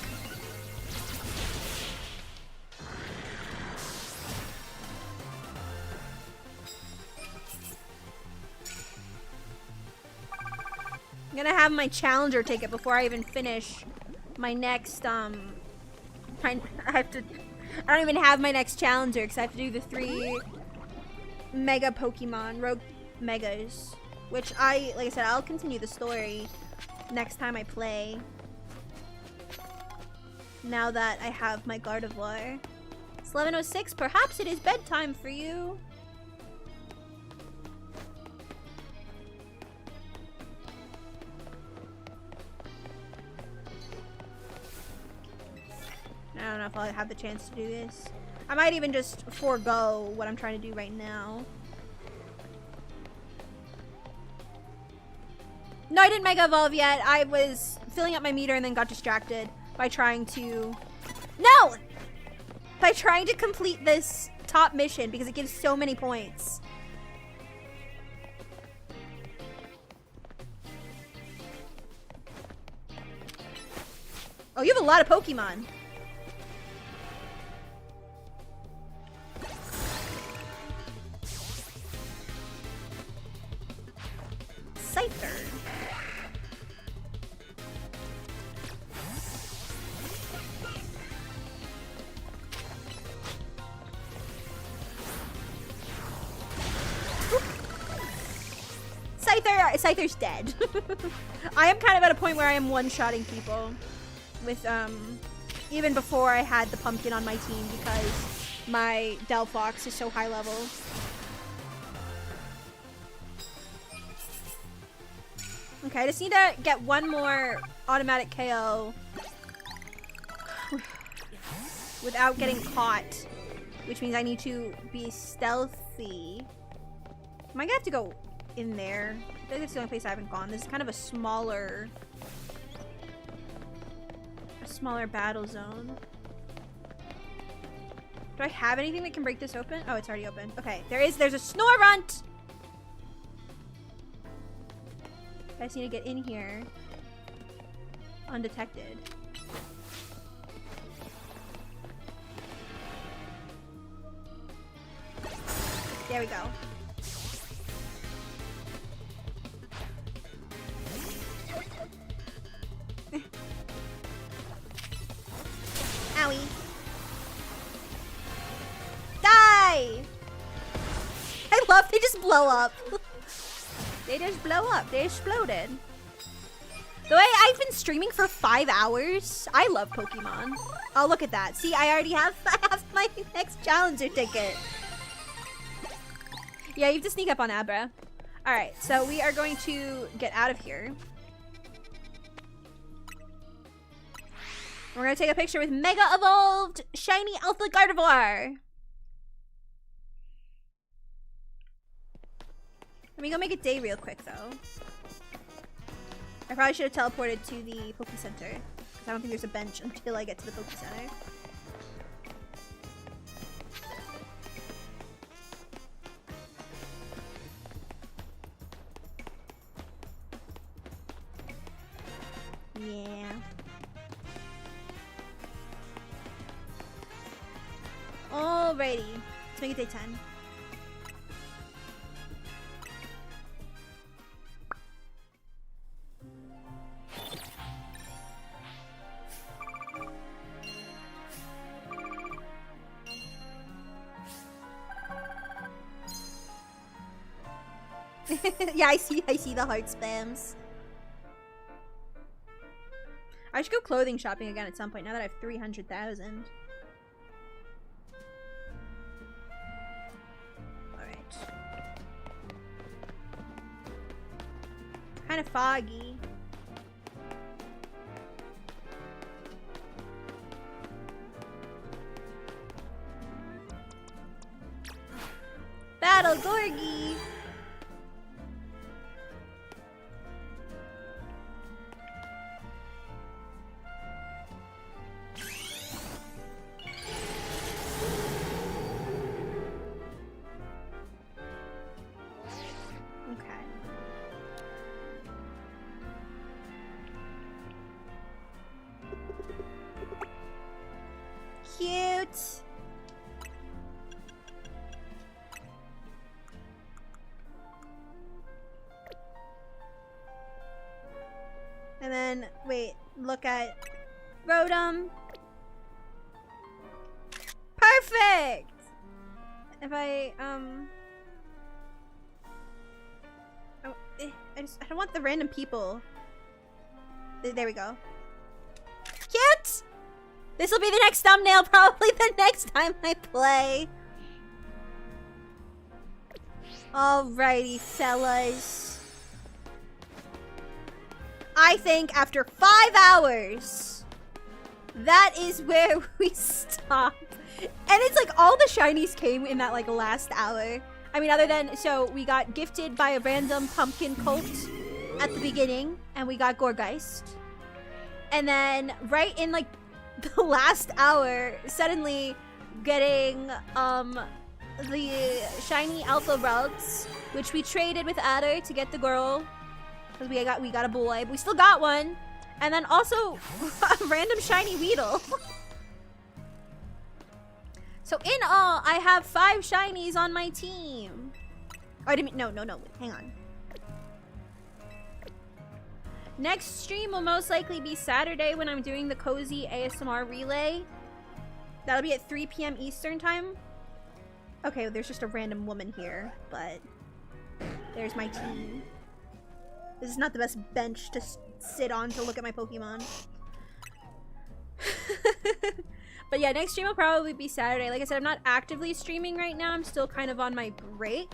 I'm gonna have my challenger take it before I even finish my next, I don't even have my next challenger because I have to do the 3 Mega Pokemon, Rogue Megas, which like I said, I'll continue the story next time I play. Now that I have my Gardevoir. It's 11:06, perhaps it is bedtime for you. I don't know if I'll have the chance to do this. I might even just forego what I'm trying to do right now. No, I didn't Mega Evolve yet. I was filling up my meter and then got distracted by trying to... No! By trying to complete this top mission because it gives so many points. Oh, you have a lot of Pokemon. Scyther. Scyther's dead. I am kind of at a point where I am one-shotting people with, even before I had the pumpkin on my team because my Delphox is so high level. Okay, I just need to get one more automatic KO without getting caught, which means I need to be stealthy. Am I gonna have to go in there? I think that's the only place I haven't gone. This is kind of a smaller battle zone. Do I have anything that can break this open? Oh, it's already open. Okay, there's a Snorunt! I just need to get in here undetected. There we go. Owie. Die! I love they just blow up. They just blow up. They exploded. The way I've been streaming for 5 hours, I love Pokemon. Oh, look at that. See, I already have my next challenger ticket. Yeah, you have to sneak up on Abra. Alright, so we are going to get out of here. We're gonna take a picture with Mega Evolved Shiny Alpha Gardevoir. Let me go make a day real quick, though. I probably should have teleported to the Poke Center, because I don't think there's a bench until I get to the Poke Center. Yeah. Alrighty. Let's make it day 10. Yeah, I see the heart spams. I should go clothing shopping again at some point now that I have 300,000. Alright. Kind of foggy. Battle Gorgie! Cute. And then, wait, look at Rotom. Perfect! If I I don't want the random people. There we go. Cute! This will be the next thumbnail, probably the next time I play. Alrighty, fellas. I think after 5 hours, that is where we stop. And it's like all the shinies came in that like last hour. I mean, other than, so we got gifted by a random pumpkin cult at the beginning, and we got Gourgeist. And then right in like the last hour, suddenly getting the shiny Alpha Ralts, which we traded with Adder to get the girl, because we got a boy, but we still got one. And then also a random shiny Weedle. So in all, I have 5 shinies on my team. Oh, I didn't mean, no, hang on. Next stream will most likely be Saturday when I'm doing the Cozy ASMR relay. That'll be at 3 p.m. Eastern time. Okay, there's just a random woman here, but there's my team. This is not the best bench to sit on to look at my Pokemon. But yeah, next stream will probably be Saturday. Like I said, I'm not actively streaming right now. I'm still kind of on my break.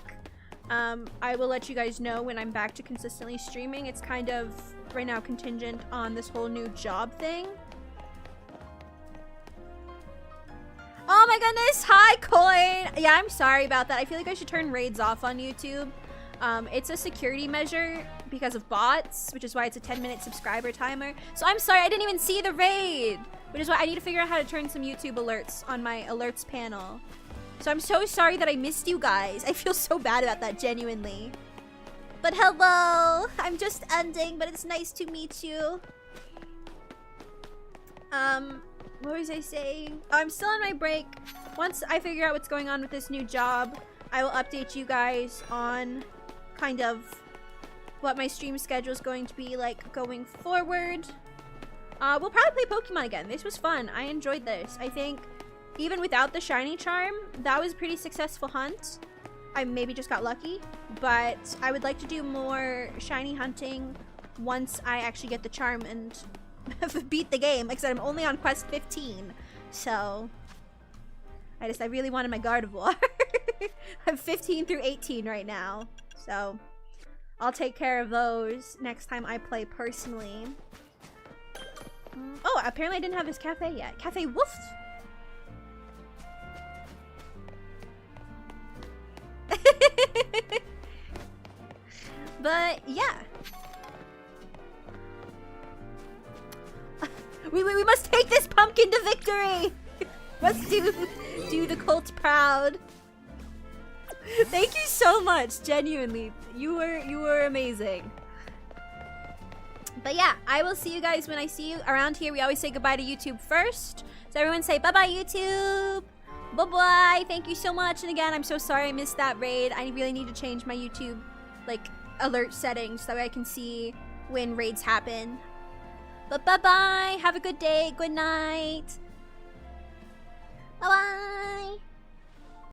I will let you guys know when I'm back to consistently streaming. It's kind of right now contingent on this whole new job thing. Oh my goodness, hi Coin! Yeah, I'm sorry about that. I feel like I should turn raids off on YouTube. It's a security measure because of bots, which is why it's a 10-minute subscriber timer. So I'm sorry, I didn't even see the raid, which is why I need to figure out how to turn some YouTube alerts on my alerts panel. So I'm so sorry that I missed you guys. I feel so bad about that, genuinely. But hello! I'm just ending, but it's nice to meet you. What was I saying? Oh, I'm still on my break. Once I figure out what's going on with this new job, I will update you guys on kind of what my stream schedule is going to be like going forward. We'll probably play Pokemon again. This was fun. I enjoyed this. I think even without the shiny charm, that was a pretty successful hunt. I maybe just got lucky, but I would like to do more shiny hunting once I actually get the charm and beat the game. Like I said, I'm only on quest 15, so I really wanted my Gardevoir. I'm 15 through 18 right now, so I'll take care of those next time I play personally. Oh, apparently I didn't have this cafe yet. Cafe Wolf. But yeah. We must take this pumpkin to victory. Let's do the cult proud. Thank you so much, genuinely. You were amazing. But yeah, I will see you guys when I see you around here. We always say goodbye to YouTube first. So everyone say bye-bye, YouTube. Bye-bye. Thank you so much. And again, I'm so sorry I missed that raid. I really need to change my YouTube, like, alert settings so that way I can see when raids happen. But bye-bye. Have a good day. Good night.